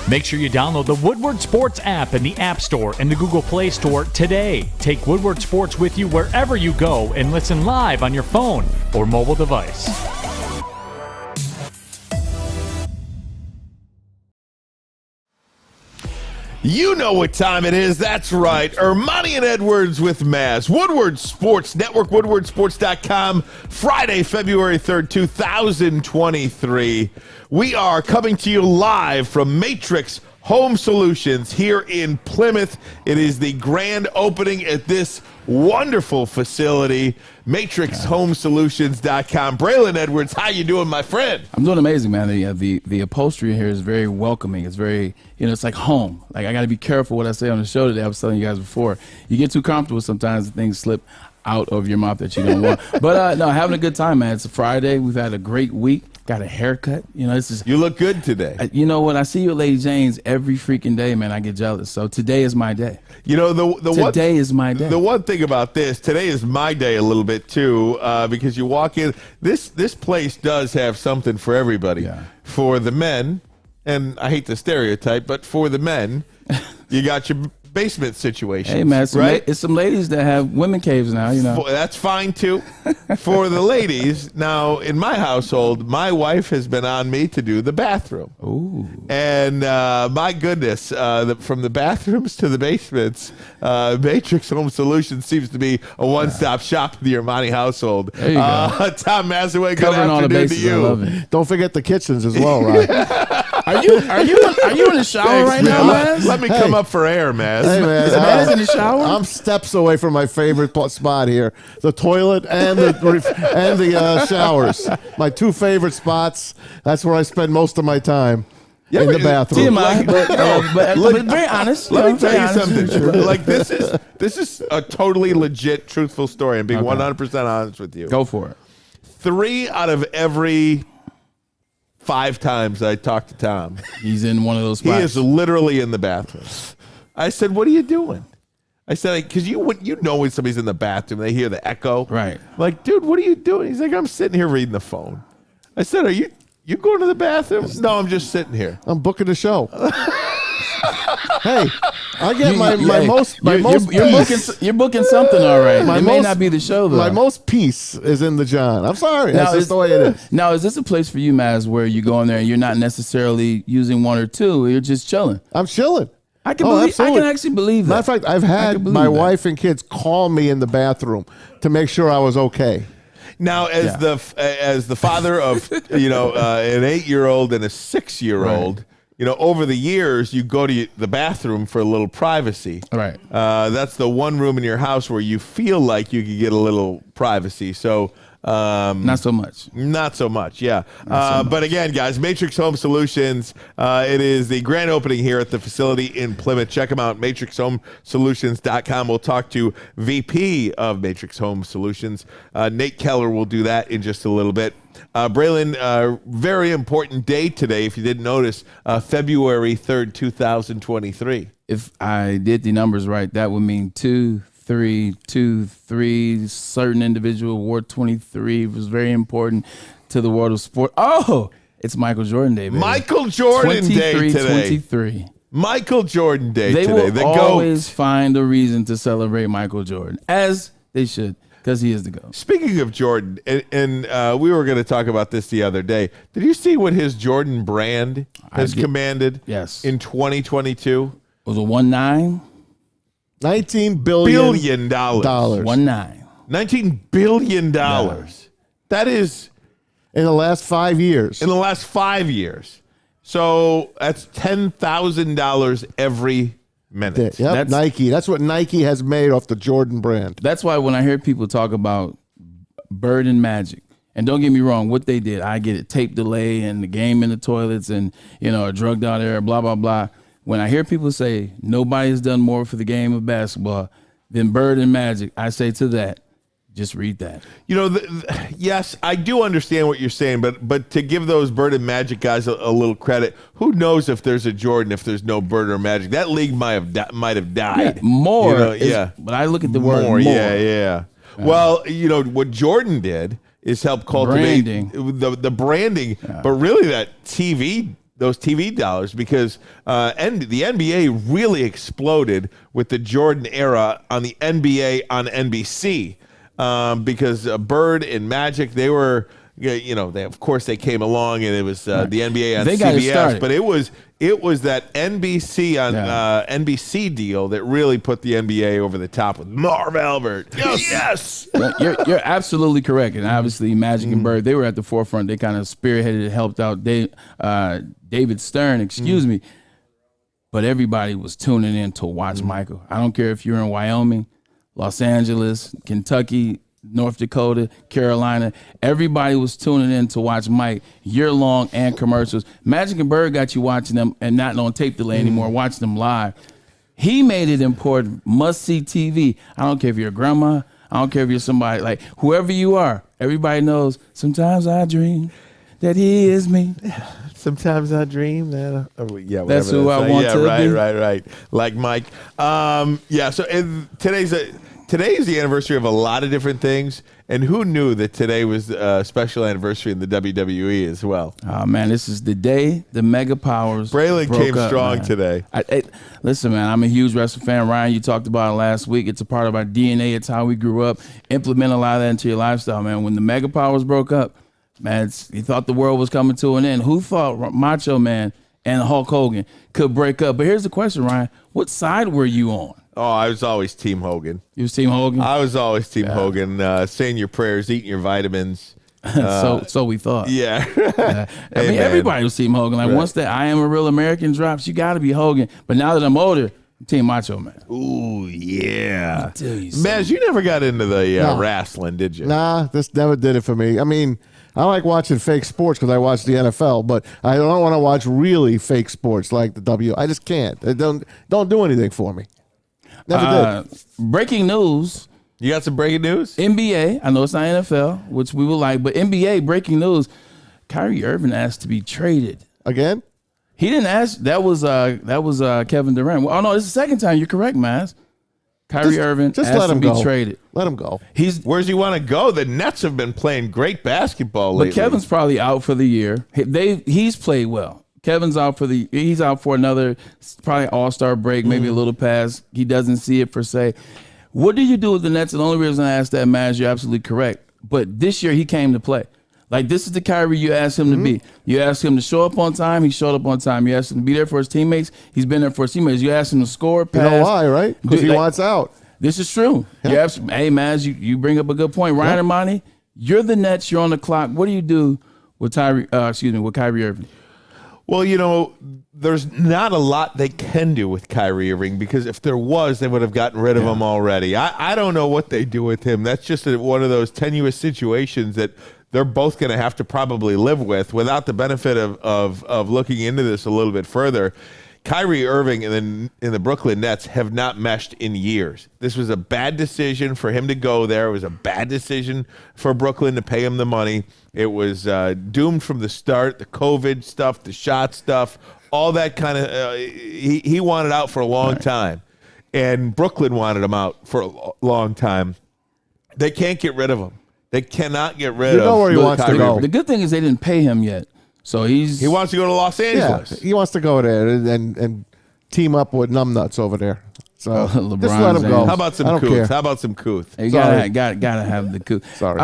Make sure you download the Woodward Sports app in the App Store and the Google Play Store today. Take Woodward Sports with you wherever you go and listen live on your phone or mobile device. You know what time it is. That's right. Ermanni and Edwards with Maz. Woodward Sports Network, woodwardsports.com. Friday, February 3rd, 2023. We are coming to you live from Matrix Home Solutions here in Plymouth. It is the grand opening at this wonderful facility, matrixhomesolutions.com. Braylon Edwards, how you doing, my friend? I'm doing amazing, man. The upholstery here is very welcoming. It's very, it's like home. Like, I got to be careful what I say on the show today. I was telling you guys before. You get too comfortable, sometimes things slip out of your mouth that you don't want. But, no, having a good time, man. It's a Friday. We've had a great week. Got a haircut. This is. You look good today. You know what? I see you at Lady Jane's every freaking day, man. I get jealous. So today is my day. Today is my day. The one thing about this, today is my day a little bit too, because you walk in. This place does have something for everybody. Yeah. For the men, and I hate the stereotype, but for the men, you got your basement situation. Hey, man, right? It's some ladies that have women caves now, That's fine, too. For the ladies, now, in my household, my wife has been on me to do the bathroom. Ooh. And my goodness, from the bathrooms to the basements, Matrix Home Solutions seems to be a one-stop shop in the Ermanni household. There you go. Tom Mazawey, good Covering all the afternoon bases. to you. I love it. Don't forget the kitchens as well, right? Are you in the shower Thanks, right now, man? Let me come up for air, Maz. Hey, man, Is Maz in the shower? I'm steps away from my favorite spot here: the toilet and the showers. My two favorite spots. That's where I spend most of my time. In the bathroom. TMI, but very honest. Let me tell you something. Like this is a totally legit, truthful story. I'm being 100% honest with you. Go for it. 3 out of every 5 times I talk to Tom, He's in one of those spots. he is literally in the bathroom. I said, "What are you doing?" I said, "Because you know when somebody's in the bathroom, they hear the echo." Right. I'm like, dude, what are you doing? He's like, "I'm sitting here reading the phone." I said, "Are you going to the bathroom?" "No, I'm just sitting here." I'm booking the show. Hey, I get You're booking something, all right. It may not be the show, though. My most peace is in the John. I'm sorry. That's just the way it is. Now, is this a place for you, Maz, where you go in there and you're not necessarily using one or two, you're just chilling? I'm chilling. I can actually believe that. Matter of fact, I've had my wife and kids call me in the bathroom to make sure I was okay. Now, as the father of an 8-year-old and a 6-year-old, Right. Over the years you go to the bathroom for a little privacy. Right. That's the one room in your house where you feel like you could get a little privacy. So. Not so much. Not so much, yeah. But again, guys, Matrix Home Solutions, it is the grand opening here at the facility in Plymouth. Check them out, matrixhomesolutions.com. We'll talk to VP of Matrix Home Solutions. Nate Keller will do that in just a little bit. Braylon, very important day today, if you didn't notice, February 3rd, 2023. If I did the numbers right, that would mean 2, 3, certain individual. Award 23 was very important to the world of sport. Oh, it's Michael Jordan Day, baby. Michael Jordan Day today. 23. Michael Jordan Day They today. will always find a reason to celebrate Michael Jordan, as they should, because he is the GOAT. Speaking of Jordan, and we were going to talk about this the other day. Did you see what his Jordan brand has commanded? Yes. In 2022? Was it 19? $19 billion. dollars. 19. $19 billion. Yeah. That is In the last 5 years. in the last 5 years. So that's $10,000 every minute. Yep, Nike. That's what Nike has made off the Jordan brand. That's why when I hear people talk about Bird and Magic, and don't get me wrong, what they did, I get it, tape delay and the game in the toilets and, a drugged out era, blah, blah, blah. When I hear people say nobody's done more for the game of basketball than Bird and Magic, I say to that, just read that. Yes, I do understand what you're saying, but to give those Bird and Magic guys a little credit, who knows if there's a Jordan if there's no Bird or Magic? That league might have died. Yeah, more. Yeah, but I look at the word more. Yeah. Well, what Jordan did is help cultivate Branding. the branding, but really that TV those TV dollars because and the NBA really exploded with the Jordan era on the NBA on NBC because Bird and Magic, they were, of course they came along and it was the NBA on CBS, but it was that NBC on NBC deal that really put the NBA over the top with Marv Albert. Yes. You're absolutely correct. And obviously Magic and Bird, they were at the forefront. They kind of spearheaded and helped out David Stern, me. But everybody was tuning in to watch Michael. I don't care if you're in Wyoming, Los Angeles, Kentucky, North Dakota, Carolina. Everybody was tuning in to watch Mike year-long and commercials. Magic and Bird got you watching them and not on tape delay anymore, watching them live. He made it important, must-see TV. I don't care if you're a grandma. I don't care if you're somebody, like whoever you are. Everybody knows, sometimes I dream that he is me. Sometimes I dream that. That's who I want to be. Right. Like Mike. So today is the anniversary of a lot of different things, and who knew that today was a special anniversary in the WWE as well? Oh, man, this is the day the Mega Powers Braylon broke came up, strong man. today. Listen, man, I'm a huge wrestling fan. Ryan, you talked about it last week. It's a part of our DNA. It's how we grew up. Implement a lot of that into your lifestyle, man. When the Mega Powers broke up, man, you thought the world was coming to an end. Who thought Macho Man and Hulk Hogan could break up? But here's the question, Ryan. What side were you on? Oh, I was always Team Hogan. You was Team Hogan? I was always Team Hogan, saying your prayers, eating your vitamins. So we thought. Yeah. I mean, everybody was Team Hogan. Like, once that I Am a Real American drops, you got to be Hogan. But now that I'm older, I'm Team Macho Man. Ooh, yeah. Man, you never got into the wrestling, did you? Nah, this never did it for me. I mean, I like watching fake sports because I watch the NFL, but I don't want to watch really fake sports like the W. I just can't. It don't do anything for me. Never did. Breaking news. You got some breaking news? NBA. I know it's not NFL, which we would like, but NBA breaking news. Kyrie Irving asked to be traded Again? He didn't ask. That was Kevin Durant. Oh no, this is the second time. You're correct, Maz. Kyrie Irving just asked let him to be go. traded. Let him go. Where's he want to go? The Nets have been playing great basketball lately. But Kevin's probably out for the year. He's played well. Kevin's out he's out for another probably all-star break, maybe a little past. He doesn't see it per se. What do you do with the Nets? And the only reason I asked that, Maz, you're absolutely correct. But this year he came to play. Like, this is the Kyrie you asked him to be. You asked him to show up on time. He showed up on time. You asked him to be there for his teammates. He's been there for his teammates. You asked him to score, pass. You know why, right? Because he wants out. This is true. Yeah. Hey, Maz, you bring up a good point. Ryan Ermanni, you're the Nets. You're on the clock. What do you do with Kyrie Irving? Well, there's not a lot they can do with Kyrie Irving because if there was, they would have gotten rid of him already. I don't know what they do with him. That's just one of those tenuous situations that they're both going to have to probably live with without the benefit of looking into this a little bit further. Kyrie Irving and the Brooklyn Nets have not meshed in years. This was a bad decision for him to go there. It was a bad decision for Brooklyn to pay him the money. It was doomed from the start, the COVID stuff, the shot stuff, all that kind of he wanted out for a long time. And Brooklyn wanted him out for a long time. They can't get rid of him. They cannot get rid of him. You know where he wants to go. The good thing is they didn't pay him yet. So he wants to go to Los Angeles. Yeah, he wants to go there and team up with numbnats over there. So just let him go. How about some Kuth? How about some Kuth? You gotta have the Kuth. Sorry.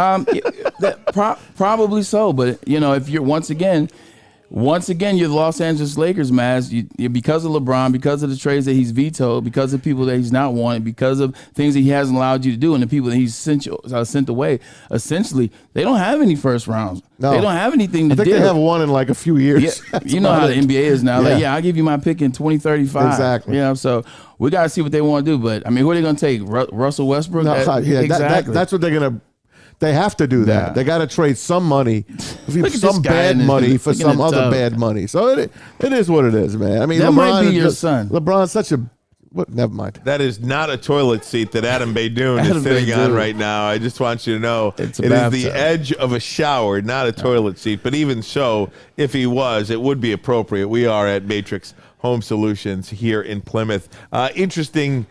Probably so, but if you're once again you're the Los Angeles Lakers, Maz. You because of LeBron, because of the trades that he's vetoed, because of people that he's not wanted, because of things that he hasn't allowed you to do, and the people that he's sent away. Essentially, they don't have any first rounds. No. They don't have anything to do. I think they have one in like a few years. Yeah, you know how the NBA is now. Yeah. I'll give you my pick in 2035. Exactly. So we got to see what they want to do. But, I mean, who are they going to take? Russell Westbrook? No, exactly. That's what they're going to. They have to do that. Yeah. They got to trade some money, some bad money for some other bad money. So it is what it is, man. I mean, that LeBron might be your son. LeBron's such a. Never mind. That is not a toilet seat that Adam Baydoun is sitting on right now. I just want you to know it is the edge of a shower, not a toilet seat. But even so, if he was, it would be appropriate. We are at Matrix Home Solutions here in Plymouth. Interesting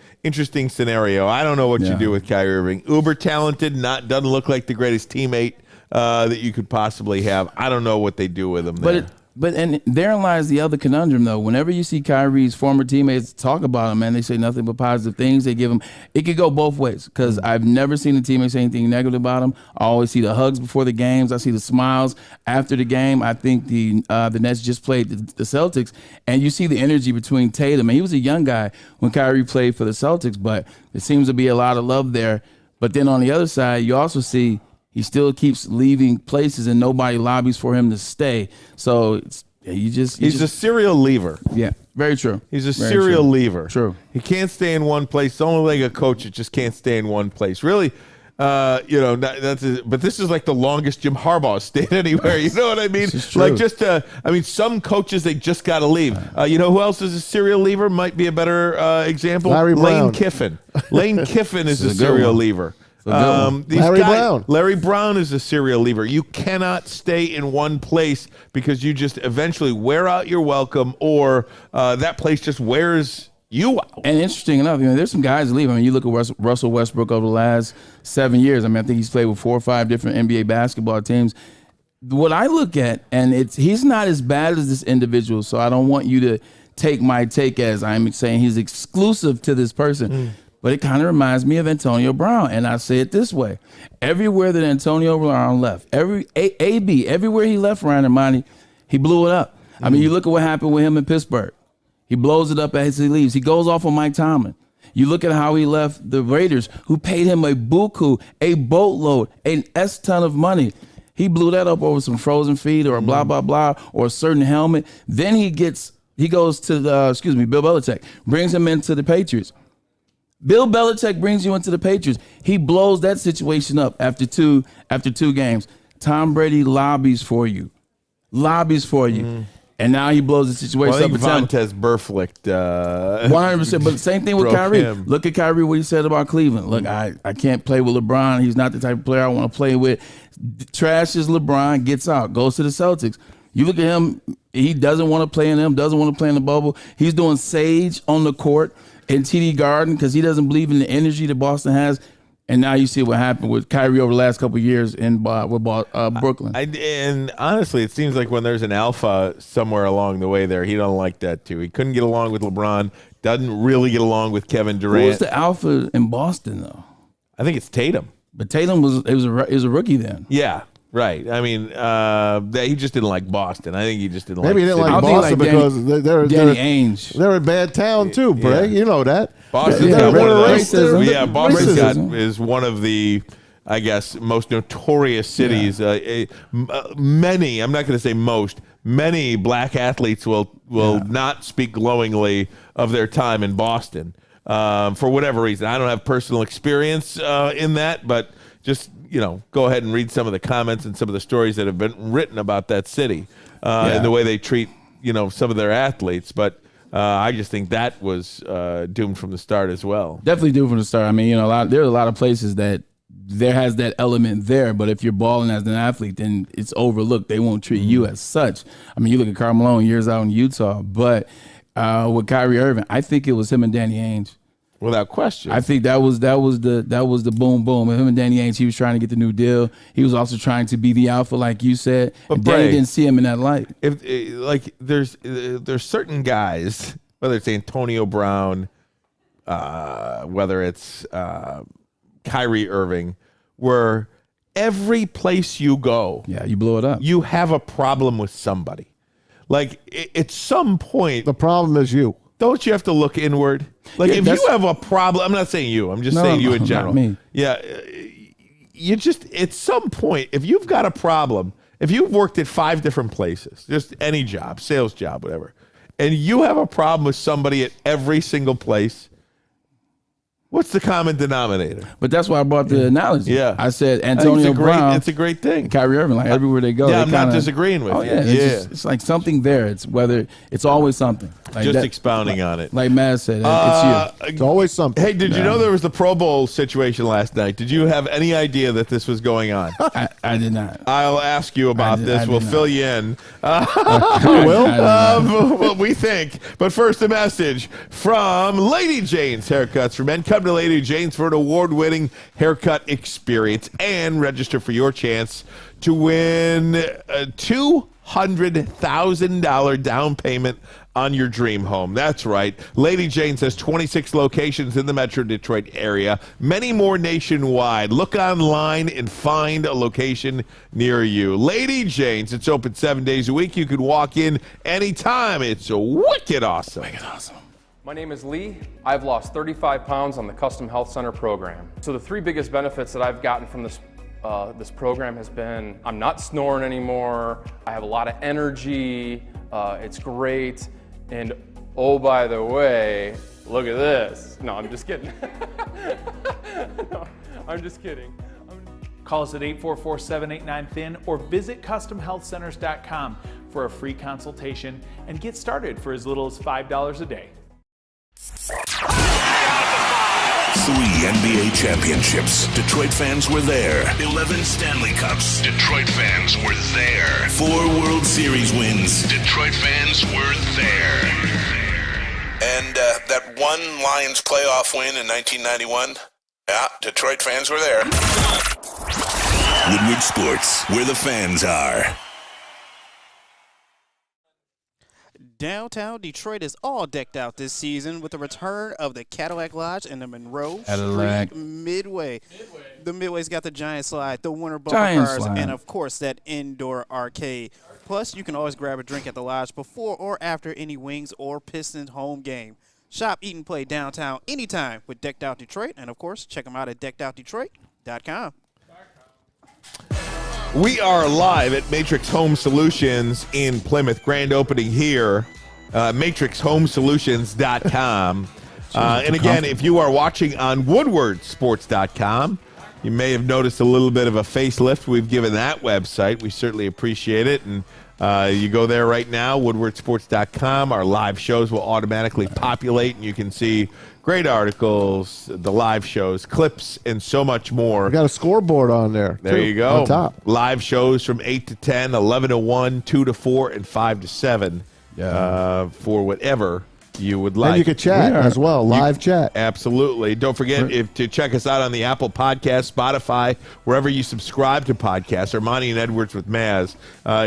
scenario. I don't know what you do with Kyrie Irving. Uber talented, doesn't look like the greatest teammate that you could possibly have. I don't know what they do with him there. But and therein lies the other conundrum, though. Whenever you see Kyrie's former teammates talk about him, man, they say nothing but positive things. They give him. It could go both ways because I've never seen a teammate say anything negative about him. I always see the hugs before the games. I see the smiles after the game. I think the Nets just played the Celtics, and you see the energy between Tatum. And he was a young guy when Kyrie played for the Celtics, but there seems to be a lot of love there. But then on the other side, you also see he still keeps leaving places and nobody lobbies for him to stay. So he's a serial leaver. Yeah, very true. He's a serial leaver. True. He can't stay in one place. It's only like a coach that just can't stay in one place. Really, but this is like the longest Jim Harbaugh stayed anywhere. You know what I mean? Like some coaches, they just got to leave. You know who else is a serial leaver? Might be a better example. Lane Kiffin. Lane Kiffin is a serial leaver. Larry Brown is a serial leaver. You cannot stay in one place because you just eventually wear out your welcome, or that place just wears you out. And interesting enough, there's some guys that leave. You look at Russell Westbrook over the last 7 years. I think he's played with 4 or 5 different NBA basketball teams. What I look at, and he's not as bad as this individual, so I don't want you to take my take as I'm saying he's exclusive to this person. But it kind of reminds me of Antonio Brown. And I say it this way. Everywhere that Antonio Brown left, everywhere he left, Ryan Ermanni, he blew it up. You look at what happened with him in Pittsburgh. He blows it up as he leaves. He goes off on Mike Tomlin. You look at how he left the Raiders, who paid him a buku, a boatload, an S-ton of money. He blew that up over some frozen feed or blah, blah, blah, or a certain helmet. Then he goes to Bill Belichick, brings him into the Patriots. Bill Belichick brings you into the Patriots. He blows that situation up after two games. Tom Brady lobbies for you. And now he blows the situation up. I think Vontaze Burfict. 100%. But the same thing with Kyrie. Look at Kyrie, what he said about Cleveland. Look, I can't play with LeBron. He's not the type of player I want to play with. Trashes LeBron, gets out, goes to the Celtics. You look at him, he doesn't want to play in them, doesn't want to play in the bubble. He's doing Sage on the court in TD Garden because he doesn't believe in the energy that Boston has. And now you see what happened with Kyrie over the last couple of years with Brooklyn. And honestly, it seems like when there's an alpha somewhere along the way there, he don't like that too. He couldn't get along with LeBron, doesn't really get along with Kevin Durant. Who was the alpha in Boston, though? I think it's Tatum. But Tatum was a rookie then. Yeah. Right. He just didn't like Boston. I think he just didn't Maybe like he didn't like Boston because they're Ainge. They're a bad town too, Bray. Yeah. You know that. Boston's got one of the racism. Yeah, Boston is one of the, I guess, most notorious cities. Yeah. Many, I'm not going to say most, many black athletes will not speak glowingly of their time in Boston for whatever reason. I don't have personal experience in that, but just go ahead and read some of the comments and some of the stories that have been written about that city and the way they treat, some of their athletes. But I just think that was doomed from the start as well. Definitely doomed from the start. There are a lot of places that there has that element there, but if you're balling as an athlete, then it's overlooked. They won't treat you as such. You look at Karl Malone years out in Utah, but with Kyrie Irving, I think it was him and Danny Ainge. Without question. I think that was the boom boom. Him and Danny Ainge, he was trying to get the new deal. He was also trying to be the alpha, like you said. But and Danny didn't see him in that light. If there's certain guys, whether it's Antonio Brown, whether it's Kyrie Irving, where every place you go, you blow it up. You have a problem with somebody. At some point, the problem is you. Don't you have to look inward? If you have a problem, I'm not saying you. I'm just saying you in general. Not me. Yeah, you just at some point, if you've got a problem, if you've worked at 5 different places, just any job, sales job, whatever, and you have a problem with somebody at every single place, what's the common denominator? But that's why I brought the analogy. Yeah. I said Antonio Brown. It's a great thing. Kyrie Irving, everywhere they go. Yeah, I'm not disagreeing with you. Yeah. It's like something there. It's always something. Expounding on it. Like Maz said, it's you. It's always something. Hey, did you know there was the Pro Bowl situation last night? Did you have any idea that this was going on? I did not. I'll ask you about this. We'll fill you in. Will? What we think. But first, a message from Lady Jane's Haircuts for Men. Cut come to Lady Jane's for an award-winning haircut experience and register for your chance to win a $200,000 down payment on your dream home. That's right. Lady Jane's has 26 locations in the Metro Detroit area, many more nationwide. Look online and find a location near you. Lady Jane's, it's open 7 days a week. You can walk in anytime. It's wicked awesome. Wicked awesome. My name is Lee. I've lost 35 pounds on the Custom Health Center program. So the 3 biggest benefits that I've gotten from this program has been I'm not snoring anymore. I have a lot of energy. It's great. And oh, by the way, look at this. No, I'm just kidding. No, I'm just kidding. Call us at 844-789-THIN or visit CustomHealthCenters.com for a free consultation and get started for as little as $5 a day. 3 NBA championships. Detroit fans were there. 11 Stanley Cups. Detroit fans were there. 4 World Series wins. Detroit fans were there. And that one Lions playoff win in 1991. Yeah, Detroit fans were there. Woodward Sports, where the fans are. Downtown Detroit is all decked out this season with the return of the Cadillac Lodge and the Monroe Cadillac. Street Midway. The Midway's got the Giant Slide, the Winter Bumper Cars, and, of course, that indoor arcade. Plus, you can always grab a drink at the Lodge before or after any Wings or Pistons home game. Shop, eat, and play downtown anytime with Decked Out Detroit. And, of course, check them out at deckedoutdetroit.com. We are live at Matrix Home Solutions in Plymouth. Grand opening here, matrixhomesolutions.com. And again, if you are watching on woodwardsports.com, you may have noticed a little bit of a facelift. We've given that website. We certainly appreciate it. And you go there right now, woodwardsports.com. Our live shows will automatically populate, and you can see great articles, the live shows, clips, and so much more. We got a scoreboard on there. There too, you go. On top. Live shows from 8 to 10, 11 to 1, 2 to 4, and 5 to 7 for whatever you would like. And you can chat as well, live chat. Absolutely. Don't forget to check us out on the Apple Podcast, Spotify, wherever you subscribe to podcasts. Ermanni and Edwards with Maz.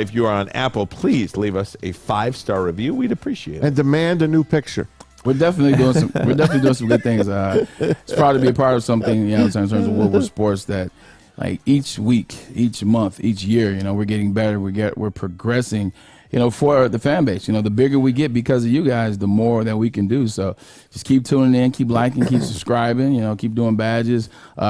If you are on Apple, please leave us a 5-star review. We'd appreciate it. And demand a new picture. We're definitely doing some. We're definitely doing some good things. It's proud to be a part of something, in terms of Woodward Sports that, like, each week, each month, each year, we're getting better. We're progressing. For the fan base. The bigger we get because of you guys, the more that we can do. So just keep tuning in, keep liking, keep subscribing. Keep doing badges,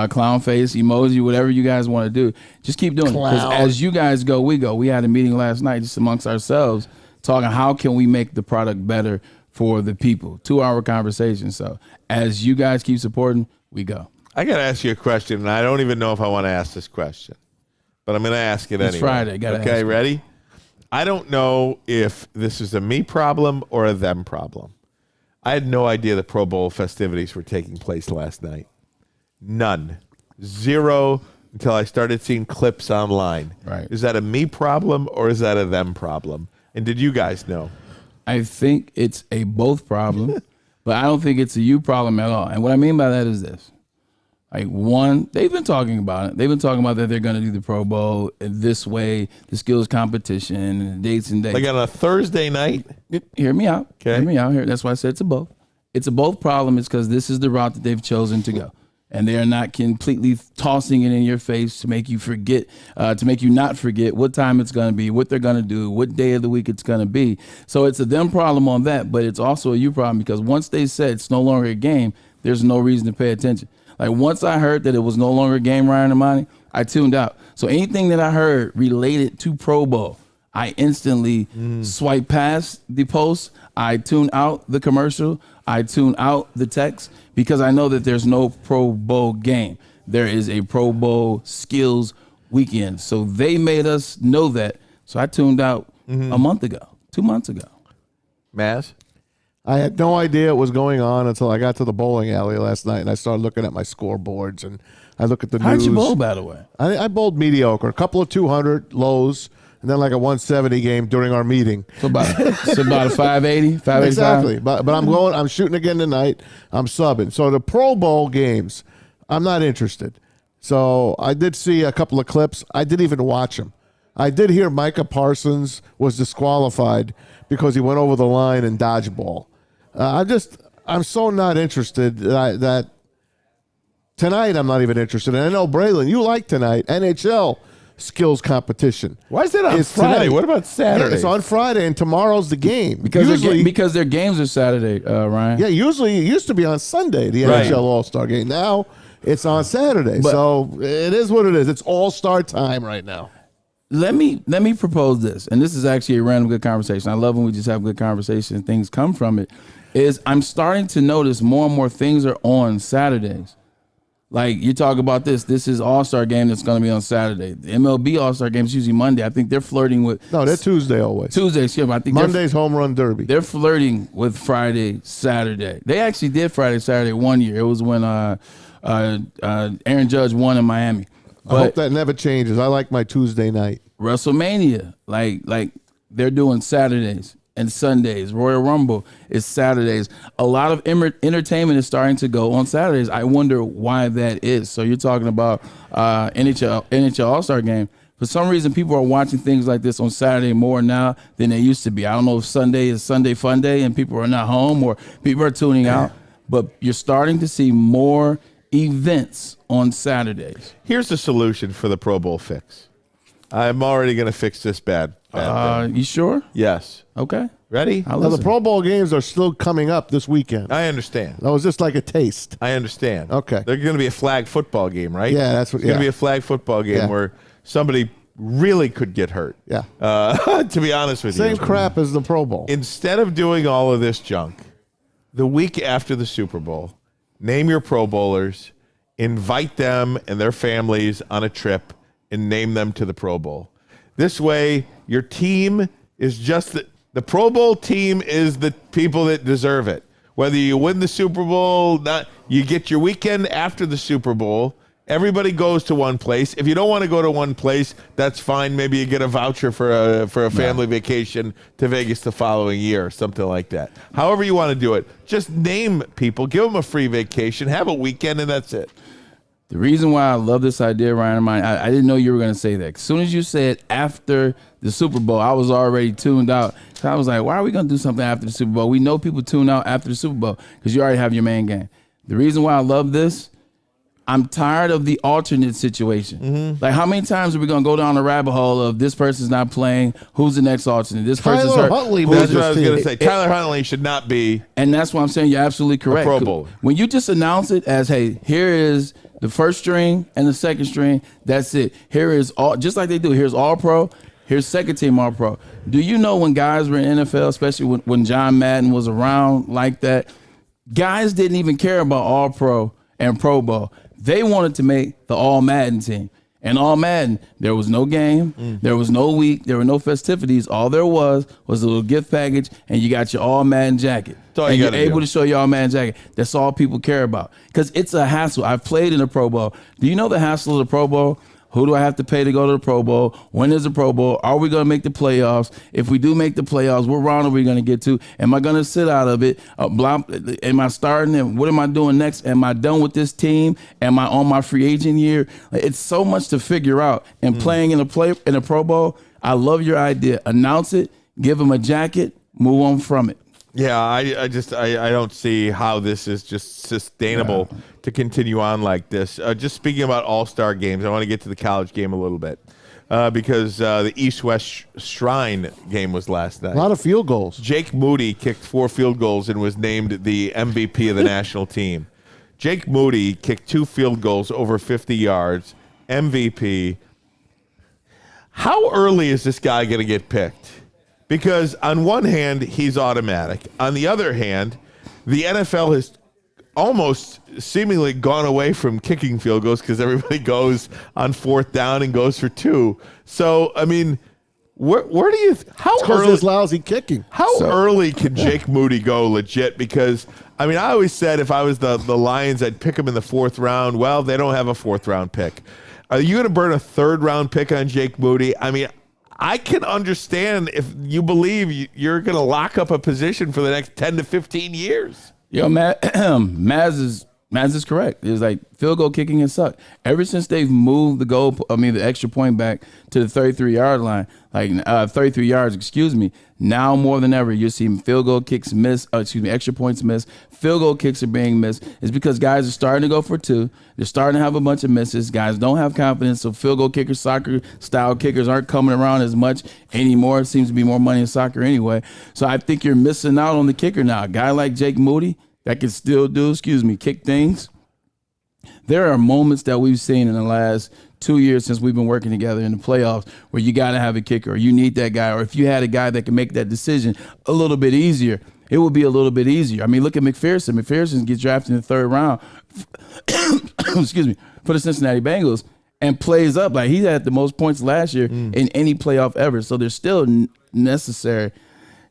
clown face, emoji, whatever you guys want to do. Just keep doing it because as you guys go, we go. We had a meeting last night just amongst ourselves, talking how can we make the product better for the people. 2-hour conversation. So as you guys keep supporting, we go. I got to ask you a question, and I don't even know if I want to ask this question, but I'm going to ask it anyway. It's Friday. Okay, ready? I don't know if this is a me problem or a them problem. I had no idea the Pro Bowl festivities were taking place last night. None. Zero until I started seeing clips online. Right. Is that a me problem or is that a them problem? And did you guys know? I think it's a both problem, but I don't think it's a you problem at all. And what I mean by that is this. Like, one, they've been talking about it. They've been talking about that they're going to do the Pro Bowl this way, the skills competition, and dates and dates. Like on a Thursday night? Hear me out. Okay. Hear me out here. That's why I said it's a both. It's a both problem. It's because this is the route that they've chosen to go. And they are not completely tossing it in your face to make you forget, to make you not forget what time it's going to be, what they're going to do, what day of the week it's going to be. So it's a them problem on that, but it's also a you problem because once they said it's no longer a game, there's no reason to pay attention. Like, once I heard that it was no longer a game, Ryan and Amani, I tuned out. So anything that I heard related to Pro Bowl, I instantly swipe past the post. I tune out the commercial. I tune out the text because I know that there's no Pro Bowl game. There is a Pro Bowl skills weekend. So they made us know that. So I tuned out a month ago, 2 months ago. Maz? I had no idea it was going on until I got to the bowling alley last night, and I started looking at my scoreboards, and I look at the news. How'd you bowl, by the way? I bowled mediocre, a couple of 200 lows, and then like a 170 game during our meeting. So about a 580, 585? Exactly. But I'm shooting again tonight. I'm subbing. So the Pro Bowl games, I'm not interested. So I did see a couple of clips. I didn't even watch them. I did hear Micah Parsons was disqualified because he went over the line in dodgeball. I'm so not interested that tonight I'm not even interested. And I know, Braylon, you like tonight. NHL skills competition. Why is it on Friday? Tonight. What about Saturday? Yeah, it's on Friday, and tomorrow's the game. Because their games are Saturday, Ryan. Yeah, usually it used to be on Sunday, the Right. NHL All-Star game. Now it's on Saturday. So it is what it is. It's All-Star time right now. Let me propose this, and this is actually a random good conversation. I love when we just have good conversation and things come from it. Is I'm starting to notice more and more things are on Saturdays. Like you talk about this is All-Star game that's going to be on Saturday. The MLB All-Star game is usually Monday. I think they're flirting with. No, they're Tuesday always. Tuesday, excuse me. I think Monday's home run derby. They're flirting with Friday, Saturday. They actually did Friday, Saturday one year. It was when Aaron Judge won in Miami. I hope that never changes. I like my Tuesday night. WrestleMania, like they're doing Saturdays and Sundays. Royal Rumble is Saturdays. A lot of entertainment is starting to go on Saturdays. I wonder why that is. So you're talking about NHL All-Star game. For some reason, people are watching things like this on Saturday more now than they used to be. I don't know if Sunday is Sunday Fun Day and people are not home or people are tuning out, but you're starting to see more events on Saturdays. Here's the solution for the Pro Bowl fix. I'm already going to fix this bad thing. You sure? Yes. Okay. Ready? Now, the Pro Bowl games are still coming up this weekend. I understand. That was just like a taste. I understand. Okay. There's going to be a flag football game, right? Yeah, that's what. It's going to be a flag football game where somebody really could get hurt. Yeah. To be honest with you. Same crap as the Pro Bowl. Instead of doing all of this junk, the week after the Super Bowl, name your Pro Bowlers, invite them and their families on a trip, and name them to the Pro Bowl. This way, your team is just the Pro Bowl team is the people that deserve it. Whether you win the Super Bowl, you get your weekend after the Super Bowl. Everybody goes to one place. If you don't want to go to one place, that's fine. Maybe you get a voucher for a family vacation to Vegas the following year or something like that. However you want to do it, just name people, give them a free vacation, have a weekend, and that's it. The reason why I love this idea, Ryan, I didn't know you were going to say that. As soon as you said after the Super Bowl, I was already tuned out. So I was like, why are we going to do something after the Super Bowl? We know people tune out after the Super Bowl because you already have your main game. The reason why I love this, I'm tired of the alternate situation. Mm-hmm. Like, how many times are we going to go down the rabbit hole of this person's not playing, who's the next alternate? This person's hurt. That's what I was going to say. Tyler Huntley should not be. And that's why I'm saying you're absolutely correct. Pro Bowl. When you just announce it as, hey, here is the first string and the second string, that's it. Here is all, just like they do, here's all pro, here's second team all pro. Do you know when guys were in NFL, especially when John Madden was around like that, guys didn't even care about all pro and Pro Bowl. They wanted to make the all Madden team. And all Madden, there was no game, there was no week, there were no festivities. All there was a little gift package, and you got your all Madden jacket. And you're able to show your all Madden jacket. That's all people care about. Because it's a hassle. I've played in the Pro Bowl. Do you know the hassle of the Pro Bowl? Who do I have to pay to go to the Pro Bowl? When is the Pro Bowl? Are we going to make the playoffs? If we do make the playoffs, what round are we going to get to? Am I going to sit out of it? Am I starting? And what am I doing next? Am I done with this team? Am I on my free agent year? It's so much to figure out. And playing in a Pro Bowl, I love your idea. Announce it, give them a jacket, move on from it. Yeah, I don't see how this is just sustainable to continue on like this. Just speaking about all-star games, I want to get to the college game a little bit because the East-West Shrine game was last night. A lot of field goals. Jake Moody kicked 4 field goals and was named the MVP of the national team. Jake Moody kicked 2 field goals over 50 yards, MVP. How early is this guy going to get picked? Because on one hand, he's automatic. On the other hand, the NFL has almost seemingly gone away from kicking field goals because everybody goes on 4th down and goes for 2. So, I mean, where do you how early is lousy kicking? How early can Jake Moody go legit? Because I mean, I always said if I was the Lions, I'd pick him in the 4th round. Well, they don't have a 4th round pick. Are you going to burn a 3rd round pick on Jake Moody? I mean, I can understand if you believe you're going to lock up a position for the next 10 to 15 years. Yo, Maz is correct. It's like field goal kicking has sucked. Ever since they've moved the extra point back to the 33-yard line, 33 yards, now more than ever, you're seeing field goal kicks miss, extra points miss. Field goal kicks are being missed. It's because guys are starting to go for two. They're starting to have a bunch of misses. Guys don't have confidence, so field goal kickers, soccer-style kickers aren't coming around as much anymore. It seems to be more money in soccer anyway. So I think you're missing out on the kicker now. A guy like Jake Moody that can still kick things. There are moments that we've seen in the last 2 years since we've been working together in the playoffs where you got to have a kicker, or you need that guy, or if you had a guy that can make that decision a little bit easier, it would be a little bit easier. I mean, look at McPherson. McPherson gets drafted in the third round, for the Cincinnati Bengals, and plays up. Like, he had the most points last year in any playoff ever. So they're still necessary.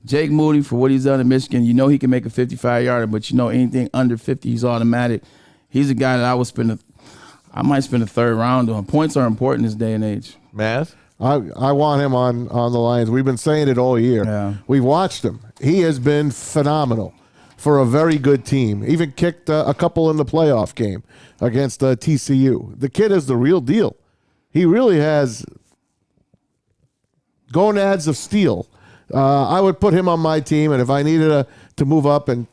Jake Moody, for what he's done in Michigan, you know he can make a 55-yarder, but you know anything under 50, he's automatic. He's a guy that I might spend a third round on. Points are important this day and age. Math? I want him on the Lions. We've been saying it all year. Yeah. We've watched him. He has been phenomenal for a very good team. Even kicked a couple in the playoff game against TCU. The kid is the real deal. He really has gonads of steel. I would put him on my team, and if I needed to move up and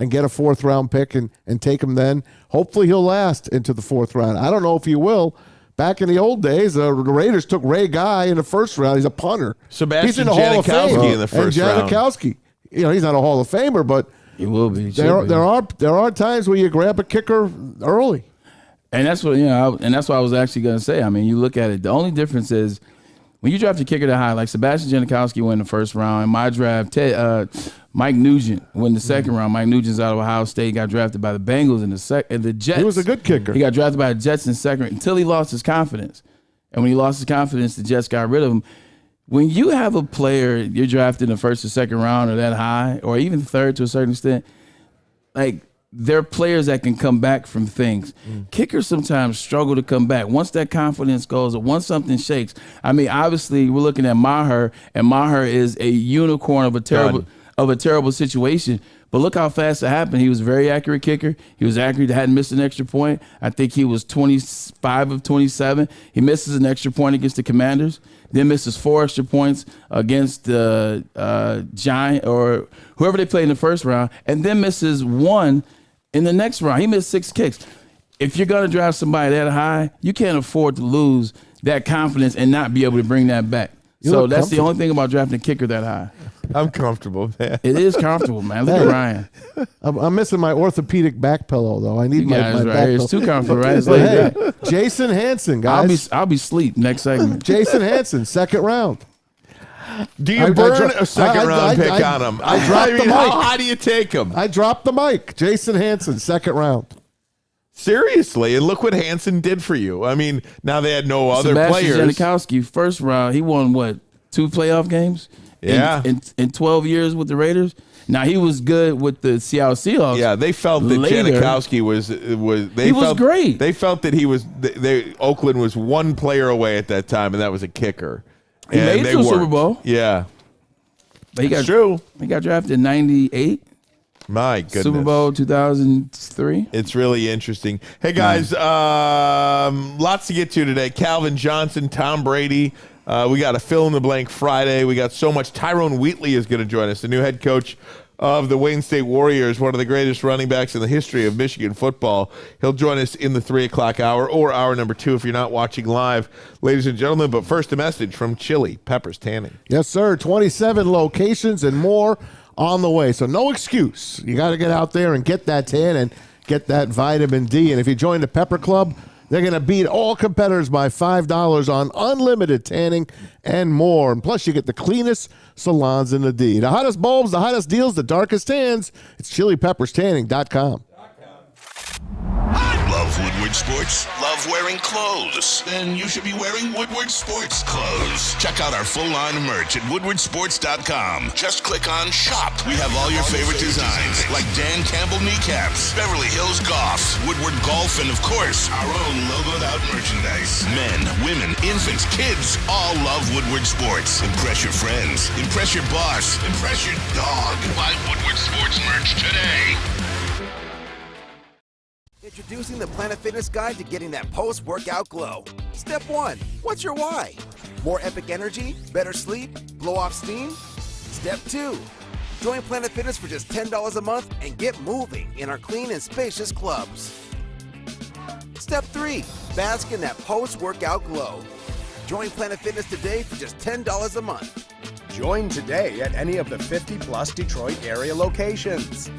get a fourth-round pick and take him then, hopefully he'll last into the fourth round. I don't know if he will. Back in the old days, the Raiders took Ray Guy in the first round. He's a punter. He's in the Hall of Fame in the first round. Janikowski. You know, he's not a Hall of Famer, but he will be. There are times where you grab a kicker early. And that's what that's what I was actually going to say. I mean, you look at it. The only difference is when you draft a kicker that high, like Sebastian Janikowski went in the first round. In my draft, Mike Nugent went in the second round. Mike Nugent's out of Ohio State, got drafted by the Bengals in the Jets. He was a good kicker. He got drafted by the Jets in second until he lost his confidence. And when he lost his confidence, the Jets got rid of him. When you have a player you're drafted in the first or second round or that high, or even third to a certain extent, like, they're players that can come back from things. Kickers sometimes struggle to come back. Once that confidence goes or once something shakes. I mean, obviously, we're looking at Maher, and Maher is a unicorn of a terrible situation. But look how fast it happened. He was a very accurate kicker. He was accurate, hadn't missed an extra point. I think he was 25 of 27. He misses an extra point against the Commanders, then misses 4 extra points against the Giant or whoever they played in the first round, and then misses 1 in the next round. He missed 6 kicks. If you're going to draft somebody that high, you can't afford to lose that confidence and not be able to bring that back. So that's the only thing about drafting a kicker that high. I'm comfortable, man. It is comfortable, man. Look at Ryan. I'm missing my orthopedic back pillow, though. I need my back pillow. It's too comfortable, right? It's hey, Jason Hanson, guys. I'll be asleep next segment. Jason Hanson, second round. Do you burn a second-round pick on him? I dropped the mic. How high do you take him? I dropped the mic. Jason Hanson, second round. Seriously, and look what Hanson did for you. I mean, now they had no other players. Sebastian Janikowski, first round, he won, 2 playoff games? Yeah. In 12 years with the Raiders? Now, he was good with the Seattle Seahawks. Yeah, they felt that Janikowski was great. They felt that Oakland was one player away at that time, and that was a kicker. He made it to a Super Bowl. Yeah. But That's true. He got drafted in 98. My goodness. Super Bowl 2003. It's really interesting. Hey, guys, lots to get to today. Calvin Johnson, Tom Brady. We got a fill-in-the-blank Friday. We got so much. Tyrone Wheatley is going to join us, the new head coach of the Wayne State Warriors, one of the greatest running backs in the history of Michigan football. He'll join us in the 3 o'clock hour or hour number 2 if you're not watching live, ladies and gentlemen. But first, a message from Chili Peppers Tanning. Yes, sir. 27 locations and more on the way. So no excuse. You got to get out there and get that tan and get that vitamin D. And if you join the Pepper Club, they're going to beat all competitors by $5 on unlimited tanning and more. And plus, you get the cleanest salons in the D. The hottest bulbs, the hottest deals, the darkest tans. It's ChiliPeppersTanning.com. I love Woodward Woodward Sports? Love wearing clothes? Then you should be wearing Woodward Sports clothes. Check out our full line of merch at woodwardsports.com. Just click on shop. We have all your favorite designs, like Dan Campbell kneecaps, Beverly Hills Golf, Woodward Golf, and of course, our own logoed out merchandise. Men, women, infants, kids all love Woodward Sports. Impress your friends. Impress your boss. Impress your dog. Buy Woodward Sports merch today. Introducing the Planet Fitness Guide to getting that post-workout glow. Step 1. What's your why? More epic energy? Better sleep? Blow off steam? Step 2. Join Planet Fitness for just $10 a month and get moving in our clean and spacious clubs. Step 3. Bask in that post-workout glow. Join Planet Fitness today for just $10 a month. Join today at any of the 50-plus Detroit area locations.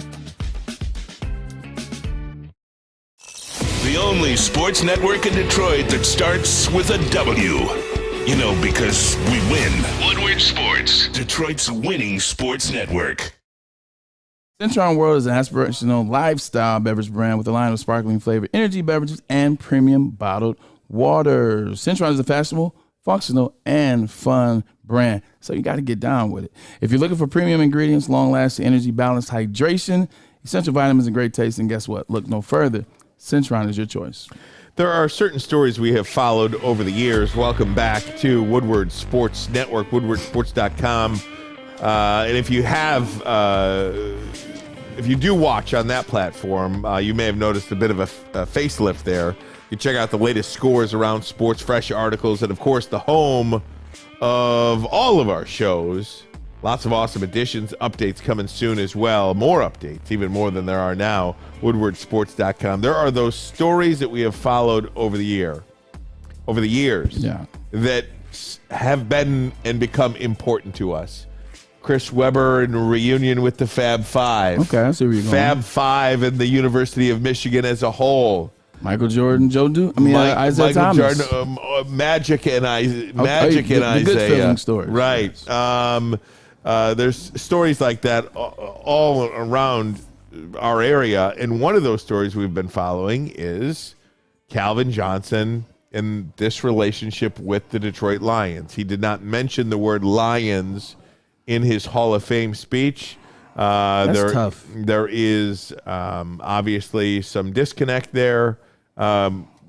The only sports network in Detroit that starts with a W. You know, because we win. Woodward Sports, Detroit's winning sports network. Centron World is an aspirational lifestyle beverage brand with a line of sparkling flavored energy beverages and premium bottled water. Centron is a fashionable, functional, and fun brand, so you got to get down with it. If you're looking for premium ingredients, long-lasting energy, balanced hydration, essential vitamins, and great taste, and guess what? Look no further. Centron is your choice. There are certain stories we have followed over the years. Welcome back to Woodward Sports Network, woodwardsports.com. And if you have, if you do watch on that platform, you may have noticed a bit of a facelift there. You check out the latest scores around sports, fresh articles, and of course the home of all of our shows. Lots of awesome additions, updates coming soon as well. More updates, even more than there are now. woodwardsports.com. There are those stories that we have followed over the years, that have been and become important to us. Chris Webber in reunion with the Fab Five. Okay, I see where you're going. Fab Five and the University of Michigan as a whole. Michael Jordan, Isaiah Michael Thomas. Jordan, Magic and Isaiah. The good feeling story. Right. Yes. There's stories like that all around our area, and one of those stories we've been following is Calvin Johnson and this relationship with the Detroit Lions. He did not mention the word Lions in his Hall of Fame speech. That's tough. There is obviously some disconnect there.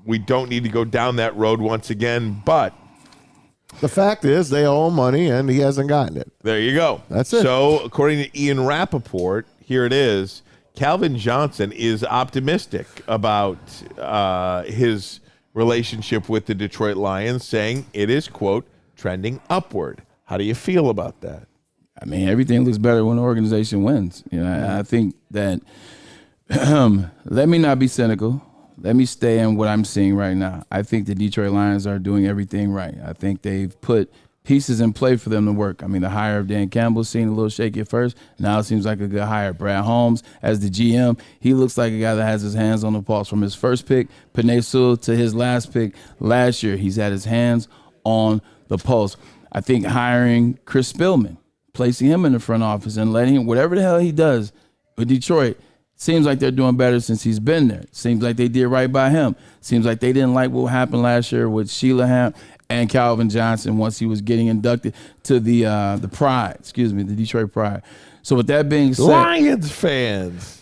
We don't need to go down that road once again, but the fact is they owe him money, and he hasn't gotten it. There you go. That's it. So, according to Ian Rappaport, here it is, Calvin Johnson is optimistic about his relationship with the Detroit Lions, saying it is, quote, trending upward. How do you feel about that? I mean, everything looks better when the organization wins. You know, I think that let me not be cynical. Let me stay in what I'm seeing right now. I think the Detroit Lions are doing everything right. I think they've put pieces in play for them to work. I mean, the hire of Dan Campbell seemed a little shaky at first. Now it seems like a good hire. Brad Holmes as the GM, he looks like a guy that has his hands on the pulse. From his first pick, Penei Sewell, to his last pick last year, he's had his hands on the pulse. I think hiring Chris Spielman, placing him in the front office and letting him, whatever the hell he does with Detroit, seems like they're doing better since he's been there. Seems like they did right by him. Seems like they didn't like what happened last year with Sheila Hamp and Calvin Johnson once he was getting inducted to the Pride, the Detroit Pride. So with that being said, Lions fans.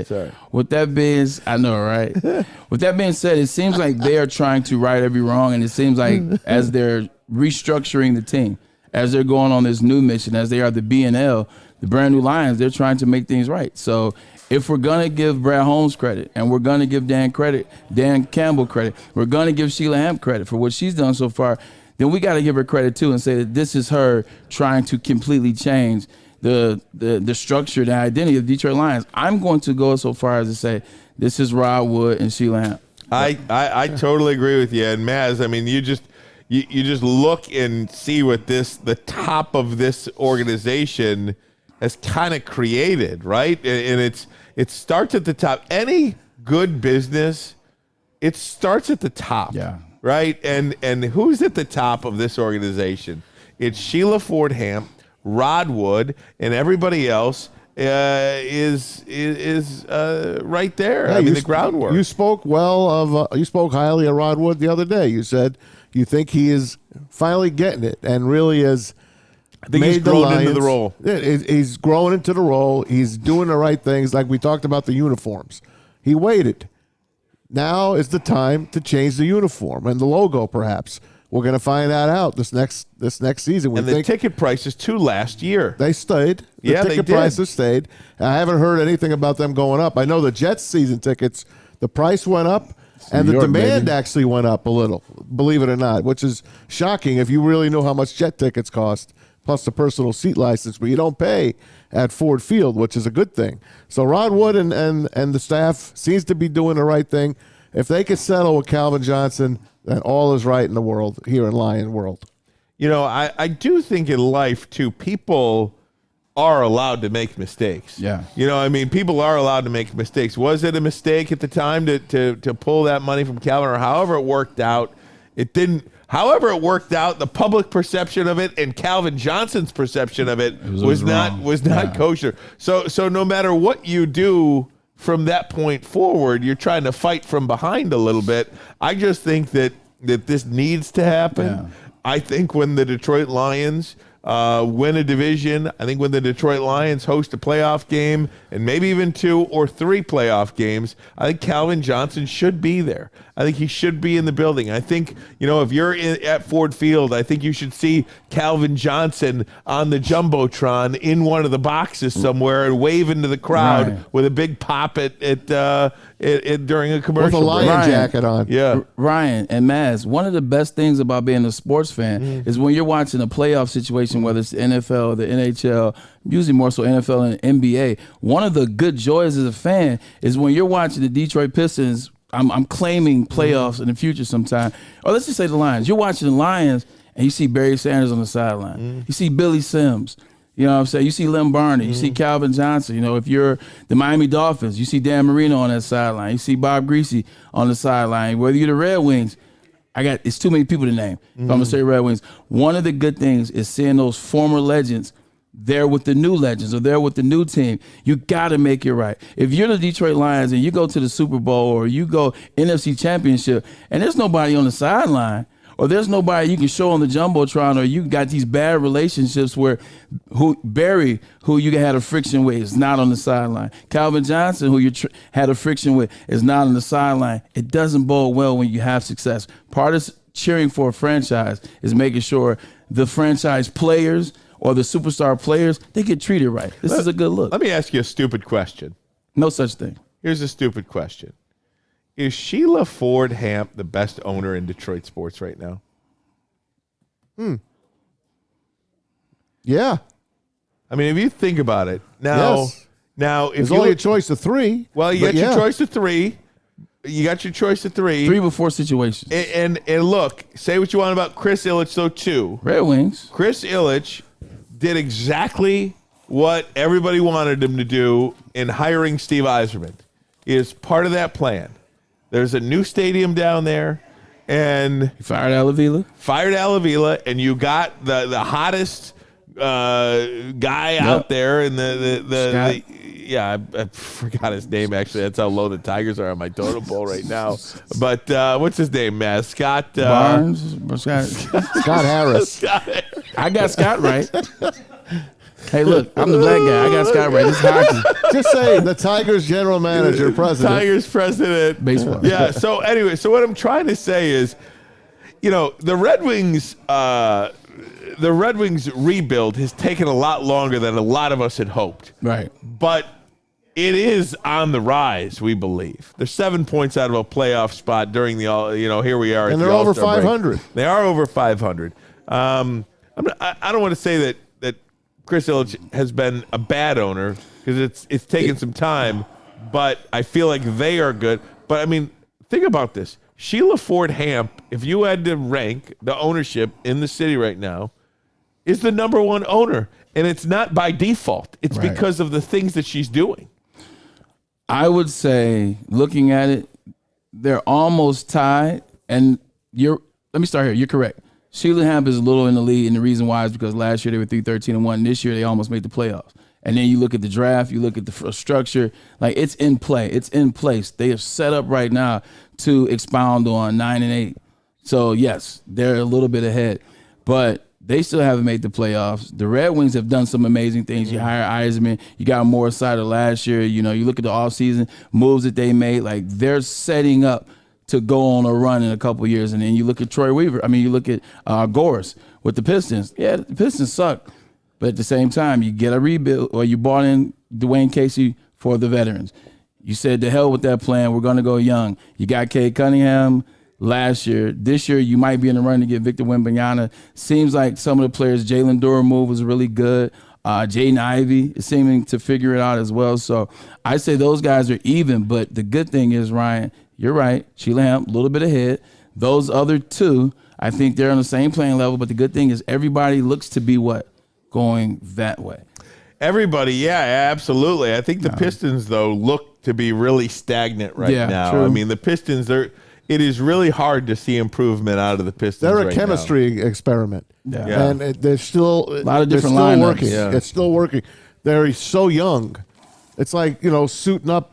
Sorry. With that being, I know, right? With that being said, it seems like they are trying to right every wrong, and it seems like as they're restructuring the team, as they're going on this new mission, as they are the BNL, the brand new Lions, they're trying to make things right. So if we're going to give Brad Holmes credit, and we're going to give Dan Campbell credit, we're going to give Sheila Hamp credit for what she's done so far, then we got to give her credit too and say that this is her trying to completely change the structure, the identity of the Detroit Lions. I'm going to go so far as to say this is Rod Wood and Sheila Hamp. I totally agree with you. And Maz, I mean, you just look and see what the top of this organization has kind of created, right? And it starts at the top. Any good business, it starts at the top, right? And who's at the top of this organization? It's Sheila Ford Hamp, Rod Wood, and everybody else is right there. Yeah, I mean, the groundwork. You spoke you spoke highly of Rod Wood the other day. You said you think he is finally getting it and really is. I think he's grown into the role. He's growing into the role. He's doing the right things, like we talked about the uniforms. He waited. Now is the time to change the uniform and the logo, perhaps. We're going to find that out this next season. And the ticket prices, too, last year. They stayed. The ticket prices stayed. I haven't heard anything about them going up. I know the Jets season tickets, the price went up, and the demand actually went up a little, believe it or not, which is shocking if you really know how much Jet tickets cost, plus the personal seat license, but you don't pay at Ford Field, which is a good thing. So Rod Wood and the staff seems to be doing the right thing. If they could settle with Calvin Johnson, then all is right in the world, here in Lion World. You know, I do think in life, too, people are allowed to make mistakes. Yeah. You know, I mean, people are allowed to make mistakes. Was it a mistake at the time to pull that money from Calvin, or however it worked out? It didn't. However it worked out, the public perception of it and Calvin Johnson's perception of it was not kosher. So no matter what you do from that point forward, you're trying to fight from behind a little bit. I just think that this needs to happen. Yeah. I think when the Detroit Lions win a division, I think when the Detroit Lions host a playoff game, and maybe even 2 or 3 playoff games, I think Calvin Johnson should be there. I think he should be in the building. I think, you know, if you're at Ford Field, I think you should see Calvin Johnson on the Jumbotron in one of the boxes somewhere and wave into the crowd with a big pop during a commercial. With a Lion jacket on. Yeah. Ryan and Maz, one of the best things about being a sports fan is when you're watching a playoff situation, whether it's the NFL, the NHL, usually more so NFL and NBA, one of the good joys as a fan is when you're watching the Detroit Pistons. I'm claiming playoffs in the future sometime. Or let's just say the Lions. You're watching the Lions and you see Barry Sanders on the sideline. You see Billy Sims. You know what I'm saying? You see Lem Barney. You see Calvin Johnson. You know, if you're the Miami Dolphins, you see Dan Marino on that sideline. You see Bob Greasy on the sideline. Whether you're the Red Wings, it's too many people to name. If I'm going to say Red Wings. One of the good things is seeing those former legends there with the new legends or there with the new team. You got to make it right. If you're the Detroit Lions and you go to the Super Bowl or you go NFC Championship and there's nobody on the sideline or there's nobody you can show on the Jumbotron, or you got these bad relationships where Barry, who you had a friction with, is not on the sideline. Calvin Johnson, who you had a friction with, is not on the sideline. It doesn't bode well when you have success. Part of cheering for a franchise is making sure the franchise players or the superstar players, they get treated right. This is a good look. Let me ask you a stupid question. No such thing. Here's a stupid question. Is Sheila Ford Hamp the best owner in Detroit sports right now? Yeah. I mean, if you think about it, now if there's only a choice of 3. Well, you got your choice of 3. You got your choice of 3. 3 before situations. And look, say what you want about Chris Ilitch, though, too. Red Wings. Chris Ilitch did exactly what everybody wanted him to do in hiring Steve Yzerman. He is part of that plan. There's a new stadium down there, and he fired Al Avila, and you got the hottest guy out there, and I forgot his name, actually. That's how low the Tigers are on my totem pole right now. But what's his name, Matt? Scott Barnes? Scott Harris. I got Scott right. Hey, look, I'm the black guy. I got Scott right. This is hockey. Just say the Tigers general manager, president. Tigers president. Baseball. Yeah, so anyway, so what I'm trying to say is, you know, the Red Wings rebuild has taken a lot longer than a lot of us had hoped. Right. But it is on the rise, we believe. They're 7 points out of a playoff spot during the, here we are. And they're over 500. They are over 500. I don't want to say that Chris Ilitch has been a bad owner because it's taken some time, but I feel like they are good. But, I mean, think about this. Sheila Ford Hamp, if you had to rank the ownership in the city right now, is the number 1 owner. And it's not by default. It's because of the things that she's doing. I would say, looking at it, they're almost tied. And let me start here. You're correct. Sheila Hamp is a little in the lead, and the reason why is because last year they were 3-13-1. This year they almost made the playoffs. And then you look at the draft, you look at the structure, like it's in play. It's in place. They are set up right now to expound on 9 and 8. So, yes, they're a little bit ahead. But they still haven't made the playoffs. The Red Wings have done some amazing things. You hire Eisman. You got more side of last year. You know, you look at the offseason moves that they made. Like, they're setting up to go on a run in a couple of years. And then you look at Troy Weaver. I mean, you look at Gorse with the Pistons. Yeah, the Pistons suck. But at the same time, you get a rebuild, or you brought in Dwayne Casey for the veterans. You said, to hell with that plan. We're going to go young. You got Cade Cunningham last year. This year, you might be in the run to get Victor Wembanyama. Seems like some of the players, Jalen Durham move was really good. Jaden Ivey is seeming to figure it out as well. So I say those guys are even. But the good thing is, Ryan, you're right. Sheila Hamp, a little bit ahead. Those other two, I think they're on the same playing level. But the good thing is everybody looks to be what? Going that way. Everybody, yeah, absolutely. I think the Pistons, though, look to be really stagnant right now. True. I mean, the Pistons, it is really hard to see improvement out of the Pistons. They're a chemistry experiment. Yeah. And they're still a lot of different lineups. working. Yeah. It's still working. They're so young. It's like, suiting up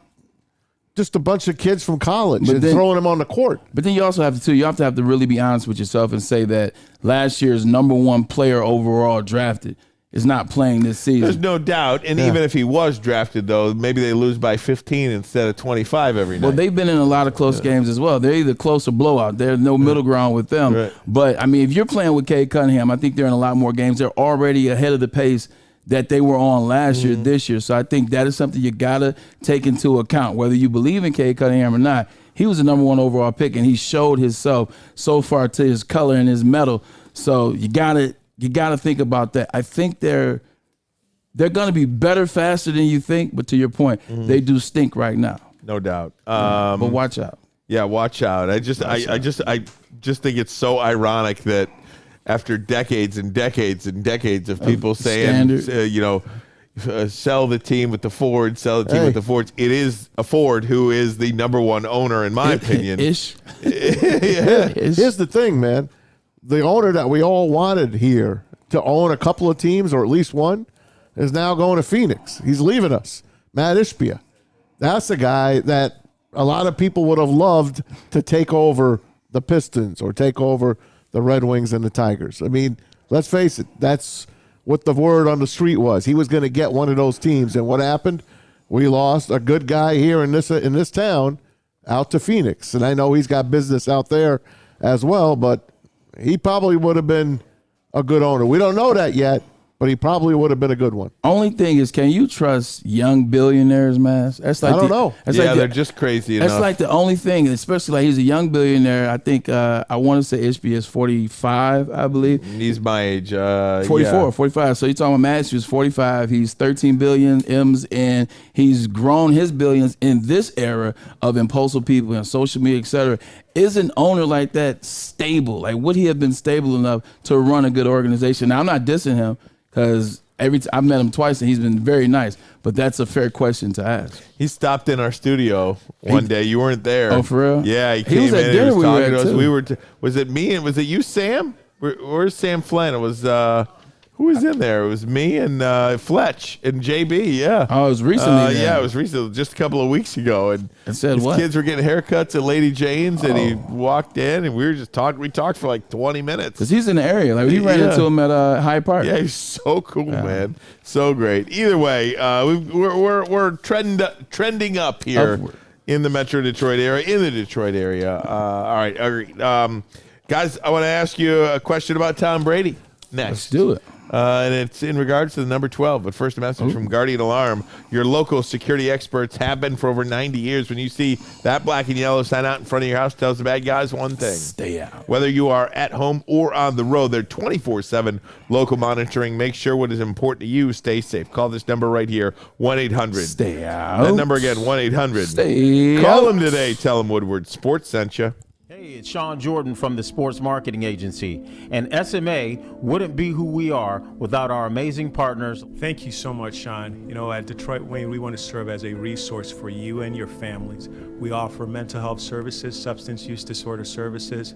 just a bunch of kids from college and throwing them on the court. But then you also have to really be honest with yourself and say that last year's number one player overall drafted is not playing this season. There's no doubt. And even if he was drafted, though, maybe they lose by 15 instead of 25 every night. Well, they've been in a lot of close games as well. They're either close or blowout. There's no middle ground with them. Right. But, I mean, if you're playing with Cade Cunningham, I think they're in a lot more games. They're already ahead of the pace that they were on last year, this year. So I think that is something you got to take into account. Whether you believe in Cade Cunningham or not, he was the number one overall pick, and he showed himself so far to his color and his metal. So you got to think about that. I think they're going to be better faster than you think, but to your point, they do stink right now. No doubt. But watch out. Yeah, watch out. I just think it's so ironic that after decades and decades and decades of people saying, sell the team with the Ford, sell the team with the Fords. It is a Ford who is the number one owner, in my opinion. Ish. Here's the thing, man. The owner that we all wanted here to own a couple of teams, or at least one, is now going to Phoenix. He's leaving us. Matt Ishbia. That's the guy that a lot of people would have loved to take over the Pistons or take over the Red Wings and the Tigers. I mean, let's face it. That's what the word on the street was. He was going to get one of those teams. And what happened? We lost a good guy here in this town out to Phoenix. And I know he's got business out there as well, but he probably would have been a good owner. We don't know that yet, but he probably would have been a good one. Only thing is, can you trust young billionaires, man? That's like I don't know. They're just crazy enough. That's like the only thing, especially like he's a young billionaire. I think I want to say Ishbia is 45, I believe. He's my age. 44, 45. So you're talking about Matt Ishbia is 45. He's 13 billion M's, and he's grown his billions in this era of impulsive people and social media, et cetera. Is an owner like that stable? Like, would he have been stable enough to run a good organization? Now, I'm not dissing him, because I've met him twice and he's been very nice, but that's a fair question to ask. He stopped in our studio one day. You weren't there. Oh, for real? Yeah, he He was came at in dinner and was we were talking at, to us. too. We were. Was it me and was it you, Sam? Where's Sam Flynn? It was who was in there? It was me and Fletch and JB. Yeah. Oh, it was recently. Yeah, it was recently, just a couple of weeks ago. And said his what? kids were getting haircuts at Lady Jane's, and he walked in, and we were just talking. We talked for like 20 minutes. Because he's in the area. Like, we ran into him at Hyde Park. Yeah, he's so cool, man. So great. Either way, we're trending up here in the Metro Detroit area. All right, agreed. Guys, I want to ask you a question about Tom Brady next. Let's do it. And it's in regards to the number 12. But first, a message from Guardian Alarm. Your local security experts have been for over 90 years. When you see that black and yellow sign out in front of your house, tells the bad guys one thing. Stay out. Whether you are at home or on the road, they're 24/7 local monitoring. Make sure what is important to you. Stay safe. Call this number right here, 1-800. Stay out. That number again, 1-800. Stay Call out. them today. Tell them Woodward Sports sent you. Hey, Hey, it's Sean Jordan from the Sports Marketing Agency, and SMA wouldn't be who we are without our amazing partners. Thank you so much, Sean. You know, at Detroit Wayne, we want to serve as a resource for you and your families. We offer mental health services, substance use disorder services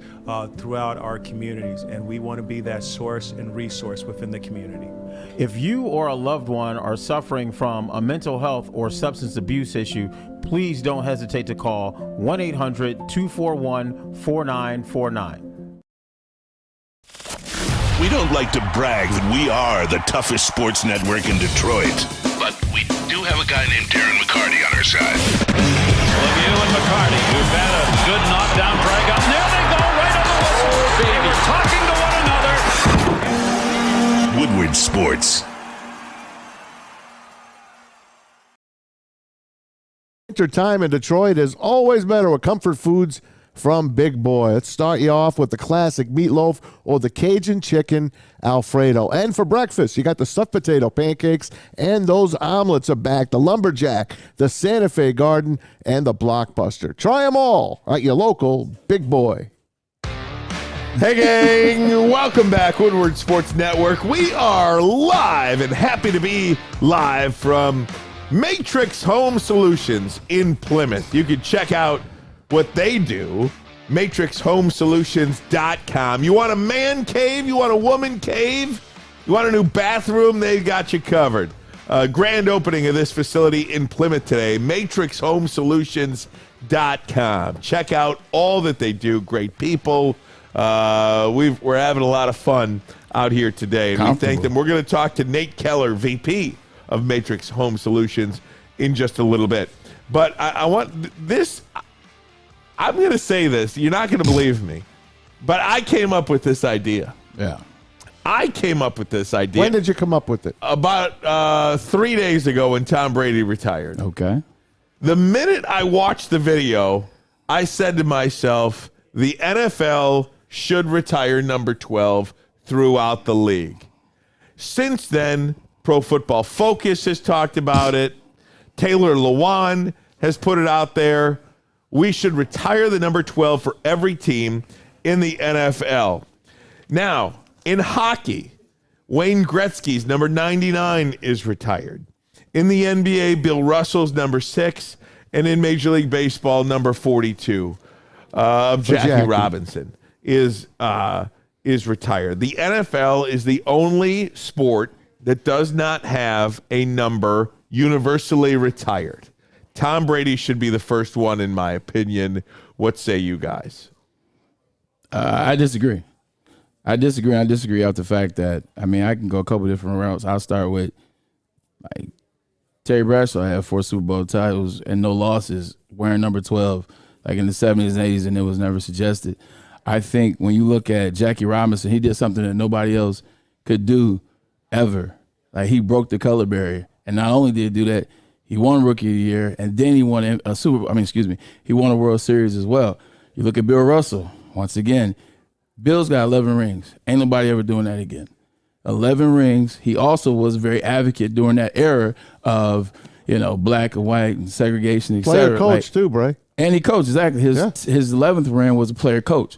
throughout our communities, and we want to be that source and resource within the community. If you or a loved one are suffering from a mental health or substance abuse issue, please don't hesitate to call 1-800-241-4949. We don't like to brag that we are the toughest sports network in Detroit, but we do have a guy named Darren McCarty on our side. Lemieux and McCarty, who've had a good knockdown drag up. There they go, right on the whistle. They were talking to one another. Woodward Sports. Winter time in Detroit is always better with comfort foods from Big Boy. Let's start you off with the classic meatloaf or the Cajun chicken Alfredo. And for breakfast, you got the stuffed potato pancakes, and those omelets are back. The Lumberjack, the Santa Fe Garden, and the Blockbuster. Try them all at your local Big Boy. Hey, gang. Welcome back, Woodward Sports Network. We are live and happy to be live from Matrix Home Solutions in Plymouth. You can check out what they do, matrixhomesolutions.com. You want a man cave? You want a woman cave? You want a new bathroom? They got you covered. Grand opening of this facility in Plymouth today, matrixhomesolutions.com. Check out all that they do. Great people. We're having a lot of fun out here today, and we thank them. We're going to talk to Nate Keller, VP of Matrix Home Solutions, in just a little bit. But I want this. I'm going to say this. You're not going to believe me, but I came up with this idea. Yeah. I came up with this idea. When did you come up with it? About 3 days ago when Tom Brady retired. Okay. The minute I watched the video, I said to myself, the NFL should retire number 12 throughout the league. Since then, Pro Football Focus has talked about it. Taylor Lewan has put it out there. We should retire the number 12 for every team in the NFL. Now, in hockey, Wayne Gretzky's number 99 is retired. In the NBA, Bill Russell's number 6. And in Major League Baseball, number 42 of Jackie Robinson is retired. The NFL is the only sport that does not have a number universally retired. Tom Brady should be the first one, in my opinion. What say you guys? I disagree. I disagree out the fact that, I mean, I can go a couple different routes. I'll start with, like, Terry Bradshaw had 4 Super Bowl titles and no losses wearing number 12, like in the 70s and 80s, and it was never suggested. I think when you look at Jackie Robinson, he did something that nobody else could do ever. Like, he broke the color barrier. And not only did he do that, he won Rookie of the Year, and then he won he won a World Series as well. You look at Bill Russell, once again, Bill's got 11 rings. Ain't nobody ever doing that again. 11 rings. He also was a very advocate during that era of, black and white and segregation, et cetera. Player coach too, Bray. And he coached, exactly. His 11th ring was a player coach.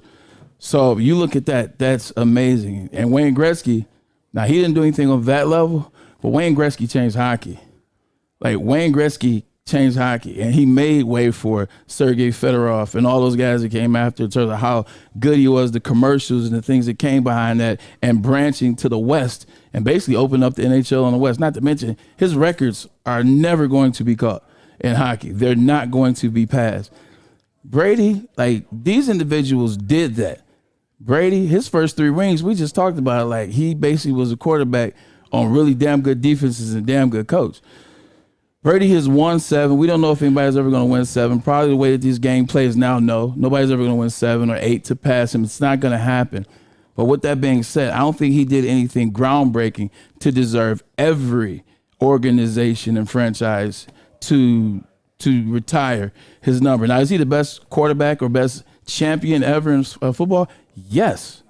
So you look at that, that's amazing. And Wayne Gretzky, now he didn't do anything on that level, but Wayne Gretzky changed hockey. Like, Wayne Gretzky changed hockey, and he made way for Sergei Fedorov and all those guys that came after in terms of how good he was, the commercials and the things that came behind that, and branching to the West and basically opened up the NHL on the West. Not to mention, his records are never going to be caught in hockey. They're not going to be passed. Brady, like, these individuals did that. Brady, his first 3 rings, we just talked about it, like, he basically was a quarterback on really damn good defenses and damn good coach. Brady has won 7. We don't know if anybody's ever going to win 7. Probably the way that this game plays now, no. Nobody's ever going to win 7 or 8 to pass him. It's not going to happen. But with that being said, I don't think he did anything groundbreaking to deserve every organization and franchise to retire his number. Now, is he the best quarterback or best champion ever in football? Yes.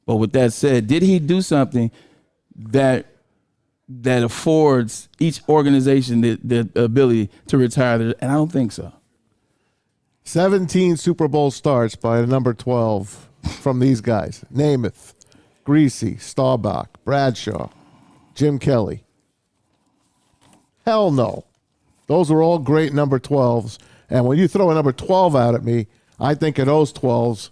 But with that said, did he do something that affords each organization the ability to retire? And I don't think so. 17 Super Bowl starts by the number 12 from these guys. Namath, Greasy, Staubach, Bradshaw, Jim Kelly. Hell no. Those are all great number 12s. And when you throw a number 12 out at me, I think of those 12s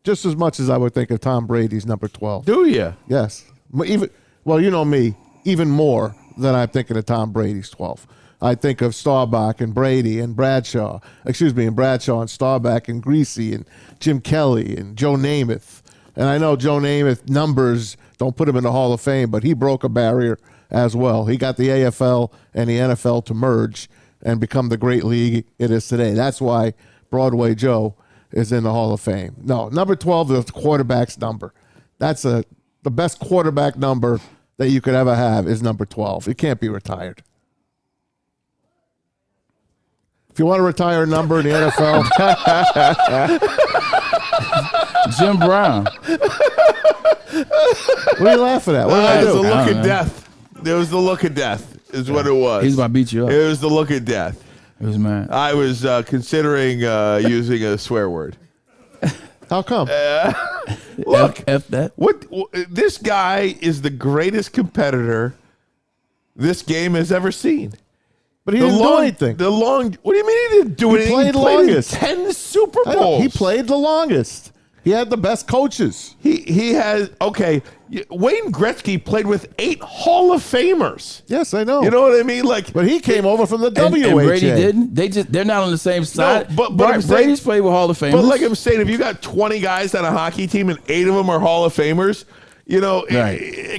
just as much as I would think of Tom Brady's number 12. Do you? Yes. Well, you know me, even more than I'm thinking of Tom Brady's 12. I think of Staubach and Brady and Bradshaw. And Bradshaw and Staubach and Greasy and Jim Kelly and Joe Namath. And I know Joe Namath numbers don't put him in the Hall of Fame, but he broke a barrier as well. He got the AFL and the NFL to merge and become the great league it is today. That's why Broadway Joe is in the Hall of Fame. No, number 12 is the quarterback's number. That's the best quarterback number that you could ever have is number 12. It can't be retired. If you want to retire a number in the NFL, Jim Brown. What are you laughing at? What did I It was do? the look of death. It was the look of death is what it was. He's about to beat you up. It was the look of death. It was mad. I was considering using a swear word. How come? Look, F that. What this guy is the greatest competitor this game has ever seen. But he didn't do anything. What do you mean he didn't do anything? He played longest. In 10 Super Bowls. He played the longest. He had the best coaches. He has, okay, Wayne Gretzky played with 8 Hall of Famers. Yes, I know. You know what I mean? Like, but he came over from the WHA. And Brady didn't. They're not on the same side. No, but Brady's saying, played with Hall of Famers. But like I'm saying, if you got 20 guys on a hockey team and 8 of them are Hall of Famers, you know,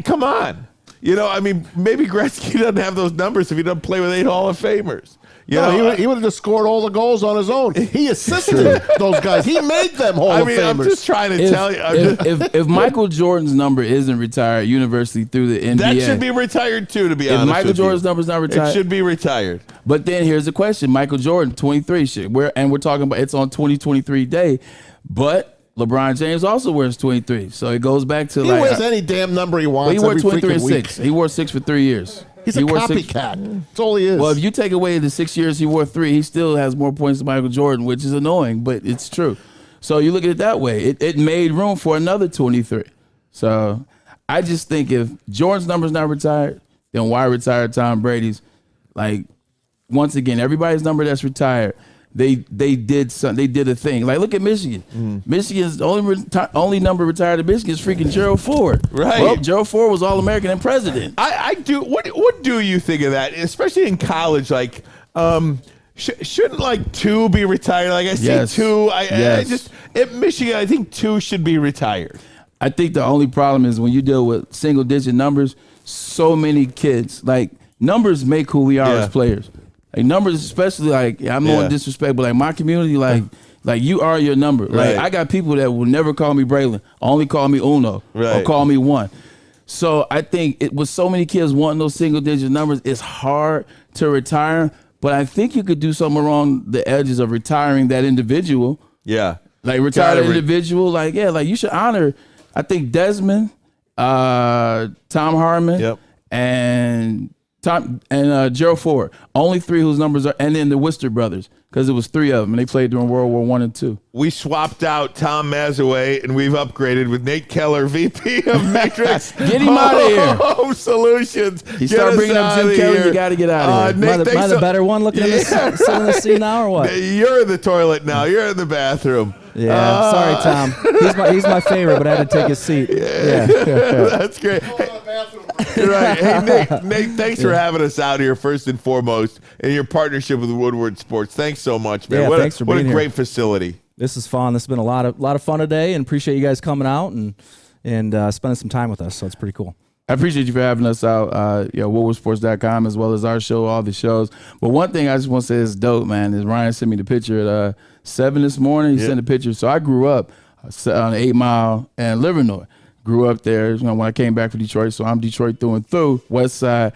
come on. You know, I mean, maybe Gretzky doesn't have those numbers if he doesn't play with 8 Hall of Famers. You know, he would have just scored all the goals on his own. He assisted those guys. He made them Hall of Famers. I'm just trying to tell you. If Michael Jordan's number isn't retired universally through the NBA, that should be retired too, to be honest. If Michael Jordan's number's not retired, it should be retired. But then here's the question: Michael Jordan, 23, we're talking about it's on 2023 day, but LeBron James also wears 23, so it goes back to he wears any damn number he wants. He wore 23 and week. 6. He wore 6 for 3 years. He's a copycat. That's all he is. Well, if you take away the 6 years he wore 3, he still has more points than Michael Jordan, which is annoying, but it's true. So you look at it that way. It made room for another 23. So I just think if Jordan's number's not retired, then why retire Tom Brady's? Like, once again, everybody's number that's retired, they did a thing. Like, look at Michigan. Michigan's only number retired at Michigan is freaking Gerald Ford. Right. Well, Gerald Ford was All-American and president. I do. What do you think of that? Especially in college, like, shouldn't like 2 be retired? Like I say, 2. I just at Michigan, I think 2 should be retired. I think the only problem is when you deal with single-digit numbers. So many kids, like, numbers make who we are as players. Like, numbers, especially, like, I'm on disrespect, but like my community, like you are your number. Like, I got people that will never call me Braylon, only call me Uno or call me 1. So I think it with so many kids wanting those single digit numbers, it's hard to retire. But I think you could do something along the edges of retiring that individual. Yeah. Like, retire that individual. Like, like you should honor, I think, Desmond, Tom Harmon, and Gerald Ford, only 3 whose numbers are, and then the Worcester brothers, because it was 3 of them, and they played during World War I and II. We swapped out Tom Mazawey, and we've upgraded with Nate Keller, VP of Matrix. Get him out of here. Home Solutions. You start bringing up Jim Kelly, you got to get out of here. Am I the better one looking at this sitting in the seat now, or what? You're in the toilet now. You're in the bathroom. Yeah, sorry, Tom. He's my favorite, but I had to take his seat. Yeah. That's great. You're right. Hey, Nate, thanks for having us out here first and foremost in your partnership with Woodward Sports. Thanks so much, man. Yeah, thanks for being here. What a great facility. This is fun. This has been a lot of fun today, and appreciate you guys coming out and spending some time with us. So it's pretty cool. I appreciate you for having us out, woodwardsports.com, as well as our show, all the shows. But one thing I just want to say is dope, man, is Ryan sent me the picture at 7 this morning. He sent a picture. So I grew up on 8 Mile and Livernois. Grew up there when I came back from Detroit, so I'm Detroit through and through, West Side.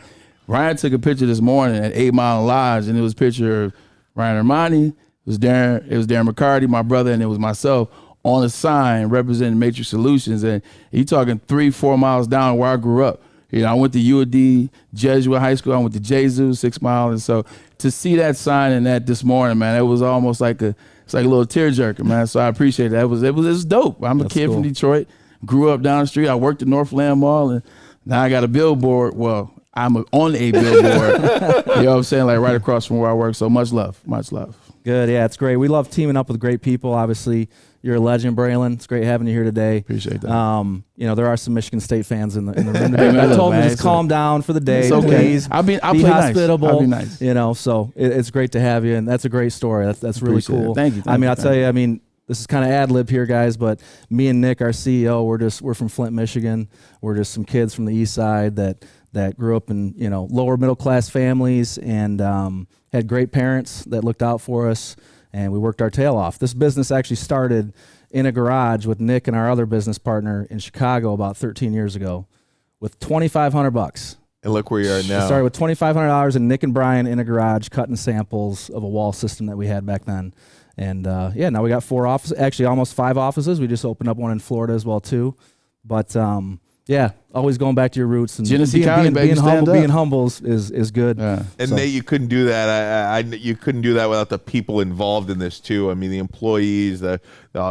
Ryan took a picture this morning at 8 Mile Lodge, and it was a picture of Ryan Ermanni, it was Darren McCarty, my brother, and it was myself on a sign representing Matrix Solutions. And you talking 3-4 miles down where I grew up. You know, I went to UAD Jesuit High School. I went to Jesus 6 Mile, and so to see that sign and that this morning, man, it was almost like a it's like a little tearjerker, man. So I appreciate that. It was dope. I'm a kid from Detroit, grew up down the street. I worked at Northland Mall, and now I got a billboard. Well, I'm on a billboard. You know what I'm saying? Like right across from where I work. So much love. Good. Yeah, it's great. We love teaming up with great people. Obviously, you're a legend, Braylon. It's great having you here today. Appreciate that. There are some Michigan State fans in the room today. I told them to just calm down for the day. It's okay. Please. I'll be hospitable. Nice. I'll be nice. So it's great to have you, and that's a great story. That's really cool. Thank you. I'll tell you. This is kind of ad lib here, guys, but me and Nick, our CEO, we're from Flint, Michigan. We're just some kids from the east side that grew up in lower middle class families and had great parents that looked out for us, and we worked our tail off. This business actually started in a garage with Nick and our other business partner in Chicago about 13 years ago with $2,500. And look where you are now. We started with $2,500 and Nick and Brian in a garage cutting samples of a wall system that we had back then. And now we got 4 offices, actually almost 5 offices. We just opened up one in Florida as well too. But always going back to your roots and being humble is good. Yeah. And Nate, you couldn't do that. You couldn't do that without the people involved in this too. The employees, the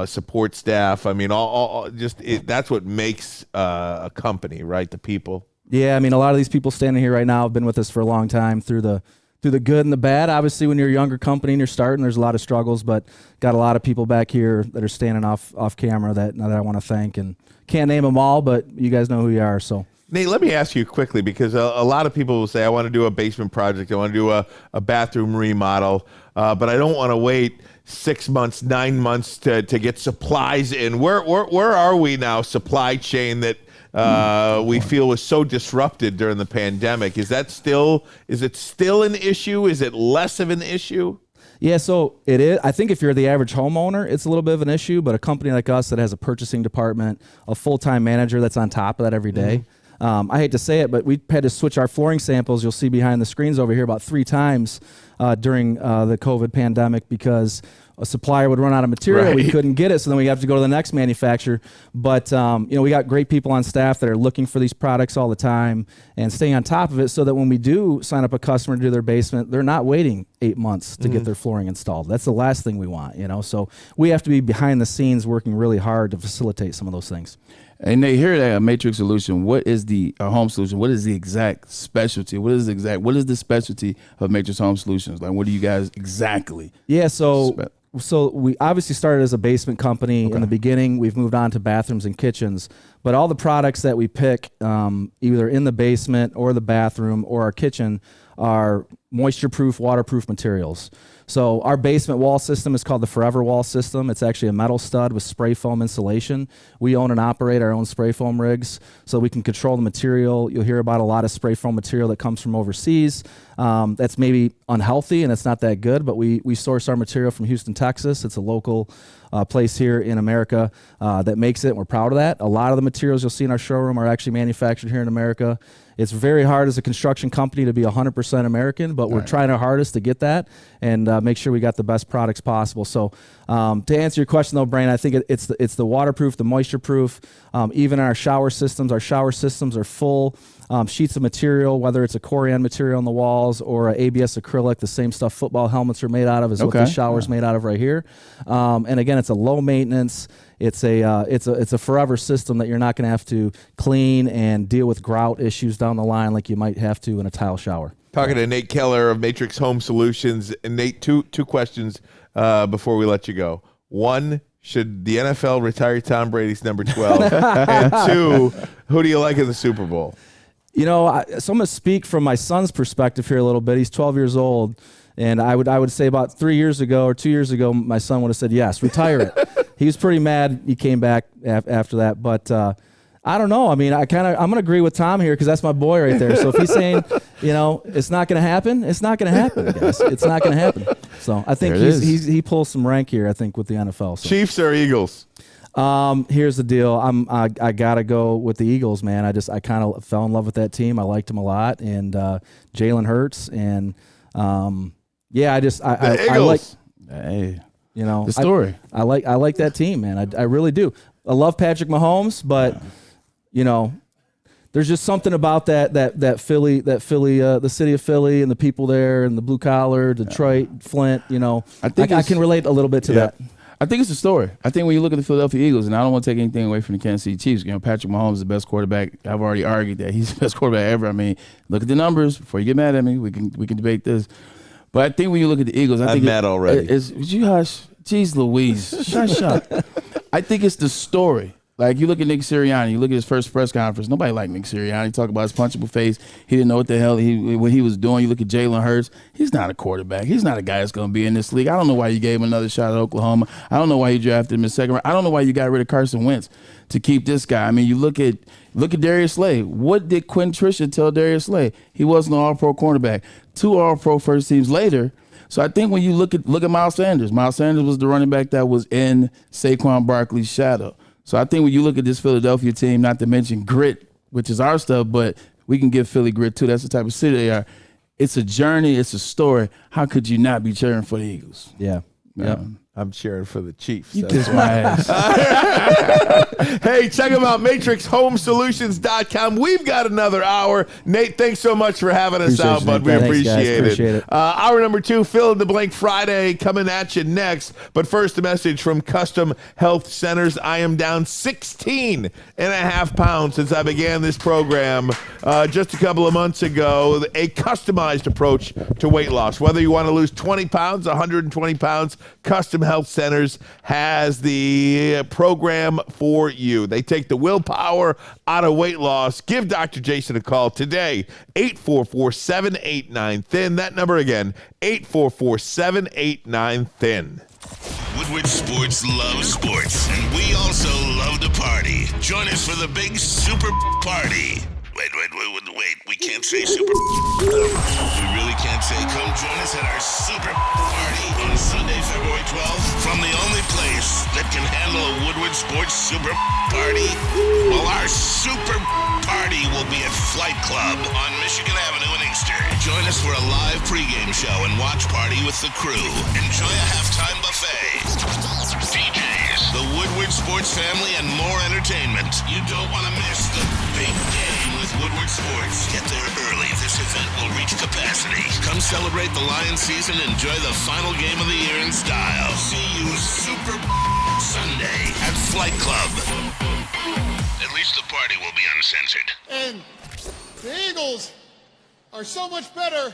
support staff. That's what makes a company, right? The people. Yeah, a lot of these people standing here right now have been with us for a long time through the good and the bad. Obviously, when you're a younger company and you're starting, there's a lot of struggles, but got a lot of people back here that are standing off camera that I want to thank, and can't name them all, but you guys know who you are. So, Nate, let me ask you quickly, because a lot of people will say, I want to do a basement project, I want to do a bathroom remodel, but I don't want to wait 6 months, 9 months to get supplies in. Where are we now, supply chain, that we feel was so disrupted during the pandemic? Is it still an issue? Is it less of an issue? Yeah, so it is. I think if you're the average homeowner, it's a little bit of an issue, but a company like us that has a purchasing department, a full-time manager that's on top of that every day. I hate to say it, but we had to switch our flooring samples, you'll see behind the screens over here, about 3 times during the COVID pandemic, because a supplier would run out of material. Right. We couldn't get it, so then we have to go to the next manufacturer. But we got great people on staff that are looking for these products all the time and staying on top of it, so that when we do sign up a customer to do their basement, they're not waiting 8 months to get their flooring installed. That's the last thing we want, So we have to be behind the scenes working really hard to facilitate some of those things. And they hear that a Matrix solution. What is the home solution? What is the exact specialty? What is the specialty of Matrix Home Solutions? Like, what do you guys exactly? Yeah, so we obviously started as a basement company in the beginning. We've moved on to bathrooms and kitchens. But all the products that we pick, either in the basement or the bathroom or our kitchen, are moisture-proof, waterproof materials. So our basement wall system is called the Forever Wall System. It's actually a metal stud with spray foam insulation. We own and operate our own spray foam rigs, so we can control the material. You'll hear about a lot of spray foam material that comes from overseas. That's maybe unhealthy and it's not that good, but we source our material from Houston, Texas. It's a local place here in America that makes it, and we're proud of that. A lot of the materials you'll see in our showroom are actually manufactured here in America. It's very hard as a construction company to be 100% American, but we're trying our hardest to get that and make sure we got the best products possible. So to answer your question though, Brian, I think it's the waterproof, the moisture proof, even our shower systems. Our shower systems are full sheets of material, whether it's a Corian material on the walls or a ABS acrylic. The same stuff football helmets are made out of is what the shower's made out of right here. And again, it's a low maintenance. It's a forever system that you're not going to have to clean and deal with grout issues down the line like you might have to in a tile shower. Talking to Nate Keller of Matrix Home Solutions. And Nate, two questions before we let you go. One, should the NFL retire Tom Brady's number 12? And 2, who do you like in the Super Bowl? So I'm going to speak from my son's perspective here a little bit. He's 12 years old. And I would say about 3 years ago or 2 years ago, my son would have said, yes, retire it. He was pretty mad he came back after that. But I don't know. I'm going to agree with Tom here because that's my boy right there. So if he's saying, it's not going to happen, it's not going to happen, guys. It's not going to happen. So I think he pulls some rank here, I think, with the NFL. So. Chiefs or Eagles? Here's the deal. I gotta go with the Eagles, man. I kind of fell in love with that team. I liked them a lot, and Jalen Hurts, and I like. Hey, the story. I like that team, man. I really do. I love Patrick Mahomes, but the there's just something about that Philly, the city of Philly and the people there and the blue collar, Detroit, Flint. I think I can relate a little bit to that. I think it's a story. I think when you look at the Philadelphia Eagles, and I don't want to take anything away from the Kansas City Chiefs, Patrick Mahomes is the best quarterback. I've already argued that he's the best quarterback ever. I mean, look at the numbers. Before you get mad at me, we can debate this. But I think when you look at the Eagles, I'm mad already. Would you hush? Jeez Louise. Shut up. I think it's the story. Like, you look at Nick Sirianni, you look at his first press conference. Nobody liked Nick Sirianni. Talk about his punchable face. He didn't know what the hell what he was doing. You look at Jalen Hurts. He's not a quarterback. He's not a guy that's going to be in this league. I don't know why you gave him another shot at Oklahoma. I don't know why you drafted him in the second round. I don't know why you got rid of Carson Wentz to keep this guy. I mean, you look at Darius Slay. What did Quentin Trisha tell Darius Slay? He wasn't an all-pro cornerback. 2 all-pro first teams later. So I think when you look at Miles Sanders was the running back that was in Saquon Barkley's shadow. So I think when you look at this Philadelphia team, not to mention grit, which is our stuff, but we can give Philly grit too. That's the type of city they are. It's a journey. It's a story. How could you not be cheering for the Eagles? Yeah. Yeah. I'm cheering for the Chiefs. You kiss my ass. Hey, check them out, MatrixHomeSolutions.com. We've got another hour. Nate, thanks so much for having us out, bud. We appreciate it. Hour number 2, Fill in the Blank Friday, coming at you next. But first, a message from Custom Health Centers. I am down 16.5 pounds since I began this program just a couple of months ago. A customized approach to weight loss. Whether you want to lose 20 pounds, 120 pounds, Custom Health Centers has the program for you. They take the willpower out of weight loss. Give Dr. Jason a call today, 844-789-THIN. That number again, 844-789-THIN. Woodward Sports loves sports, and we also love to party. Join us for the big super party. Wait, we can't say super. We really can't say come join us at our super party on Sunday, February 12th from the only place that can handle a Woodward Sports super party. Well, our super party will be at Flight Club on Michigan Avenue in Inkster. Join us for a live pregame show and watch party with the crew. Enjoy a halftime buffet. DJs, the Woodward Sports family, and more entertainment. You don't want to miss the big game with Woodward Sports. Get there early. This event will reach capacity. Come celebrate the Lions season. Enjoy the final game of the year in style. See you Super Sunday at Flight Club. At least the party will be uncensored. And the Eagles are so much better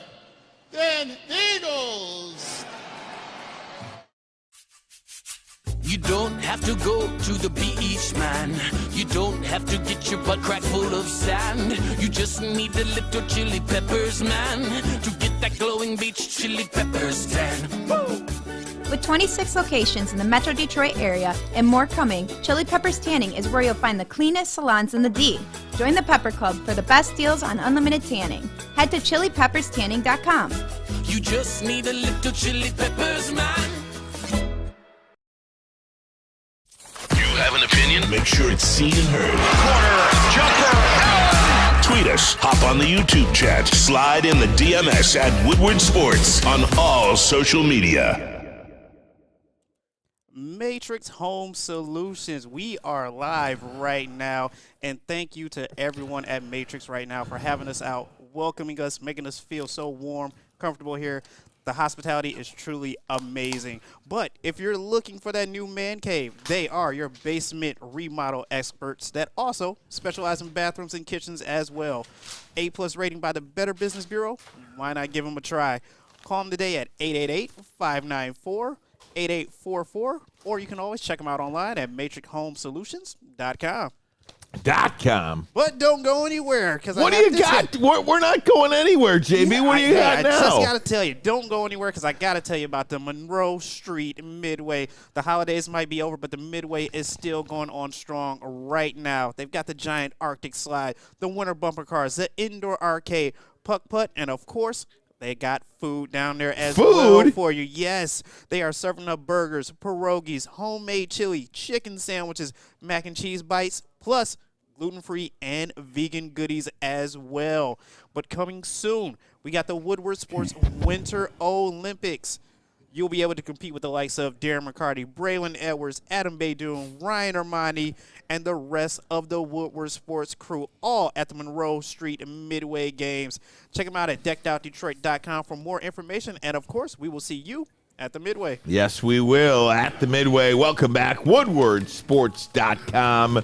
than the Eagles. You don't have to go to the beach, man. You don't have to get your butt crack full of sand. You just need a little chili peppers, man, to get that glowing beach chili peppers tan. Woo! With 26 locations in the Metro Detroit area and more coming, Chili Peppers Tanning is where you'll find the cleanest salons in the D. Join the Pepper Club for the best deals on unlimited tanning. Head to chilipepperstanning.com. You just need a little chili peppers, man. Have an opinion? Make sure it's seen and heard. Corner, jumper, tweet us, hop on the YouTube chat, slide in the DMS at Woodward Sports on all social media. Matrix Home Solutions. We are live right now, and thank you to everyone at Matrix right now for having us out, welcoming us, making us feel so warm, comfortable here. The hospitality is truly amazing. But if you're looking for that new man cave, they are your basement remodel experts that also specialize in bathrooms and kitchens as well. A+ rating by the Better Business Bureau. Why not give them a try? Call them today at 888-594-8844, or you can always check them out online at matrixhomesolutions.com. .com. But don't go anywhere. What do you got? We're not going anywhere, JB. Yeah, what do you got now? I just got to tell you, don't go anywhere because I got to tell you about the Monroe Street Midway. The holidays might be over, but the Midway is still going on strong right now. They've got the giant Arctic slide, the winter bumper cars, the indoor arcade, puck putt, and of course, they got food down there as well for you. Yes, they are serving up burgers, pierogies, homemade chili, chicken sandwiches, mac and cheese bites, plus gluten-free and vegan goodies as well. But coming soon, we got the Woodward Sports Winter Olympics. you'll be able to compete with the likes of Darren McCarty, Braylon Edwards, Adam Baydoun, Ryan Ermanni, and the rest of the Woodward Sports crew, all at the Monroe Street Midway Games. Check them out at deckedoutdetroit.com for more information. And, of course, we will see you at the Midway. Yes, we will at the Midway. Welcome back, woodwardsports.com.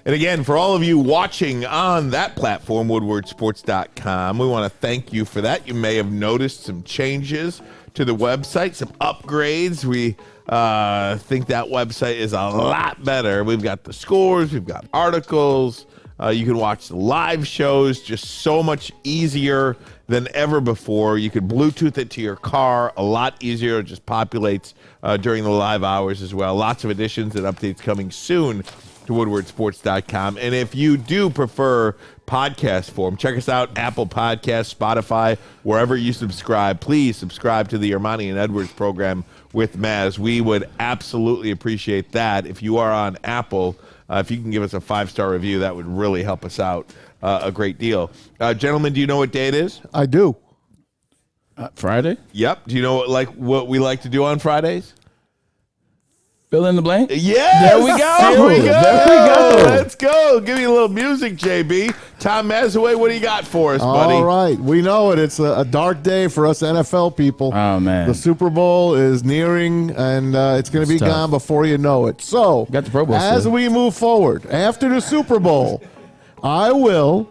And again, for all of you watching on that platform, woodwardsports.com, we want to thank you for that. You may have noticed some changes to the website, some upgrades. We think that website is a lot better. We've got the scores, we've got articles. You can watch the live shows just so much easier than ever before. You can Bluetooth it to your car, a lot easier. It just populates during the live hours as well. Lots of additions and updates coming soon to woodwardsports.com. And if you do prefer podcast form, check us out, Apple Podcasts, Spotify, wherever you subscribe. Please subscribe to the Ermanni and Edwards program with Maz. We would absolutely appreciate that. If you are on Apple, if you can give us a 5-star review, that would really help us out a great deal. Gentlemen, do you know what day it is? I do. Friday? Yep. Do you know what we like to do on Fridays? Fill in the blank? Yes! There we go! There we go! There we go! Let's go! Give me a little music, JB. Tom Mazawey, what do you got for us, buddy? All right. We know it. It's a dark day for us NFL people. Oh, man. The Super Bowl is nearing, and it's going to be gone before you know it. So, got the Pro Bowl as we move forward, after the Super Bowl, I will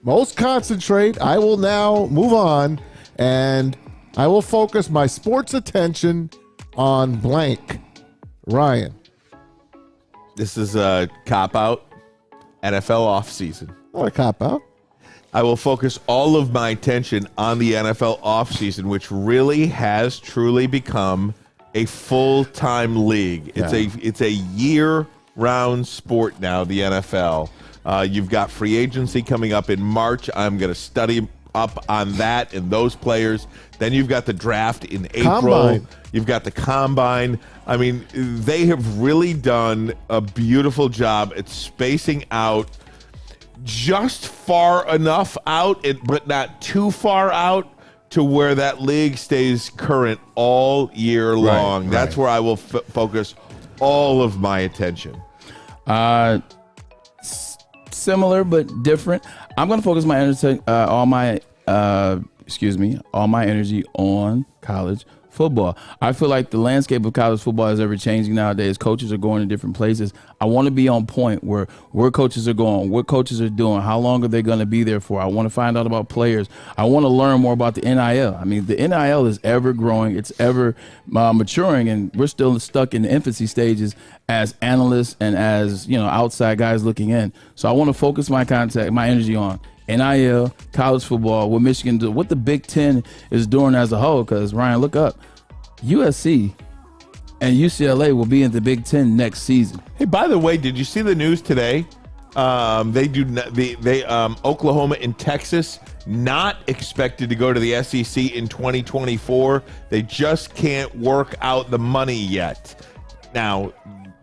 most concentrate. I will now move on, and I will focus my sports attention on blank. Ryan. This is a cop-out. NFL offseason. What a cop-out. I will focus all of my attention on the NFL offseason, which really has truly become a full-time league. Yeah. It's a year-round sport now, the NFL. You've got free agency coming up in March. I'm going to study up on that and those players. Then you've got the draft in April. Combine. You've got the combine. I mean, they have really done a beautiful job at spacing out just far enough out, but not too far out to where that league stays current all year long. Right. That's where I will focus all of my attention. Similar but different. I'm going to focus my energy, all my energy on college football. I feel like the landscape of college football is ever changing nowadays. Coaches are going to different places. I want to be on point where coaches are going, what coaches are doing, how long are they going to be there for. I want to find out about players. I want to learn more about the NIL. I mean, the NIL is ever growing. It's ever maturing, and we're still stuck in the infancy stages as analysts and as, outside guys looking in. So I want to focus my energy on NIL, college football, what Michigan do, what the Big Ten is doing as a whole. Because, Ryan, look up. USC and UCLA will be in the Big Ten next season. Hey, by the way, did you see the news today? Oklahoma and Texas not expected to go to the SEC in 2024. They just can't work out the money yet. Now,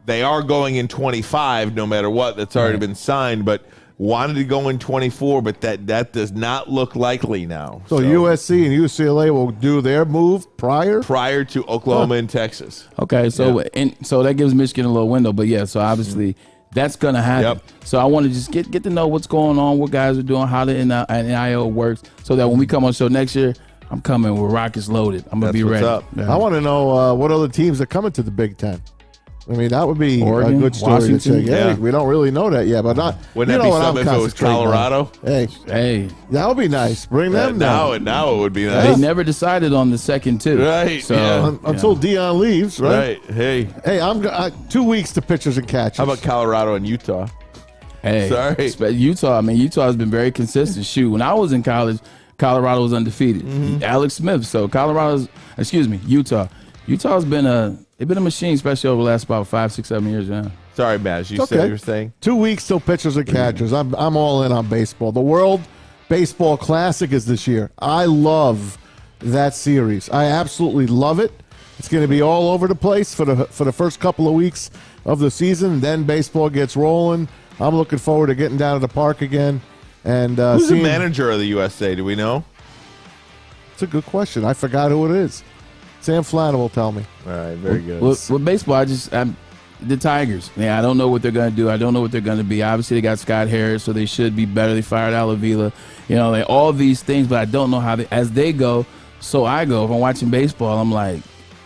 they are going in 25 no matter what. That's already been signed, but wanted to go in 24, but that does not look likely now. So USC and UCLA will do their move prior to Oklahoma and Texas. Okay, so so that gives Michigan a little window, but so obviously that's gonna happen. Yep. So I want to just get to know what's going on, what guys are doing, how the NIL works, so that when we come on the show next year, I'm coming with rockets loaded. I'm gonna be ready. Up. I want to know what other teams are coming to the Big Ten. I mean, that would be Oregon, a good story Washington, to check. Hey, we don't really know that yet, but not. Wouldn't that be something if it was Colorado? Hey, that would be nice. Bring them down. Now it would be nice. They never decided on the second two, right? So until Dion leaves, right? Hey, I'm 2 weeks to pitchers and catchers. How about Colorado and Utah? Hey, sorry, Utah. I mean, Utah has been very consistent. Shoot, when I was in college, Colorado was undefeated. Alex Smith. So Utah. Utah's been a machine, especially over the last about 5, 6, 7 years now. Sorry, Maz, you said you were saying 2 weeks till pitchers and catchers. I'm all in on baseball. The World Baseball Classic is this year. I love that series. I absolutely love it. It's going to be all over the place for the first couple of weeks of the season. Then baseball gets rolling. I'm looking forward to getting down to the park again. And who's the manager of the USA? Do we know? It's a good question. I forgot who it is. Sam Flannel will tell me. All right, very good. With baseball, the Tigers. Yeah, I don't know what they're going to do. I don't know what they're going to be. Obviously, they got Scott Harris, so they should be better. They fired Al Avila. All these things, but I don't know how as they go, so I go. If I'm watching baseball, I'm like,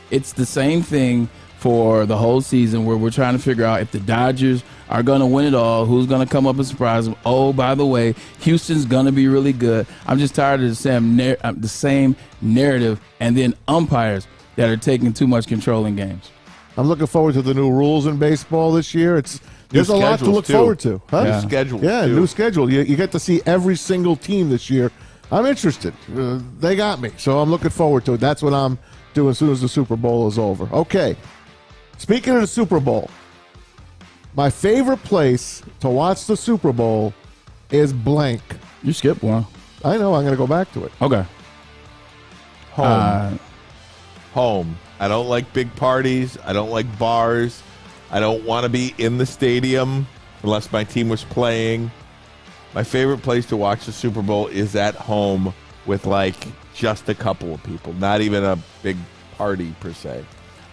it's the same thing for the whole season where we're trying to figure out if the Dodgers are going to win it all, who's going to come up and surprise them. Oh, by the way, Houston's going to be really good. I'm just tired of the same narrative and then umpires that are taking too much control in games. I'm looking forward to the new rules in baseball this year. There's a lot to look forward to. Huh? New schedule. Yeah, too. new schedule. You get to see every single team this year. I'm interested. They got me, so I'm looking forward to it. That's what I'm doing as soon as the Super Bowl is over. Okay, speaking of the Super Bowl, my favorite place to watch the Super Bowl is blank. You skipped one. I know. I'm going to go back to it. Okay. Home. I don't like big parties. I don't like bars. I don't want to be in the stadium unless my team was playing. My favorite place to watch the Super Bowl is at home with just a couple of people, not even a big party per se.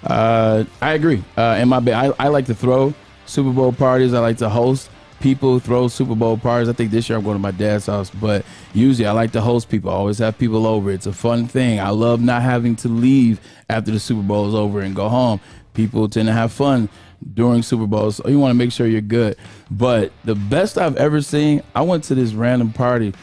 I agree. I like to throw Super Bowl parties. I like to host people, throw Super Bowl parties. I think this year I'm going to my dad's house, but usually I like to host people. I always have people over. It's a fun thing. I love not having to leave after the Super Bowl is over and go home. People tend to have fun during Super Bowls, so you want to make sure you're good. But the best I've ever seen, I went to this random party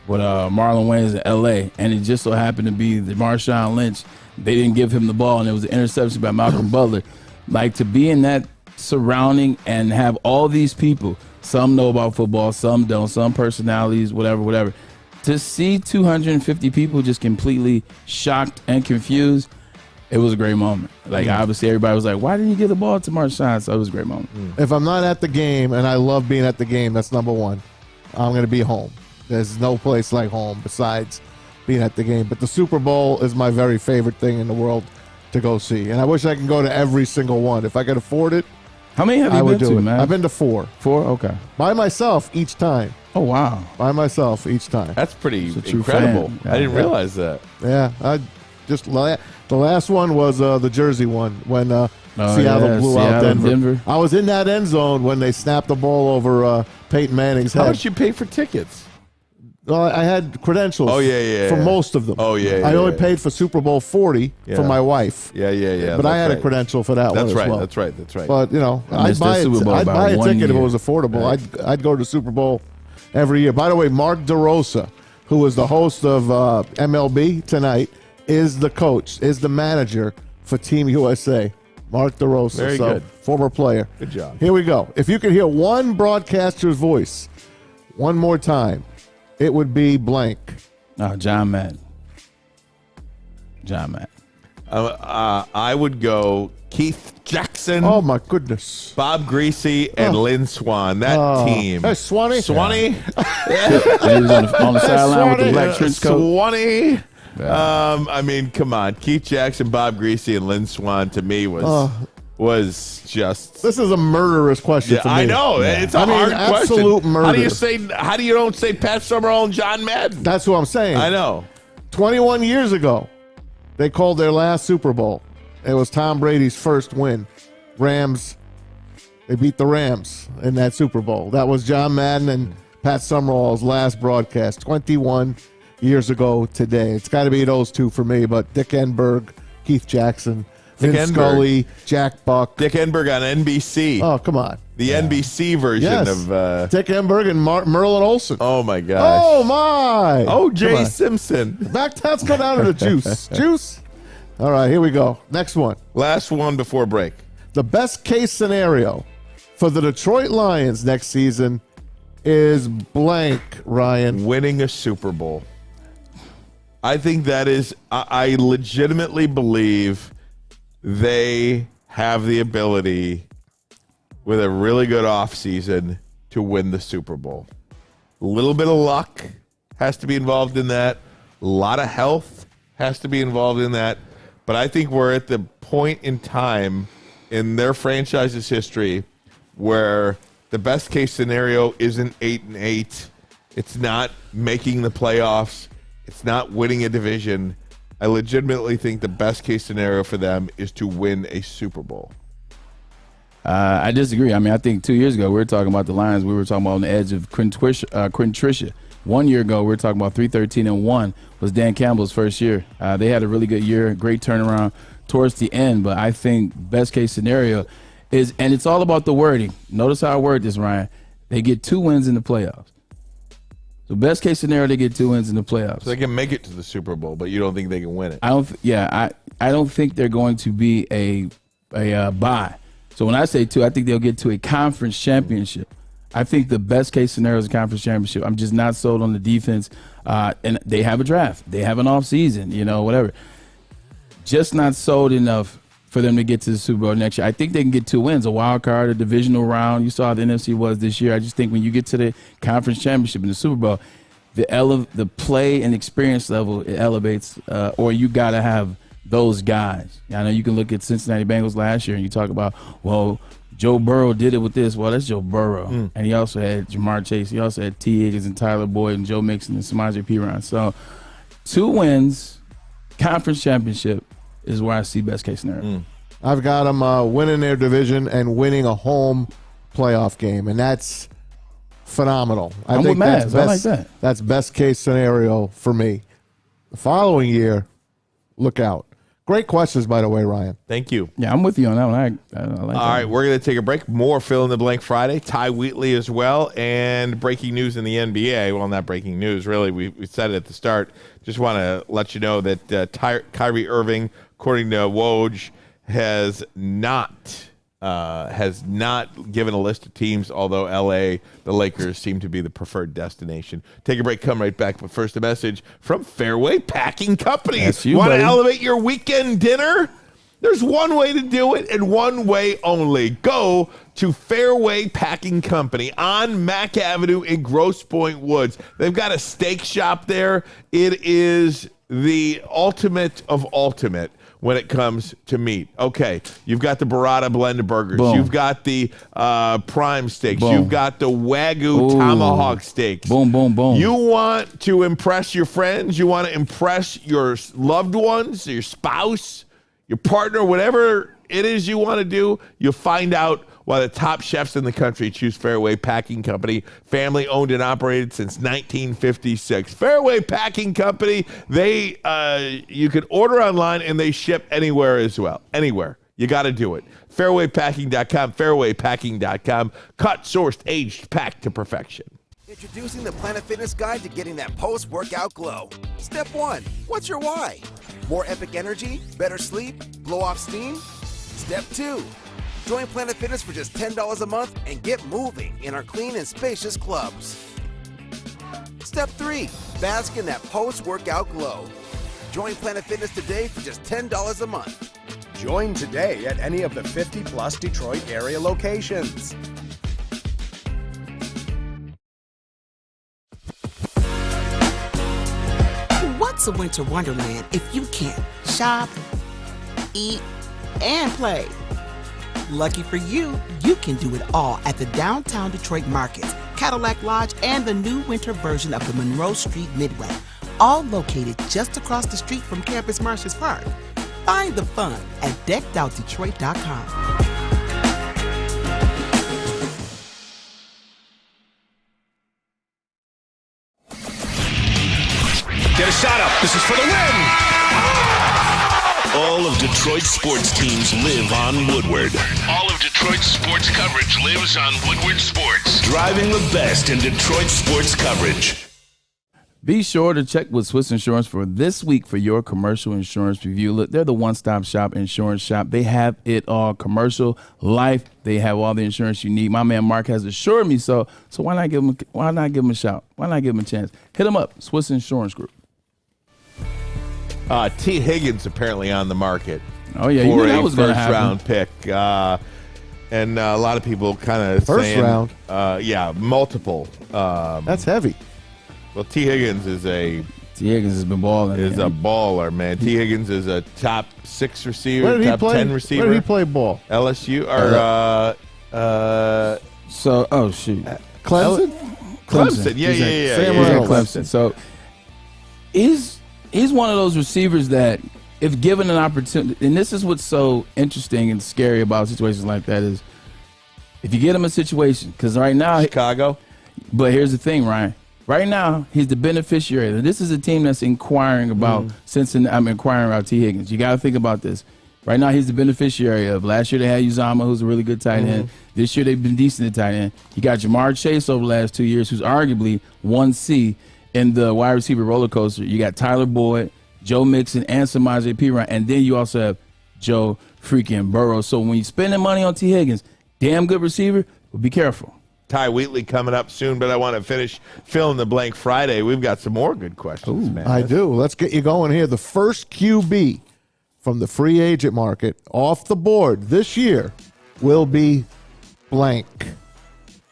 with Marlon Wayans in L.A., and it just so happened to be the Marshawn Lynch. They didn't give him the ball, and it was an interception by Malcolm Butler. To be in that surrounding and have all these people, some know about football, some don't, some personalities, whatever. To see 250 people just completely shocked and confused, it was a great moment. Obviously, everybody was like, why didn't you give the ball to Marshawn? So it was a great moment. If I'm not at the game, and I love being at the game, that's number one, I'm going to be home. There's no place like home besides being at the game. But the Super Bowl is my very favorite thing in the world to go see. And I wish I could go to every single one. If I could afford it, how many have you been to, man? I've been to 4. 4? Okay. By myself each time. Oh, wow. By myself each time. That's pretty incredible. Yeah. I didn't realize that. Yeah. The last one was the Jersey one when Seattle blew out Denver. I was in that end zone when they snapped the ball over Peyton Manning's head. How much you pay for tickets? Well, I had credentials for most of them. I only paid for Super Bowl 40 for my wife. Yeah. But I had a credential for that one as well. That's right. But, I'd buy a ticket if it was affordable. Right. I'd go to the Super Bowl every year. By the way, Mark DeRosa, who is the host of MLB Tonight, is the coach, is the manager for Team USA. Mark DeRosa. Very good. Former player. Good job. Here we go. If you could hear one broadcaster's voice one more time, it would be blank. John Madden. I would go Keith Jackson. Oh, my goodness. Bob Greasy and Lynn Swan. That team. Hey, Swanee. Swanee. He was on the sideline with the black trench coat. Swanee. Come on. Keith Jackson, Bob Greasy, and Lynn Swan to me was just. This is a murderous question for me. I know. Yeah. It's a hard question. Absolute murder. How do you don't say Pat Summerall and John Madden? That's what I'm saying. I know. 21 years ago, they called their last Super Bowl. It was Tom Brady's first win. Rams. They beat the Rams in that Super Bowl. That was John Madden and Pat Summerall's last broadcast 21 years ago today. It's got to be those two for me, but Dick Enberg, Keith Jackson, Vince Scully, Jack Buck. Dick Enberg on NBC. Oh, come on. The NBC version of... Dick Enberg and Merlin Olsen. Oh, my gosh. Oh, my. O.J. Simpson. That's gone out of the juice. Juice. All right, here we go. Next one. Last one before break. The best case scenario for the Detroit Lions next season is blank, Ryan. Winning a Super Bowl. I think that is... I legitimately believe they have the ability with a really good offseason to win the Super Bowl. A little bit of luck has to be involved in that. A lot of health has to be involved in that. But I think we're at the point in time in their franchise's history where the best case scenario isn't 8-8. It's not making the playoffs. It's not winning a division. I legitimately think the best case scenario for them is to win a Super Bowl. I disagree. I mean, I think 2 years ago we were talking about the Lions. We were talking about on the edge of Quentin Tricia. 1 year ago we were talking about 3-13-1 was Dan Campbell's first year. They had a really good year, great turnaround towards the end. But I think best case scenario is, and it's all about the wording. Notice how I word this, Ryan. They get 2 wins in the playoffs. So best case scenario, they get 2 wins in the playoffs. So they can make it to the Super Bowl, but you don't think they can win it. I don't think they're going to be a bye. So when I say 2, I think they'll get to a conference championship. I think the best case scenario is a conference championship. I'm just not sold on the defense. And they have a draft. They have an offseason, whatever. Just not sold enough for them to get to the Super Bowl next year. I think they can get 2 wins, a wild card, a divisional round. You saw how the NFC was this year. I just think when you get to the conference championship in the Super Bowl, the play and experience level, it elevates, or you got to have those guys. I know you can look at Cincinnati Bengals last year and you talk about, well, Joe Burrow did it with this. Well, that's Joe Burrow. And he also had Jamar Chase. He also had T. Higgins and Tyler Boyd and Joe Mixon and Samaje Perine. So 2 wins, conference championship is where I see best case scenario. I've got them winning their division and winning a home playoff game, and that's phenomenal. I think that's best, I like that. That's best case scenario for me. The following year, look out. Great questions, by the way, Ryan. Thank you. Yeah, I'm with you on that one. I like All that. right, we're going to take a break. More fill-in-the-blank Friday. Ty Wheatley as well, and breaking news in the NBA. Well, not breaking news, really. We said it at the start. Just want to let you know that Kyrie Irving, according to Woj, has not given a list of teams, although L.A., the Lakers, seem to be the preferred destination. Take a break, come right back. But first, a message from Fairway Packing Company. That's you, want to buddy. elevate your weekend dinner? There's one way to do it and one way only. Go to Fairway Packing Company on Mack Avenue in Grosse Pointe Woods. They've got a steak shop there. It is the ultimate of ultimate when it comes to meat. Okay, you've got the burrata blended burgers. Boom. You've got the prime steaks. Boom. You've got the Wagyu tomahawk steaks. Boom, boom, boom. You want to impress your friends. You want to impress your loved ones, your spouse, your partner, whatever it is you want to do. You'll find out why the top chefs in the country choose Fairway Packing Company, family owned and operated since 1956. Fairway Packing Company, you can order online and they ship anywhere as well. Anywhere. You got to do it. Fairwaypacking.com, fairwaypacking.com. Cut, sourced, aged, packed to perfection. Introducing the Planet Fitness Guide to getting that post-workout glow. Step 1, what's your why? More epic energy, better sleep, blow off steam? Step 2, join Planet Fitness for just $10 a month and get moving in our clean and spacious clubs. Step 3, bask in that post-workout glow. Join Planet Fitness today for just $10 a month. Join today at any of the 50-plus Detroit area locations. What's a winter wonderland if you can't shop, eat, and play? Lucky for you, you can do it all at the Downtown Detroit Market, Cadillac Lodge, and the new winter version of the Monroe Street Midway, all located just across the street from Campus Martius Park. Find the fun at deckedoutdetroit.com. Get a shot up. This is for the win. All of Detroit's sports teams live on Woodward. All of Detroit's sports coverage lives on Woodward Sports. Driving the best in Detroit sports coverage. Be sure to check with Swiss Insurance for this week for your commercial insurance review. Look, they're the one-stop shop insurance shop. They have it all, commercial, life. They have all the insurance you need. My man Mark has assured me so. So why not give him a shout? Why not give him a chance? Hit him up, Swiss Insurance Group. T. Higgins apparently on the market. Oh yeah, you knew that was going to happen. First round pick, and a lot of people kind of First round. Yeah, multiple. That's heavy. Well, T. Higgins is T. Higgins has been balling. Is a baller, man. T. Higgins is a top 6 receiver, Where did top he play? 10 receiver. Where did he play ball? LSU or Clemson. Clemson. Yeah. Clemson. So he's one of those receivers that, if given an opportunity, and this is what's so interesting and scary about situations like that, is if you get him a situation, because right now Chicago. But here's the thing, Ryan. Right now, he's the beneficiary. This is a team that's inquiring about Cincinnati. I'm inquiring about T. Higgins. You got to think about this. Right now, he's the beneficiary of. Last year, they had Uzama, who's a really good tight end. This year, they've been decent at tight end. You got Jamar Chase over the last 2 years, who's arguably 1C in the wide receiver roller coaster. You got Tyler Boyd, Joe Mixon, and Samaje Perine. And then you also have Joe freaking Burrow. So when you're spending money on T. Higgins, damn good receiver, but be careful. Ty Wheatley coming up soon, but I want to finish fill in the blank Friday. We've got some more good questions, man. I do. Let's get you going here. The first QB from the free agent market off the board this year will be blank.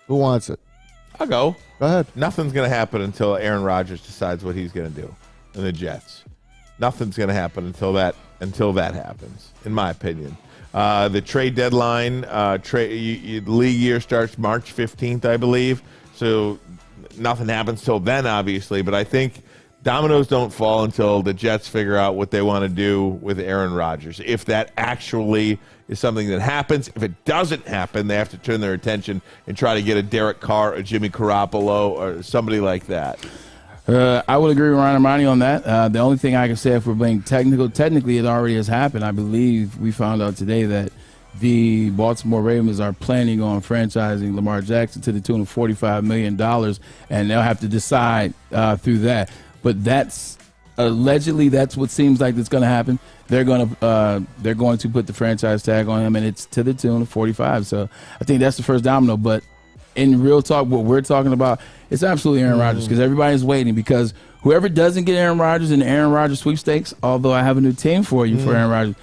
Who wants it? I'll go. Go ahead. Nothing's going to happen until Aaron Rodgers decides what he's going to do in the Jets. Nothing's going to happen until that happens, in my opinion. The trade deadline, the league year starts March 15th, I believe. So nothing happens till then, obviously. But I think dominoes don't fall until the Jets figure out what they want to do with Aaron Rodgers. If that actually is something that happens. If it doesn't happen, they have to turn their attention and try to get a Derek Carr, a Jimmy Garoppolo, or somebody like that. I would agree with Ryan Ermanni on that. The only thing I can say, if we're being technically it already has happened. I believe we found out today that the Baltimore Ravens are planning on franchising Lamar Jackson to the tune of $45 million, and they'll have to decide through that. But that's allegedly that's what seems like it's going to happen. They're going to put the franchise tag on him, and it's to the tune of 45. So I think that's the first domino. But in real talk, what we're talking about, it's absolutely Aaron Rodgers, because everybody's waiting, because whoever doesn't get Aaron Rodgers in the Aaron Rodgers sweepstakes, although I have a new team for you for Aaron Rodgers,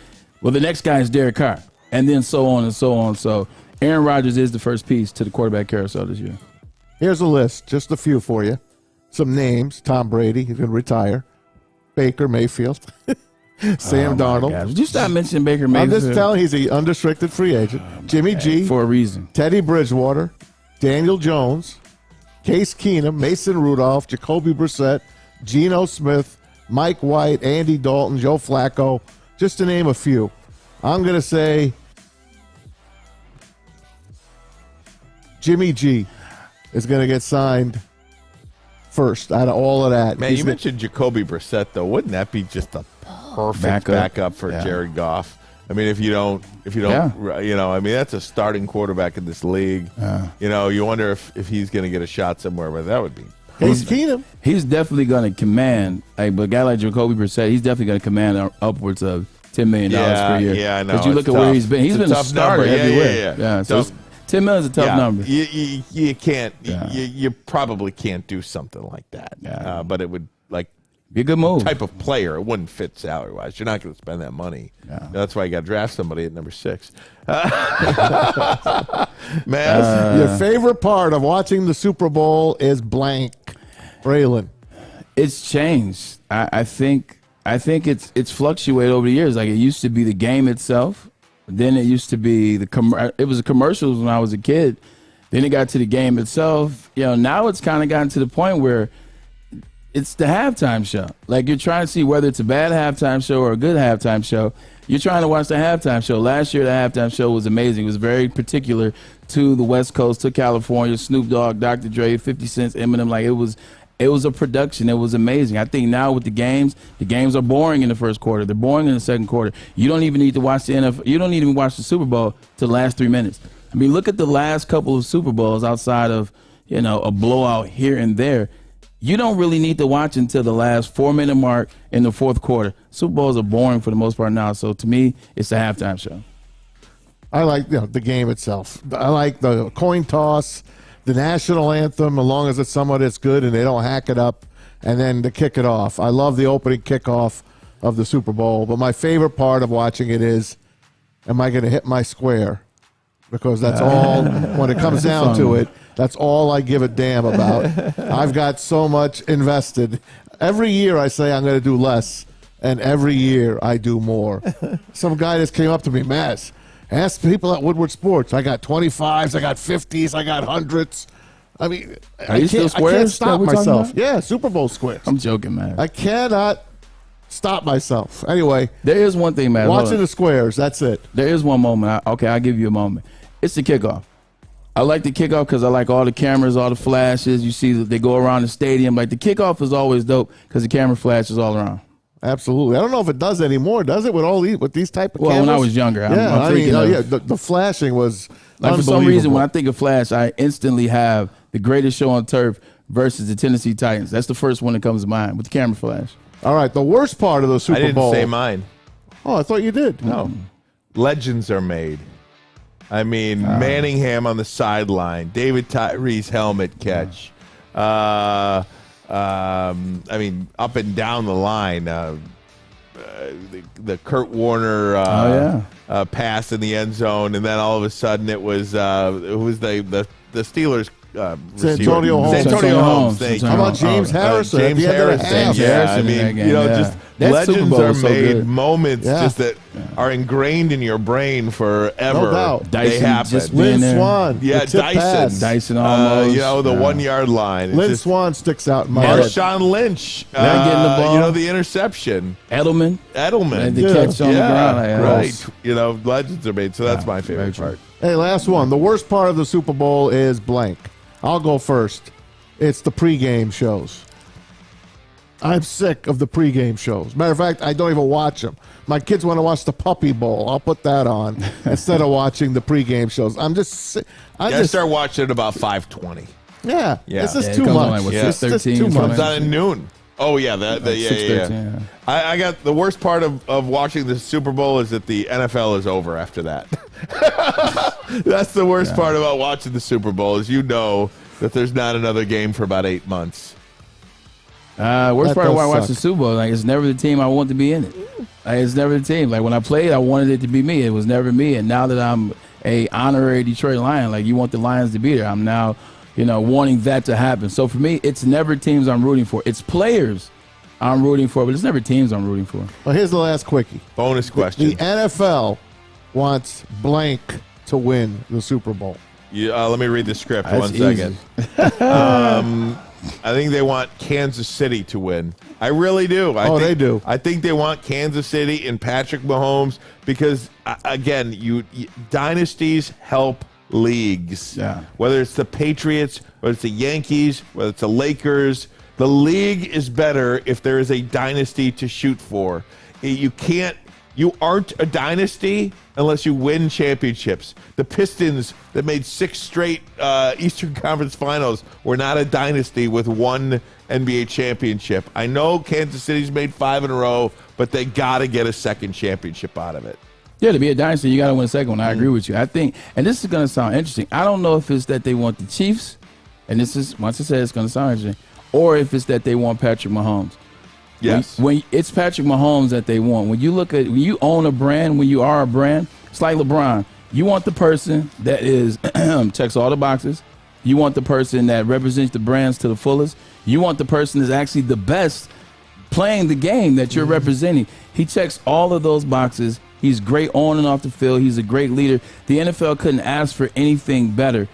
well, the next guy is Derek Carr, and then so on and so on. So Aaron Rodgers is the first piece to the quarterback carousel this year. Here's a list, just a few for you. Some names: Tom Brady, he's going to retire. Baker Mayfield. Sam Darnold. God. Would you stop mentioning Baker Mayfield? I'm just telling he's an unrestricted free agent. Jimmy G. For a reason. Teddy Bridgewater. Daniel Jones. Case Keenum. Mason Rudolph. Jacoby Brissett. Geno Smith. Mike White. Andy Dalton. Joe Flacco. Just to name a few. I'm going to say Jimmy G is going to get signed first out of all of that. Man, you mentioned Jacoby Brissett, though. Wouldn't that be just a perfect backup for Jared Goff? I mean, if you don't, I mean, that's a starting quarterback in this league. You wonder if he's going to get a shot somewhere, but that would be. Case Keenum. He's definitely going to command, but a guy like Jacoby Brissett, he's definitely going to command upwards of $10 million per year. Yeah, I know. But you look at where he's been. He's been a starter everywhere. Yeah. So $10 million is a tough number. You can't. You probably can't do something like that. Yeah. But it would be a good move. Type of player. It wouldn't fit salary wise. You're not going to spend that money. Yeah. That's why you got to draft somebody at number 6. Man, your favorite part of watching the Super Bowl is blank. Braylon. It's changed. I think it's fluctuated over the years. Like, it used to be the game itself. Then it used to be it was the commercials when I was a kid. Then it got to the game itself. Now it's kind of gotten to the point where it's the halftime show. Like, you're trying to see whether it's a bad halftime show or a good halftime show. You're trying to watch the halftime show. Last year, the halftime show was amazing. It was very particular to the West Coast, to California. Snoop Dogg, Dr. Dre, 50 Cent, Eminem. Like, it was a production. It was amazing. I think now with the games are boring in the first quarter. They're boring in the second quarter. You don't even need to watch the NFL. You don't even watch the Super Bowl to the last 3 minutes. I mean, look at the last couple of Super Bowls outside of, a blowout here and there. You don't really need to watch until the last 4-minute mark in the fourth quarter. Super Bowls are boring for the most part now. So to me, it's a halftime show. I like the game itself. I like the coin toss, the national anthem, as long as it's someone that's good and they don't hack it up, and then to kick it off. I love the opening kickoff of the Super Bowl, but my favorite part of watching it is, am I going to hit my square? Because that's all, when it comes down to it, that's all I give a damn about. I've got so much invested. Every year I say I'm going to do less, and every year I do more. Some guy just came up to me, Maz, ask people at Woodward Sports. I got 25s, I got 50s, I got 100s. I mean, I can't stop myself. Yeah, Super Bowl squares. I'm joking, man. I cannot stop myself. Anyway, there is one thing, man. Watching the squares, that's it. There is one moment. I'll give you a moment. It's the kickoff. I like the kickoff because I like all the cameras, all the flashes. You see that they go around the stadium. Like the kickoff is always dope because the camera flashes all around. Absolutely. I don't know if it does anymore. Does it with these type of cameras? Well, when I was younger, the flashing was like for some reason when I think of Flash, I instantly have the greatest show on turf versus the Tennessee Titans. That's the first one that comes to mind with the camera flash. All right, the worst part of the Super Bowl. I didn't say mine. Oh, I thought you did. No. Legends are made. I mean, Manningham on the sideline, David Tyree's helmet catch. I mean, up and down the line, the Kurt Warner pass in the end zone, and then all of a sudden it was the Steelers. Antonio Holmes. How about James Harrison? James Harrison. Yeah, I mean, just legends are made. Moments just that are ingrained in your brain forever. No doubt. They happen. Lynn Swan. Yeah, Dyson almost. The 1 yard line. Lynn Swan sticks out in my head. Marshawn Lynch. Getting the ball. The interception. Edelman. And the catch on the ground. Right. Legends are made. So that's my favorite part. Hey, last one. The worst part of the Super Bowl is blank. I'll go first. It's the pregame shows. I'm sick of the pregame shows. Matter of fact, I don't even watch them. My kids want to watch the Puppy Bowl. I'll put that on instead of watching the pregame shows. I'm just sick. I start watching it about 5:20. Yeah. This is too much. It's just too much. Comes out at noon. Oh, yeah. I got the worst part of watching the Super Bowl is that the NFL is over after that. That's the worst part about watching the Super Bowl is that there's not another game for about 8 months. Worst part of why I watch the Super Bowl, like it's never the team I want to be in it. It's never the team. Like when I played, I wanted it to be me. It was never me. And now that I'm a honorary Detroit Lion, like you want the Lions to be there, I'm now, wanting that to happen. So for me, it's never teams I'm rooting for. It's players I'm rooting for, but it's never teams I'm rooting for. Well, here's the last quickie. Bonus question. The NFL wants blank to win the Super Bowl. Let me read the script. That's 1 second. I think they want Kansas City to win. I really do. They do. I think they want Kansas City and Patrick Mahomes because, again, dynasties help leagues. Yeah. Whether it's the Patriots, whether it's the Yankees, whether it's the Lakers, the league is better if there is a dynasty to shoot for. You aren't a dynasty unless you win championships. The Pistons that made 6 straight Eastern Conference Finals were not a dynasty with one NBA championship. I know Kansas City's made 5 in a row, but they got to get a second championship out of it. Yeah, to be a dynasty, you got to win a second one. I agree with you. I think, and this is going to sound interesting. I don't know if it's that they want the Chiefs, and this is, once I said it's going to sound interesting, or if it's that they want Patrick Mahomes. Yes. When it's Patrick Mahomes that they want. When you own a brand, when you are a brand, it's like LeBron. You want the person that is checks all the boxes. You want the person that represents the brands to the fullest. You want the person that's actually the best playing the game that you're representing. He checks all of those boxes. He's great on and off the field. He's a great leader. The NFL couldn't ask for anything better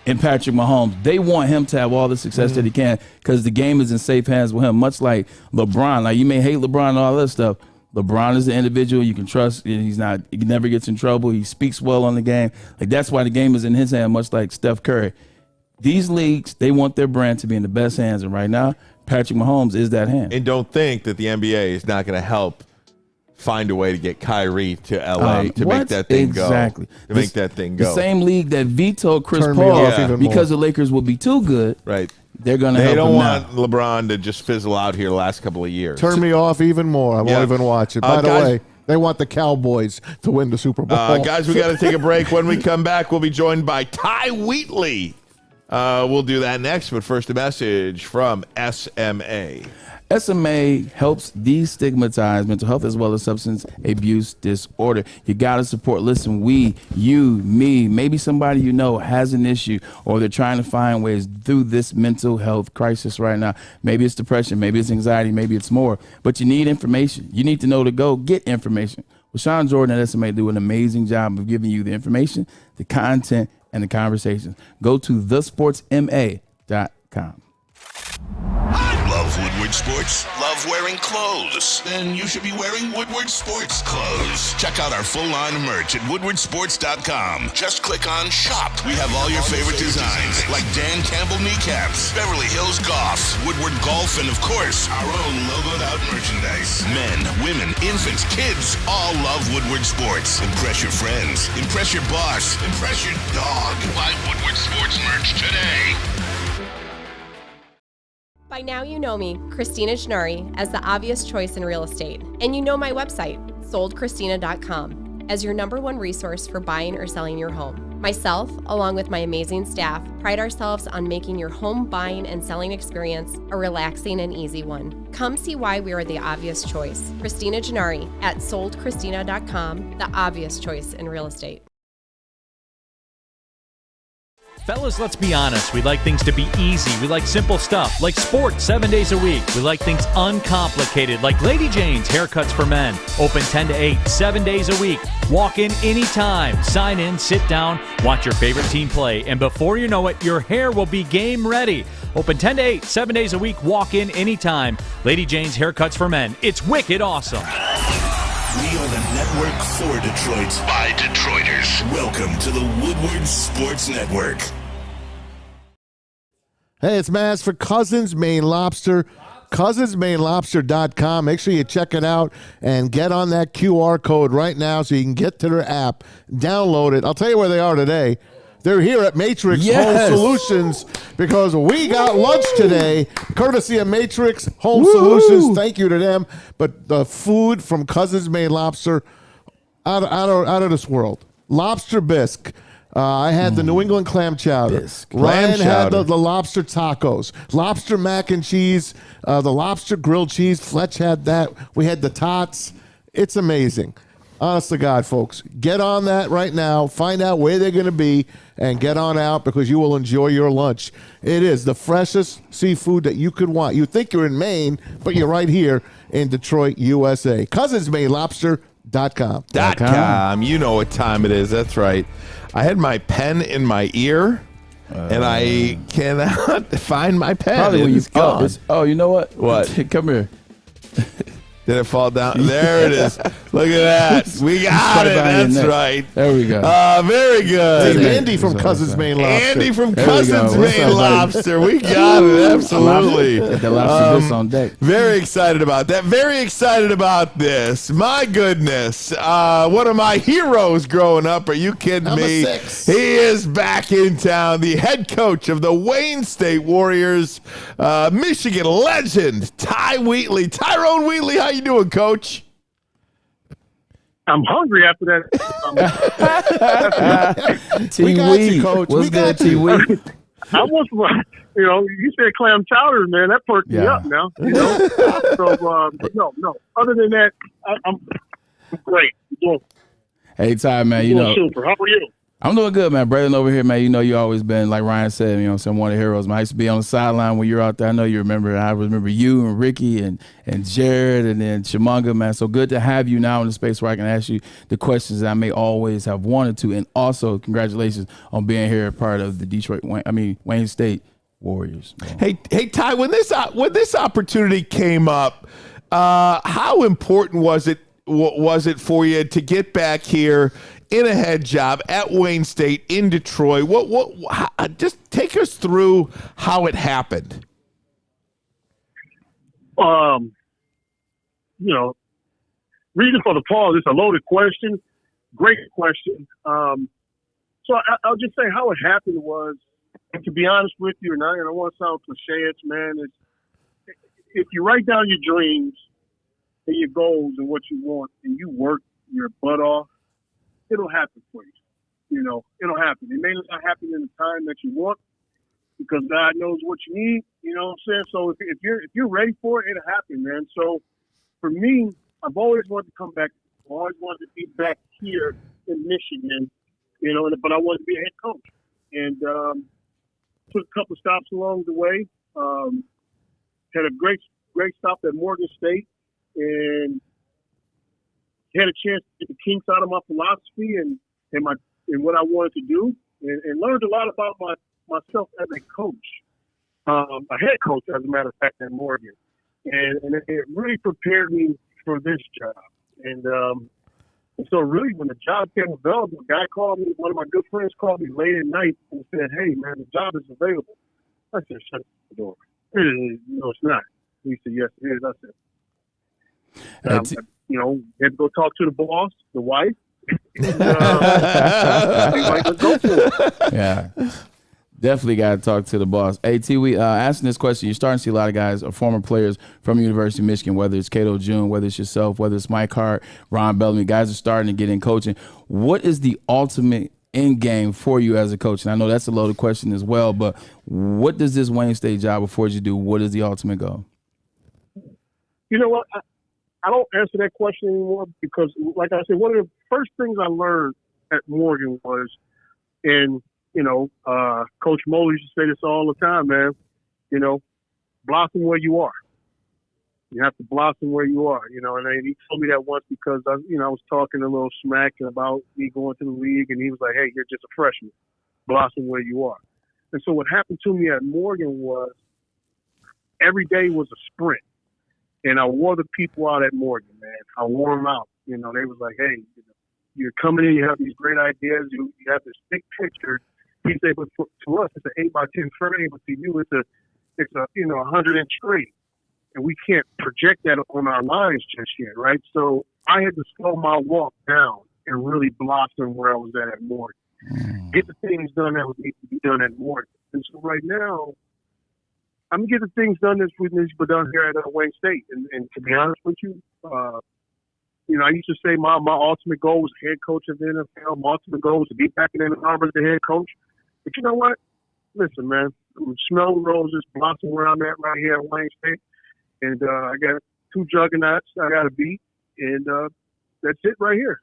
in Patrick Mahomes. They want him to have all the success that he can because the game is in safe hands with him, much like LeBron. Like, you may hate LeBron and all that stuff. LeBron is an individual you can trust. He never gets in trouble. He speaks well on the game. Like, that's why the game is in his hand, much like Steph Curry. These leagues, they want their brand to be in the best hands. And right now, Patrick Mahomes is that hand. And don't think that the NBA is not going to help find a way to get Kyrie to LA to make that thing go. Exactly. Make that thing go. The same league that vetoed Chris Paul because the Lakers would be too good. Right. They're going to help him. They don't want now. LeBron to just fizzle out here the last couple of years. Turn me off even more. I won't even watch it. By the way, they want the Cowboys to win the Super Bowl. Guys, we got to take a break. When we come back, we'll be joined by Ty Wheatley. We'll do that next, but first a message from SMA. SMA helps destigmatize mental health as well as substance abuse disorder. You got to support. Listen, we, you, me, maybe somebody you know has an issue or they're trying to find ways through this mental health crisis right now. Maybe it's depression, maybe it's anxiety, maybe it's more. But you need information. You need to know to go get information. Well, Sean Jordan at SMA do an amazing job of giving you the information, the content, and the conversations. Go to thesportsma.com. I love Love Woodward Sports? Love wearing clothes? Then you should be wearing Woodward Sports clothes. Check out our full line of merch at woodwardsports.com. Just click on Shop. We have all your favorite designs, like Dan Campbell kneecaps, Beverly Hills Golf, Woodward Golf, and of course, our own logoed out merchandise. Men, women, infants, kids all love Woodward Sports. Impress your friends. Impress your boss. Impress your dog. Buy Woodward Sports merch today. By now you know me, Christina Gennari, as the obvious choice in real estate. And you know my website, soldchristina.com, as your #1 resource for buying or selling your home. Myself, along with my amazing staff, pride ourselves on making your home buying and selling experience a relaxing and easy one. Come see why we are the obvious choice. Christina Gennari at soldchristina.com, the obvious choice in real estate. Fellas, let's be honest. We like things to be easy. We like simple stuff, like sports 7 days a week. We like things uncomplicated, like Lady Jane's Haircuts for Men. Open 10 to 8, 7 days a week. Walk in anytime. Sign in, sit down, watch your favorite team play, and before you know it, your hair will be game ready. Open 10 to 8, 7 days a week. Walk in anytime. Lady Jane's Haircuts for Men. It's wicked awesome. We are the network for Detroit by Detroiters. Welcome to the Woodward Sports Network. Hey, it's Maz for Cousins Maine Lobster. CousinsMaineLobster.com. Make sure you check it out and get on that QR code right now so you can get to their app. Download it. I'll tell you where they are today. They're here at Matrix Home Solutions because we got lunch today, courtesy of Matrix Home Solutions. Thank you to them. But the food from Cousins Maine Lobster, out of this world. Lobster bisque. I had the New England clam chowder. Ryan had the lobster tacos, lobster mac and cheese, the lobster grilled cheese. Fletch had that. We had the tots. It's amazing. Honest to God, folks, get on that right now. Find out where they're going to be and get on out because you will enjoy your lunch. It is the freshest seafood that you could want. You think you're in Maine, but you're right here in Detroit, USA. CousinsMaineLobster.com. You know what time it is. That's right. I had my pen in my ear, and I cannot find my pen. Probably when it's gone. You know what? What? Come here. Did it fall down? There it is. Look at that. We got it. That's right. There we go. Very good. It's Andy from Cousins Maine Lobster. Andy from Cousins Maine Lobster. We got it. Absolutely. The lobster bisque on deck. Very excited about that. Very excited about this. My goodness. One of my heroes growing up. Are you kidding me? He is back in town. The head coach of the Wayne State Warriors. Michigan legend, Tyrone Wheatley. How you doing, Coach? I'm hungry after that. We got you, Coach. What's good, T-Wee? I was, you said clam chowder, man. That perked me up now. But no. Other than that, I'm great. Hey, Ty, man. Super. How are you? I'm doing good, man. Braylon over here, man. You always been, like Ryan said, some one of the heroes. Man, I used to be on the sideline when you were out there. I know you remember. I remember you and Ricky and Jared and then Chimanga, man. So good to have you now in the space where I can ask you the questions that I may always have wanted to. And also, congratulations on being here part of the Wayne State Warriors. Man. Hey, Ty, when this opportunity came up, how important was it for you to get back here in a head job at Wayne State in Detroit? Just take us through how it happened. Reason for the pause. It's a loaded question. Great question. So I'll just say how it happened was, and to be honest with you, and I don't want to sound cliche, man, if you write down your dreams and your goals and what you want, and you work your butt off, it'll happen for you. It'll happen. It may not happen in the time that you want because God knows what you need. You know what I'm saying? So if you're ready for it, it'll happen, man. So for me, I've always wanted to come back. I've always wanted to be back here in Michigan, but I wanted to be a head coach. And took a couple stops along the way. Had a great stop at Morgan State and had a chance to get the kinks out of my philosophy and what I wanted to do, and learned a lot about myself as a coach, a head coach, as a matter of fact, at Morgan. And it really prepared me for this job. And so really when the job came available, a guy called me, one of my good friends called me late at night and said, hey, man, the job is available. I said, shut the door. No, it's not. He said, yes, it is. I said, had to go talk to the boss, the wife. And, let's go for it. Yeah. Definitely got to talk to the boss. Hey, T, we asking this question. You're starting to see a lot of guys, former players from University of Michigan, whether it's Cato June, whether it's yourself, whether it's Mike Hart, Ron Bellamy. Guys are starting to get in coaching. What is the ultimate end game for you as a coach? And I know that's a loaded question as well, but what does this Wayne State job affords you do? What is the ultimate goal? You know what? I don't answer that question anymore because, like I said, one of the first things I learned at Morgan was, Coach Moeller used to say this all the time, man, blossom where you are. You have to blossom where you are, and he told me that once because, I was talking a little smack about me going to the league, and he was like, hey, you're just a freshman. Blossom where you are. And so what happened to me at Morgan was every day was a sprint. And I wore the people out at Morgan, man. I wore them out. They was like, hey, you're coming in, you have these great ideas, you have this big picture. He said, but to us, it's an 8x10 frame, but to you, it's a 100-inch screen. And we can't project that on our lines just yet, right? So I had to slow my walk down and really blossom where I was at Morgan. Get the things done that would need to be done at Morgan. And so right now, I'm getting things done that needs to be done here at Wayne State. And to be honest with you, I used to say my ultimate goal was head coach of the NFL. My ultimate goal was to be back in Ann Arbor as the head coach. But you know what? Listen, man, I'm smelling roses, blossom where I'm at right here at Wayne State. And I got 2 juggernauts I got to beat. And that's it right here.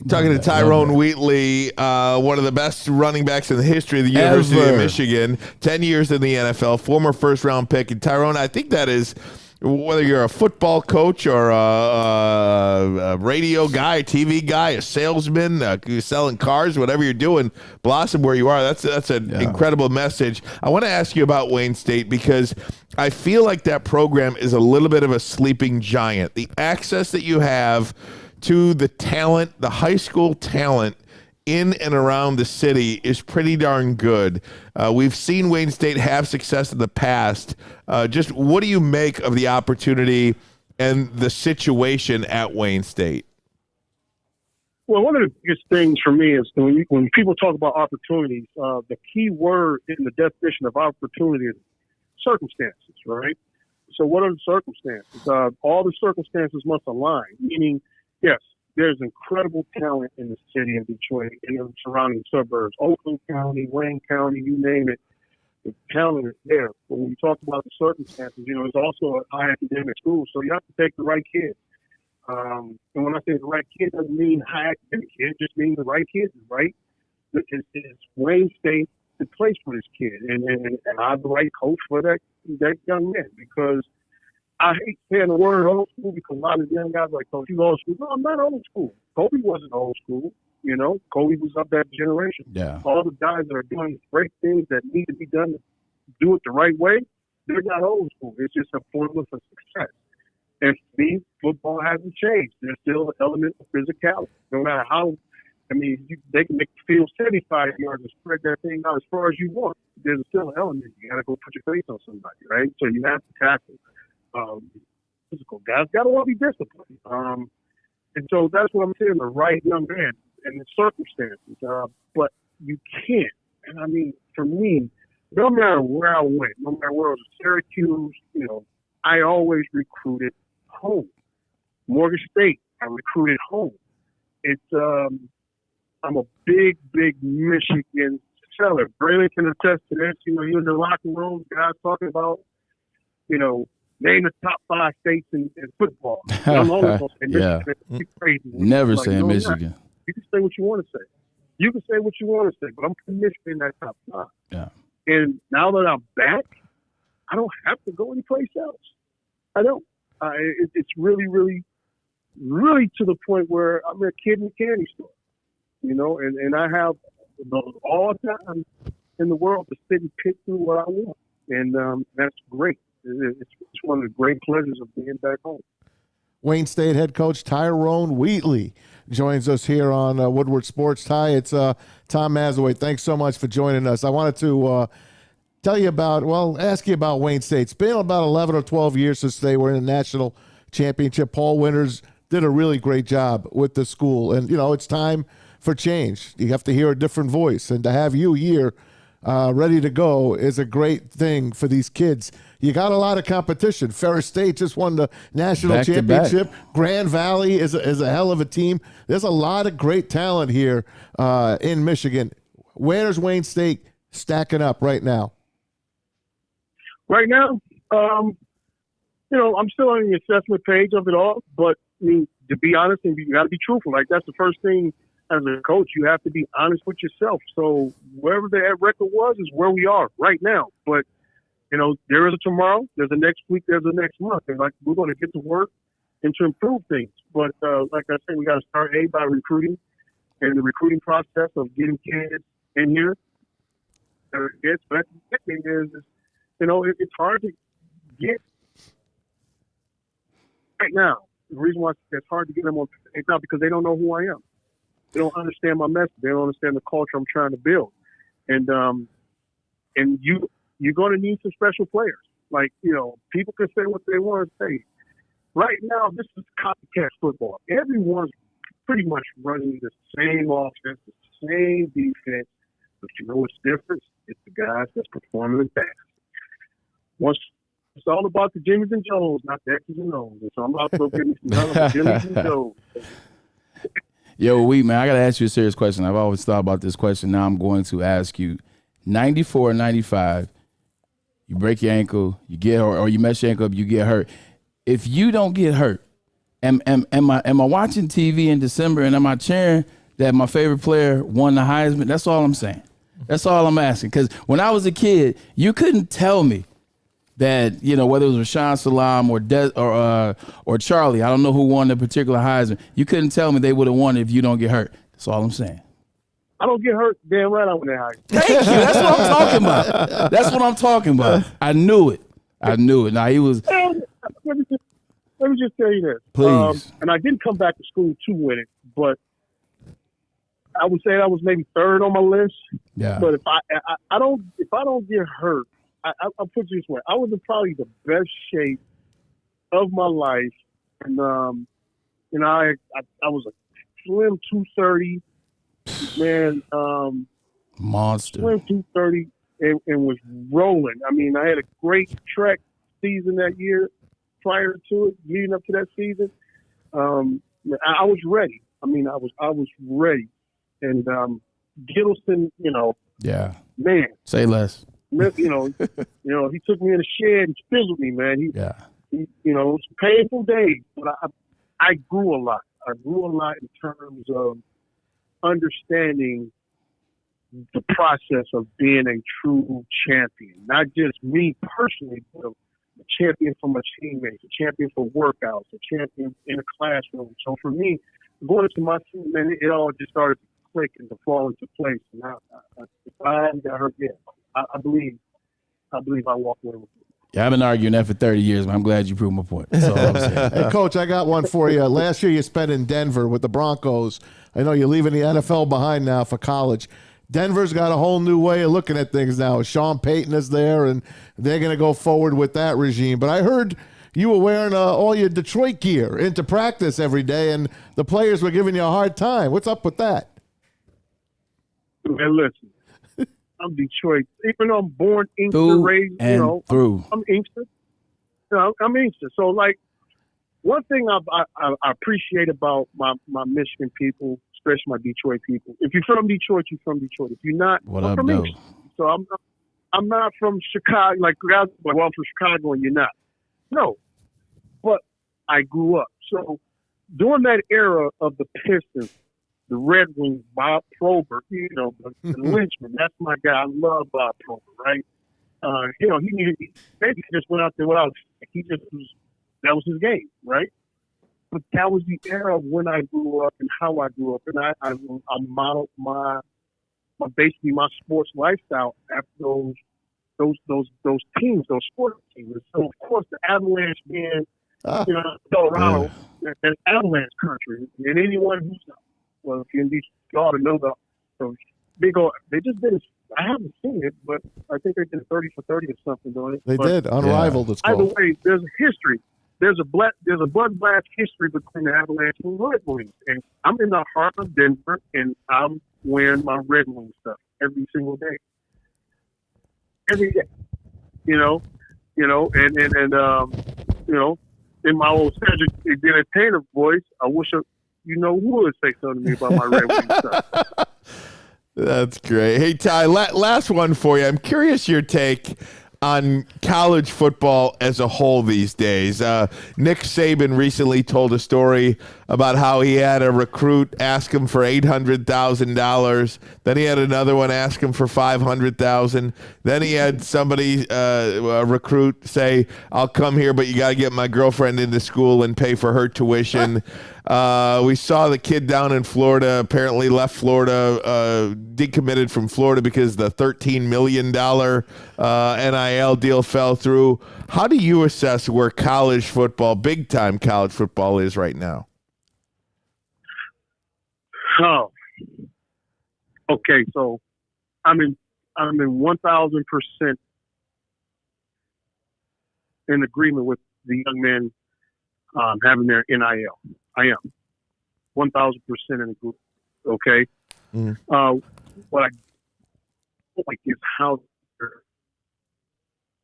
Talking to Tyrone Wheatley, one of the best running backs in the history of the University of Michigan, 10 years in the NFL, former first-round pick. And Tyrone, I think that is, whether you're a football coach or a radio guy, a TV guy, a salesman, selling cars, whatever you're doing, blossom where you are. That's an incredible message. I want to ask you about Wayne State because I feel like that program is a little bit of a sleeping giant. The access that you have to the talent, the high school talent in and around the city is pretty darn good. We've seen Wayne State have success in the past. Just what do you make of the opportunity and the situation at Wayne State? Well, one of the biggest things for me is when people talk about opportunities, the key word in the definition of opportunity is circumstances, right? So what are the circumstances? All the circumstances must align, meaning, yes, there's incredible talent in the city of Detroit and the surrounding suburbs, Oakland County, Wayne County, you name it. The talent is there. But when you talk about the circumstances, it's also a high academic school, so you have to take the right kids. And when I say the right kid, it doesn't mean high academic kid, it just means the right kids, right? It's Wayne State the place for this kid, and I'm the right coach for that young man because I hate saying the word old school because a lot of young guys are like, Coach, you old school. No, I'm not old school. Kobe wasn't old school. Kobe was of that generation. Yeah. All the guys that are doing great things that need to be done to do it the right way, they're not old school. It's just a formula for success. And for me, football hasn't changed. There's still an element of physicality. No matter how, they can make the field 75 yards and spread that thing out as far as you want. There's still an element. You got to go put your face on somebody, right? So you have to tackle. Physical guys got to want to be disciplined. And so that's what I'm saying, the right young man and the circumstances. But you can't. And for me, no matter where I went, no matter where I was at Syracuse, I always recruited home. Morgan State, I recruited home. It's, I'm a big Michigan seller. Braylon can attest to this. You're in the locker room, guys talking about, name the top 5 states in football. I'm always going to say Michigan. Yeah. Crazy. Never saying Michigan. You can say what you want to say. You can say what you want to say, but I'm putting Michigan in that top 5. Yeah. And now that I'm back, I don't have to go anyplace else. I don't. It's really to the point where I'm a kid in the candy store, and I have all the time in the world to sit and pick through what I want. And that's great. It's one of the great pleasures of being back home. Wayne State head coach Tyrone Wheatley joins us here on Woodward Sports. Ty, it's Tom Mazawey. Thanks so much for joining us. I wanted to ask you about Wayne State. It's been about 11 or 12 years since they were in the national championship. Paul Winters did a really great job with the school. And, it's time for change. You have to hear a different voice. And to have you here ready to go is a great thing for these kids. You got a lot of competition. Ferris State just won the national championship. Grand Valley is a hell of a team. There's a lot of great talent here in Michigan. Where's Wayne State stacking up right now? Right now, I'm still on the assessment page of it all. But, to be honest, and you got to be truthful. Like, that's the first thing as a coach. You have to be honest with yourself. So wherever the record was is where we are right now. But, there is a tomorrow, there's a next week, there's a next month. And, we're going to get to work and to improve things. But, like I said, we got to start, by recruiting and the recruiting process of getting kids in here. But the second thing is it's hard to get right now. The reason why it's hard to get them on it's not because they don't know who I am. They don't understand my message. They don't understand the culture I'm trying to build. And you're going to need some special players. People can say what they want to say. Right now, this is copycat football. Everyone's pretty much running the same offense, the same defense. But you know what's different? It's the guys that's performing the best. It's all about the Jimmys and Joes, not the X's and O's. It's all about the Jimmys and Joes. Yo, man, I got to ask you a serious question. I've always thought about this question. Now I'm going to ask you. 94 and 95, you break your ankle, you get or you mess your ankle up, you get hurt. If you don't get hurt, am I watching TV in December and am I cheering that my favorite player won the Heisman? That's all I'm saying. That's all I'm asking. Because when I was a kid, you couldn't tell me that, whether it was Rashawn Salam or Charlie, I don't know who won the particular Heisman. You couldn't tell me they would have won if you don't get hurt. That's all I'm saying. I don't get hurt. Damn right I win that Heisman. Thank you. That's what I'm talking about. That's what I'm talking about. I knew it. Now he was. Let me just tell you this. Please. And I didn't come back to school to win it, but I would say that was maybe third on my list. Yeah. But if I don't get hurt, I'll put it this way. I was in probably the best shape of my life. And, I was a slim 230, man. Monster. Slim 230 and was rolling. I had a great track season that year prior to it, leading up to that season. I was ready. I was ready. And Gittleson, yeah, man. Say less. He took me in the shed and fizzled me, man. It was painful days, but I grew a lot. I grew a lot in terms of understanding the process of being a true champion. Not just me personally, but a champion for my teammates, a champion for workouts, a champion in a classroom. So for me, going into my team, man, it all just started to click and to fall into place. And if I hadn't got hurt yet, I believe I walk away with it. Yeah, I've been arguing that for 30 years, but I'm glad you proved my point. That's all I'm saying. Hey, Coach, I got one for you. Last year you spent in Denver with the Broncos. I know you're leaving the NFL behind now for college. Denver's got a whole new way of looking at things now. Sean Payton is there, and they're going to go forward with that regime. But I heard you were wearing all your Detroit gear into practice every day, and the players were giving you a hard time. What's up with that? Man, listen, I'm Detroit. Even though I'm born Inkster, raised, I'm Inkster. I'm Inkster. So, one thing I appreciate about my Michigan people, especially my Detroit people. If you're from Detroit, you're from Detroit. If you're not, I'm from Inkster. So I'm not from Chicago. I'm from Chicago, and you're not. No, but I grew up. So during that era of the Pistons, the Red Wings, Bob Probert, the Lynchman, that's my guy. I love Bob Probert, right? He basically just went out there without. That was his game, right? But that was the era of when I grew up and how I grew up, and I modeled my sports lifestyle after those those teams, those sports teams. So of course the Avalanche being Colorado, an Avalanche country, and anyone who's well, if you're in DC, you ought to know the big old. They just did. I haven't seen it, but I think they did 30 for 30 or something, don't they? They did. Unrivaled. It's called. Either way, there's a history. There's a blood blast history between the Avalanche and Red Wings, and I'm in the heart of Denver, and I'm wearing my Red Wing stuff every single day. Every day, and in my old Cedric the Entertainer voice, I wish who would say something to me about my Red Wing stuff. That's great. Hey, Ty, last one for you. I'm curious your take on college football as a whole these days. Nick Saban recently told a story about how he had a recruit ask him for $800,000. Then he had another one ask him for $500,000. Then he had somebody, a recruit, say, "I'll come here, but you got to get my girlfriend into school and pay for her tuition." We saw the kid down in Florida apparently left Florida, decommitted from Florida because the $13 million NIL deal fell through. How do you assess where college football, big-time college football, is right now? Oh, okay. So I'm in 1,000% in agreement with the young men having their NIL. I am 1,000% in agreement. Okay. What I don't like is how they're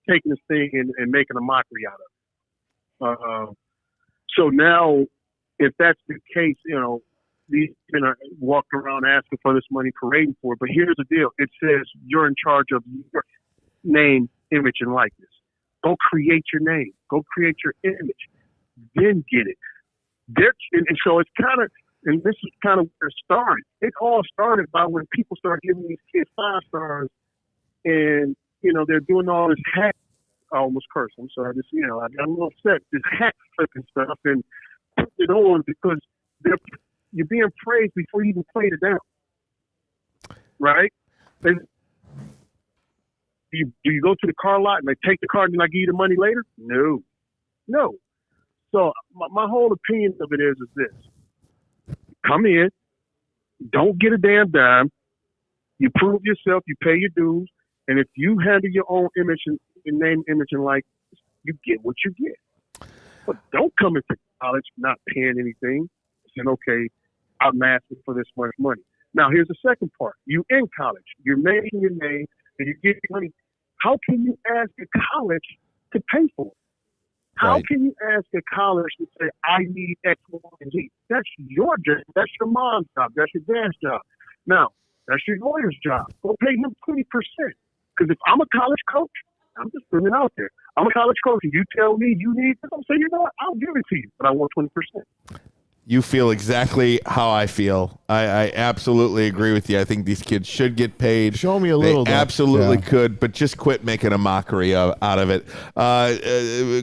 taking this thing and making a mockery out of it. So now, if that's the case, these men are walking around asking for this money, parading for it. But here's the deal. It says you're in charge of your name, image, and likeness. Go create your name. Go create your image. Then get it. And so it's kind of, and this is kind of where it started. It all started by when people started giving these kids 5 stars and, they're doing all this hack. I almost cursed. I'm sorry. I got a little upset. This hack flipping stuff and put it on because you're being praised before you even played it down. Right? And do you go to the car lot and they take the car and then I give you the money later? No. So my whole opinion of it is this. Come in, don't get a damn dime. You prove yourself, you pay your dues, and if you handle your own image and your name, image, and likeness, you get what you get. But don't come into college not paying anything, saying, okay, I'm asking for this much money. Now, here's the second part. You in college, you're making your name, and you get your money. How can you ask a college to pay for it? How can you ask a college to say, I need X, Y, and Z? That's your job. That's your mom's job. That's your dad's job. Now, that's your lawyer's job. Go pay him 20%. Because if I'm a college coach, I'm just putting it out there. I'm a college coach, and you tell me you need this, I'll say, you know what? I'll give it to you, but I want 20%. You feel exactly how I feel. I absolutely agree with you. I think these kids should get paid. Show me a little. They absolutely could, but just quit making a mockery out of it.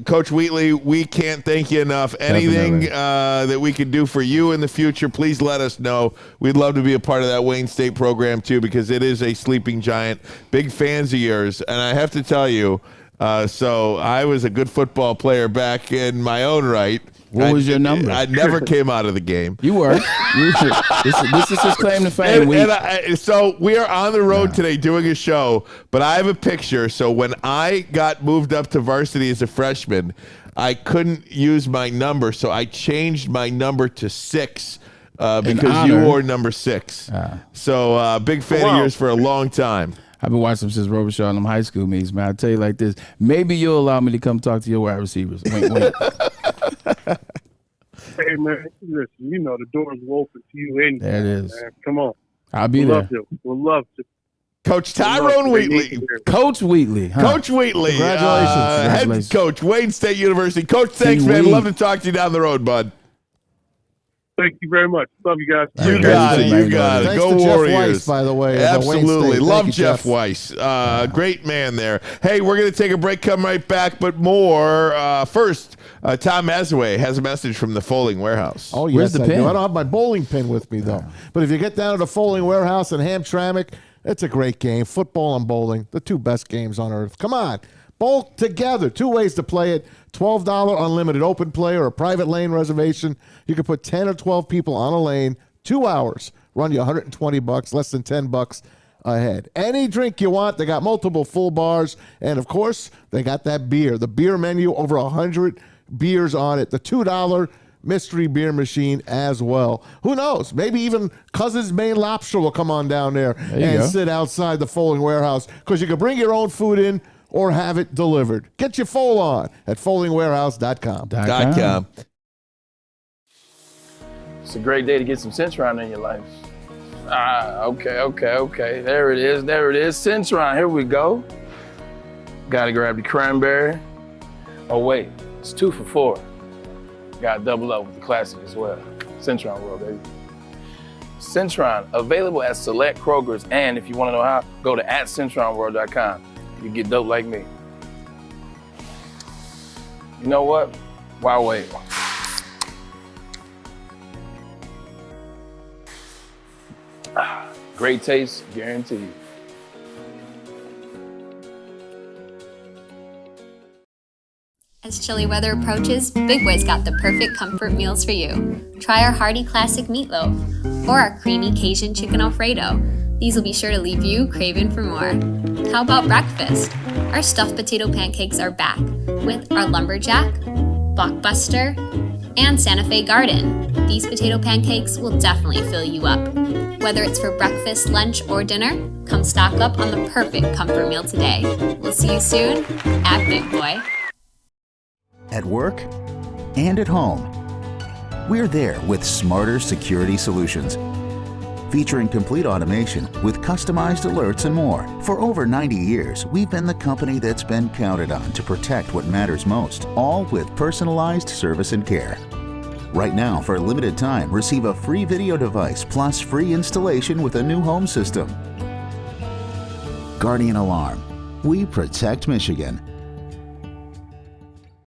Coach Wheatley, we can't thank you enough. Anything that we can do for you in the future, please let us know. We'd love to be a part of that Wayne State program, too, because it is a sleeping giant. Big fans of yours. And I have to tell you, so I was a good football player back in my own right. What was your number? I never came out of the game. You were. This is his claim to fame. So we are on the road today doing a show, but I have a picture. So when I got moved up to varsity as a freshman, I couldn't use my number, so I changed my number to 6 because you wore number 6. So big fan of yours for a long time. I've been watching him since Robichaud and them high school meets, man. I'll tell you like this. Maybe you'll allow me to come talk to your wide receivers. Wink, wink. Hey, man, listen, the doors are open to you anytime. There it is. Man. Come on. I'll be there. We'll love to. Coach Tyrone Wheatley. Coach Wheatley. Huh? Coach Wheatley. Congratulations. Head coach, Wayne State University. Coach, thanks, man. Love to talk to you down the road, bud. Thank you very much. Love you guys. You got it. Thanks Go to Warriors. Jeff Weiss, by the way. Absolutely. Love you, Jeff Weiss. Great man there. Hey, we're going to take a break, come right back, but more. First, Tom Mazawey has a message from the Folding Warehouse. Oh, yes, I do. I don't have my bowling pin with me, though. But if you get down to the Folding Warehouse in Hamtramck, It's a great game. Football and bowling, the two best games on earth. Come on. Bowl together. 2 ways to play it. $12 unlimited open play or a private lane reservation. You can put 10 or 12 people on a lane, 2 hours, run you $120, less than $10 a head. Any drink you want. They got multiple full bars. And, of course, they got that beer. The beer menu, over 100 beers on it. The $2 mystery beer machine as well. Who knows? Maybe even Cousin's Maine Lobster will come on down there and sit outside the Foaling Warehouse, because you can bring your own food in or have it delivered. Get your foal on at foalingwarehouse.com. It's a great day to get some Centron in your life. Okay. There it is. Centron, here we go. Gotta grab the cranberry. Oh wait, it's 2 for $4. Gotta double up with the classic as well. Centron World, baby. Centron, available at select Krogers, and if you wanna know how, go to @CentronWorld.com. You get dope like me. You know what? Why wait? Great taste, guaranteed. As chilly weather approaches, Big Boy's got the perfect comfort meals for you. Try our hearty classic meatloaf or our creamy Cajun chicken Alfredo. These will be sure to leave you craving for more. How about breakfast? Our stuffed potato pancakes are back with our lumberjack, blockbuster, and Santa Fe garden. These potato pancakes will definitely fill you up. Whether it's for breakfast, lunch, or dinner, come stock up on the perfect comfort meal today. We'll see you soon at Big Boy. At work and at home, we're there with smarter security solutions. Featuring complete automation with customized alerts and more. For over 90 years, we've been the company that's been counted on to protect what matters most, all with personalized service and care. Right now, for a limited time, receive a free video device plus free installation with a new home system. Guardian Alarm. We protect Michigan.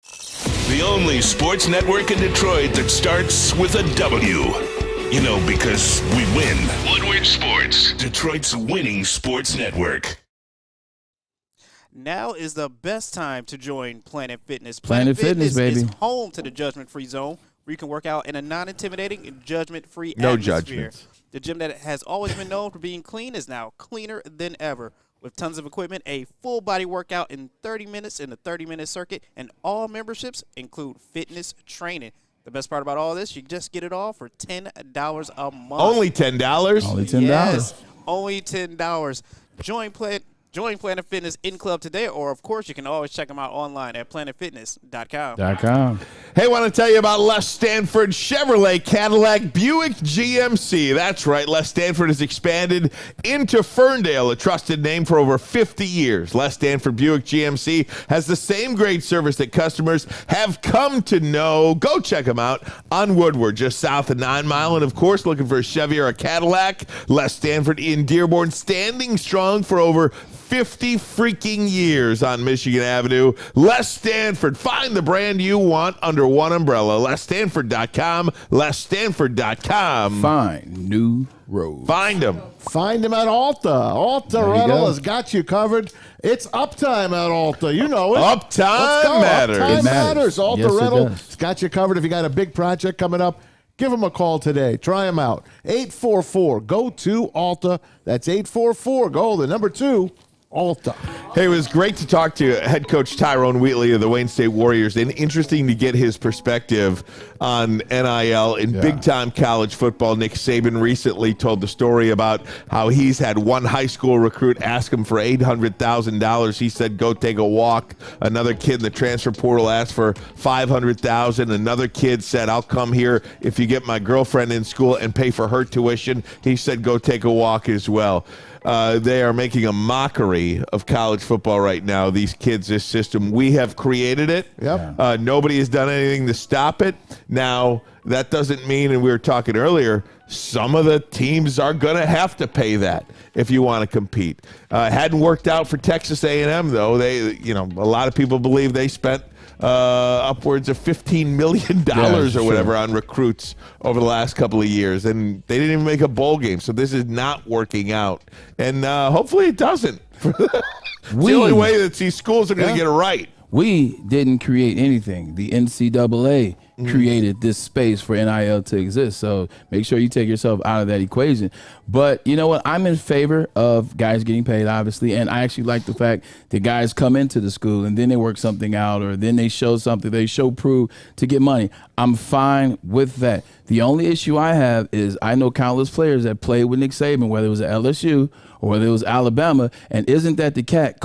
The only sports network in Detroit that starts with a W. You know, because we win. Woodward Sports, Detroit's winning sports network. Now is the best time to join Planet Fitness. Planet Fitness, baby. Is home to the judgment-free zone, where you can work out in a non-intimidating, judgment-free No atmosphere. judgments. The gym that has always been known for being clean is now cleaner than ever. With tons of equipment, a full-body workout in 30 minutes in a 30-minute circuit, and all memberships include fitness training. The best part about all this, you just get it all for $10 a month. Only $10? Only $10. Yes, only $10. Join Planet Fitness in club today, or of course you can always check them out online at planetfitness.com. Hey, want to tell you about Les Stanford Chevrolet Cadillac Buick GMC. That's right, Les Stanford has expanded into Ferndale, a trusted name for over 50 years. Les Stanford Buick GMC has the same great service that customers have come to know. Go check them out on Woodward, just south of 9 Mile. And of course, looking for a Chevy or a Cadillac, Les Stanford in Dearborn, standing strong for over 50 freaking years on Michigan Avenue. Les Stanford. Find the brand you want under one umbrella. LesStanford.com. LesStanford.com. Find new road. Find them. Find them at Alta. Alta Rental has got you covered. It's uptime at Alta. You know it. Uptime matters. Uptime It matters. Alta Yes, it Rental does. has got you covered. If you got a big project coming up, give them a call today. Try them out. 844-GO-TO-ALTA. That's 844-GO, the number 2, Alta. Hey, it was great to talk to head coach Tyrone Wheatley of the Wayne State Warriors, and interesting to get his perspective on NIL in big-time college football. Nick Saban recently told the story about how he's had one high school recruit ask him for $800,000. He said, go take a walk. Another kid in the transfer portal asked for $500,000. Another kid said, I'll come here if you get my girlfriend in school and pay for her tuition. He said, go take a walk as well. They are making a mockery of college football right now, these kids, this system. We have created it. Yep. Nobody has done anything to stop it. Now, that doesn't mean, and we were talking earlier, some of the teams are going to have to pay that if you want to compete. Hadn't worked out for Texas A&M, though. They, a lot of people believe they spent upwards of $15 million or whatever on recruits over the last couple of years, and they didn't even make a bowl game. So this is not working out, and hopefully it doesn't. It's the only way that these schools are going to get it right. We didn't create anything. The NCAA created this space for NIL to exist. So make sure you take yourself out of that equation. But you know what? I'm in favor of guys getting paid, obviously. And I actually like the fact that guys come into the school and then they work something out, or then they show something, they show proof to get money. I'm fine with that. The only issue I have is I know countless players that played with Nick Saban, whether it was at LSU or whether it was Alabama, and isn't that the pot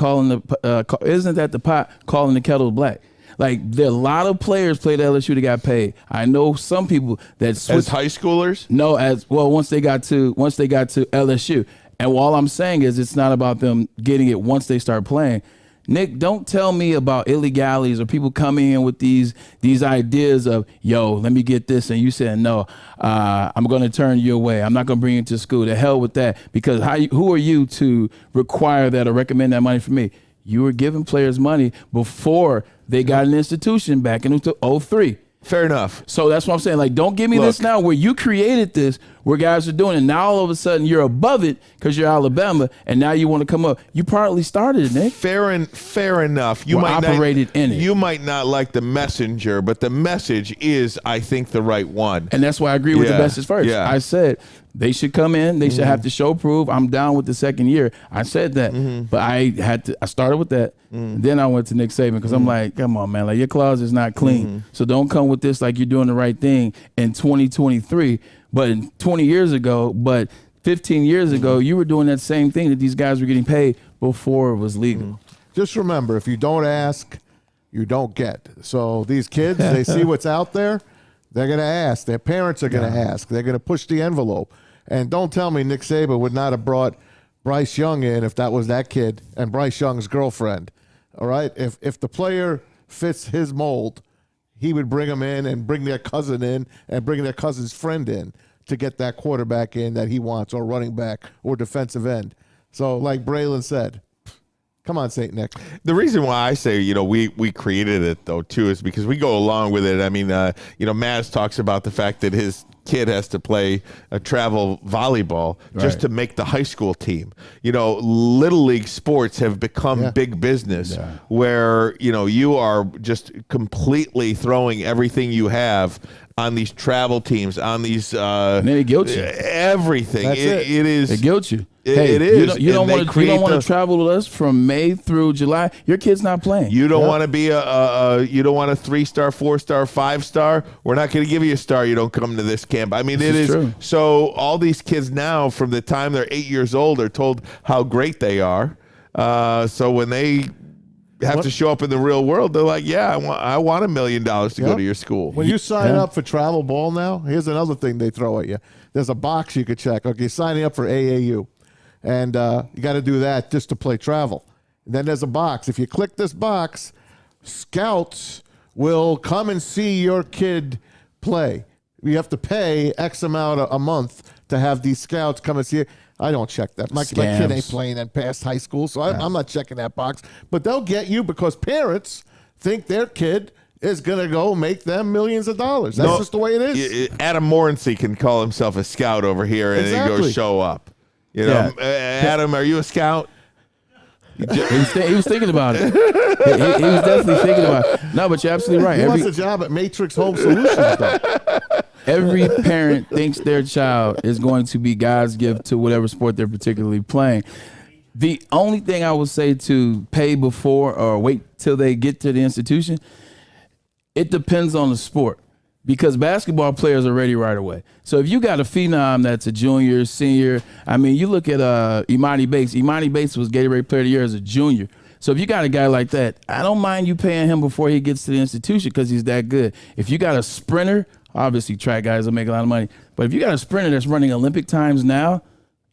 calling the kettle black? Like, there are a lot of players played at LSU that got paid. I know some people that switched as high schoolers. No, as well once they got to LSU. And all I'm saying is it's not about them getting it once they start playing. Nick, don't tell me about illegalities or people coming in with these ideas of, yo, let me get this, and you said no. I'm going to turn you away. I'm not going to bring you to school. To hell with that. Because who are you to require that or recommend that money for me? You were giving players money before they got an institution back in 2003. Fair enough. So that's what I'm saying. Like, don't give me this now where you created this, where guys are doing it. Now all of a sudden you're above it because you're Alabama, and now you want to come up. You partly started it, Nick. Fair enough. You might operated in it. You might not like the messenger, but the message is, I think, the right one. And that's why I agree with the message first. Yeah. I said they should come in. They should have to show proof. I'm down with the second year. I said that, but I started with that. Then I went to Nick Saban because I'm like, come on, man, like your clause is not clean. So don't come with this like you're doing the right thing in 2023, but in 20 years ago, but 15 years ago, you were doing that same thing that these guys were getting paid before it was legal. Just remember, if you don't ask, you don't get. So these kids, they see what's out there, they're going to ask. Their parents are going to ask. They're going to push the envelope. And don't tell me Nick Saban would not have brought Bryce Young in if that was that kid and Bryce Young's girlfriend. All right? If the player fits his mold, he would bring him in and bring their cousin in and bring their cousin's friend in to get that quarterback in that he wants, or running back or defensive end. So like Braylon said, come on, St. Nick. The reason why I say, we created it, though, too, is because we go along with it. I mean, Maz talks about the fact that his kid has to play a travel volleyball just to make the high school team. Little league sports have become big business where, you are just completely throwing everything you have on these travel teams, on these and then it guilts you. Everything. That's it is. It guilts you. It is. You don't want to travel with us from May through July. Your kid's not playing. You don't want to be you don't want a 3-star, 4-star, 5-star. We're not going to give you a star. You don't come to this camp. I mean, it is true. So all these kids now, from the time they're 8 years old, are told how great they are. So when they have to show up in the real world, they're like, yeah, I want $1 million to go to your school. When you sign up for travel ball now, here's another thing they throw at you. There's a box you could check. Okay, signing up for AAU. And you got to do that just to play travel. And then there's a box. If you click this box, scouts will come and see your kid play. You have to pay X amount a month to have these scouts come and see it. I don't check that. My kid ain't playing that past high school, so I'm not checking that box. But they'll get you because parents think their kid is going to go make them millions of dollars. That's just the way it is. Adam Morency can call himself a scout over here and he goes show up. Adam, are you a scout? He was thinking about it. He was definitely thinking about it. No, but you're absolutely right. He wants a job at Matrix Home Solutions, though. Every parent thinks their child is going to be God's gift to whatever sport they're particularly playing. The only thing I would say to pay before or wait till they get to the institution, it depends on the sport. Because basketball players are ready right away. So if you got a phenom that's a junior, senior, I mean, you look at Imani Bates. Imani Bates was Gatorade Player of the Year as a junior. So if you got a guy like that, I don't mind you paying him before he gets to the institution because he's that good. If you got a sprinter, obviously track guys will make a lot of money. But if you got a sprinter that's running Olympic times now,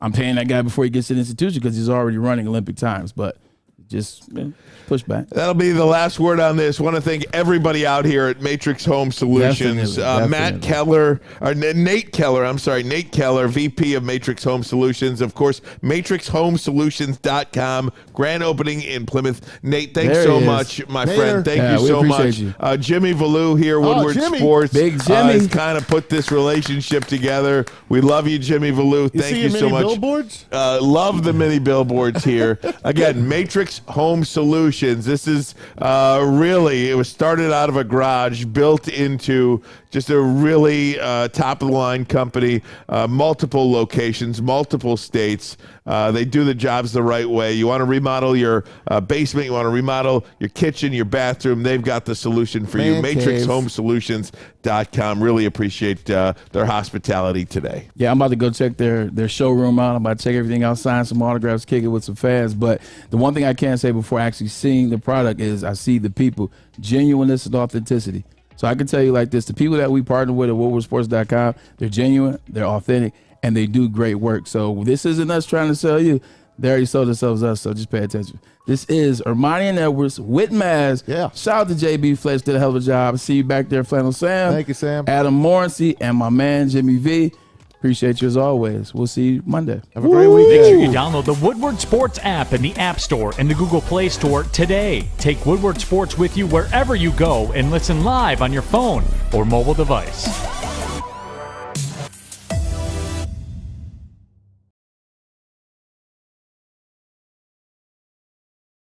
I'm paying that guy before he gets to the institution because he's already running Olympic times. But just push back. That'll be the last word on this. Want to thank everybody out here at Matrix Home Solutions. Definitely. Nate Keller, VP of Matrix Home Solutions. Of course, matrixhomesolutions.com. Grand opening in Plymouth. Nate, thanks so much, my friend. Thank you so much. Jimmy Valou here, Woodward Sports. Big Jimmy. Has kind of put this relationship together. We love you, Jimmy Valou. Thank you so much. Billboards? Love the mini billboards here. Again, Matrix Home Solutions. This is really, it was started out of a garage, built into just a really top-of-the-line company, multiple locations, multiple states. They do the jobs the right way. You want to remodel your basement, you want to remodel your kitchen, your bathroom, they've got the solution for you. MatrixHomesolutions.com. Really appreciate their hospitality today. Yeah, I'm about to go check their showroom out. I'm about to check everything out, sign some autographs, kick it with some fans. But the one thing I can say before actually seeing the product is I see the people, genuineness and authenticity. So I can tell you like this, the people that we partner with at WoodwardSports.com, they're genuine, they're authentic, and they do great work. So this isn't us trying to sell you. They already sold themselves us, so just pay attention. This is Ermanni and Edwards with Maz. Yeah. Shout out to JB Fletch, did a hell of a job. See you back there, Flannel Sam. Thank you, Sam. Adam Morency and my man, Jimmy V. Appreciate you as always. We'll see you Monday. Have a great weekend. Make sure you download the Woodward Sports app in the App Store and the Google Play Store today. Take Woodward Sports with you wherever you go and listen live on your phone or mobile device.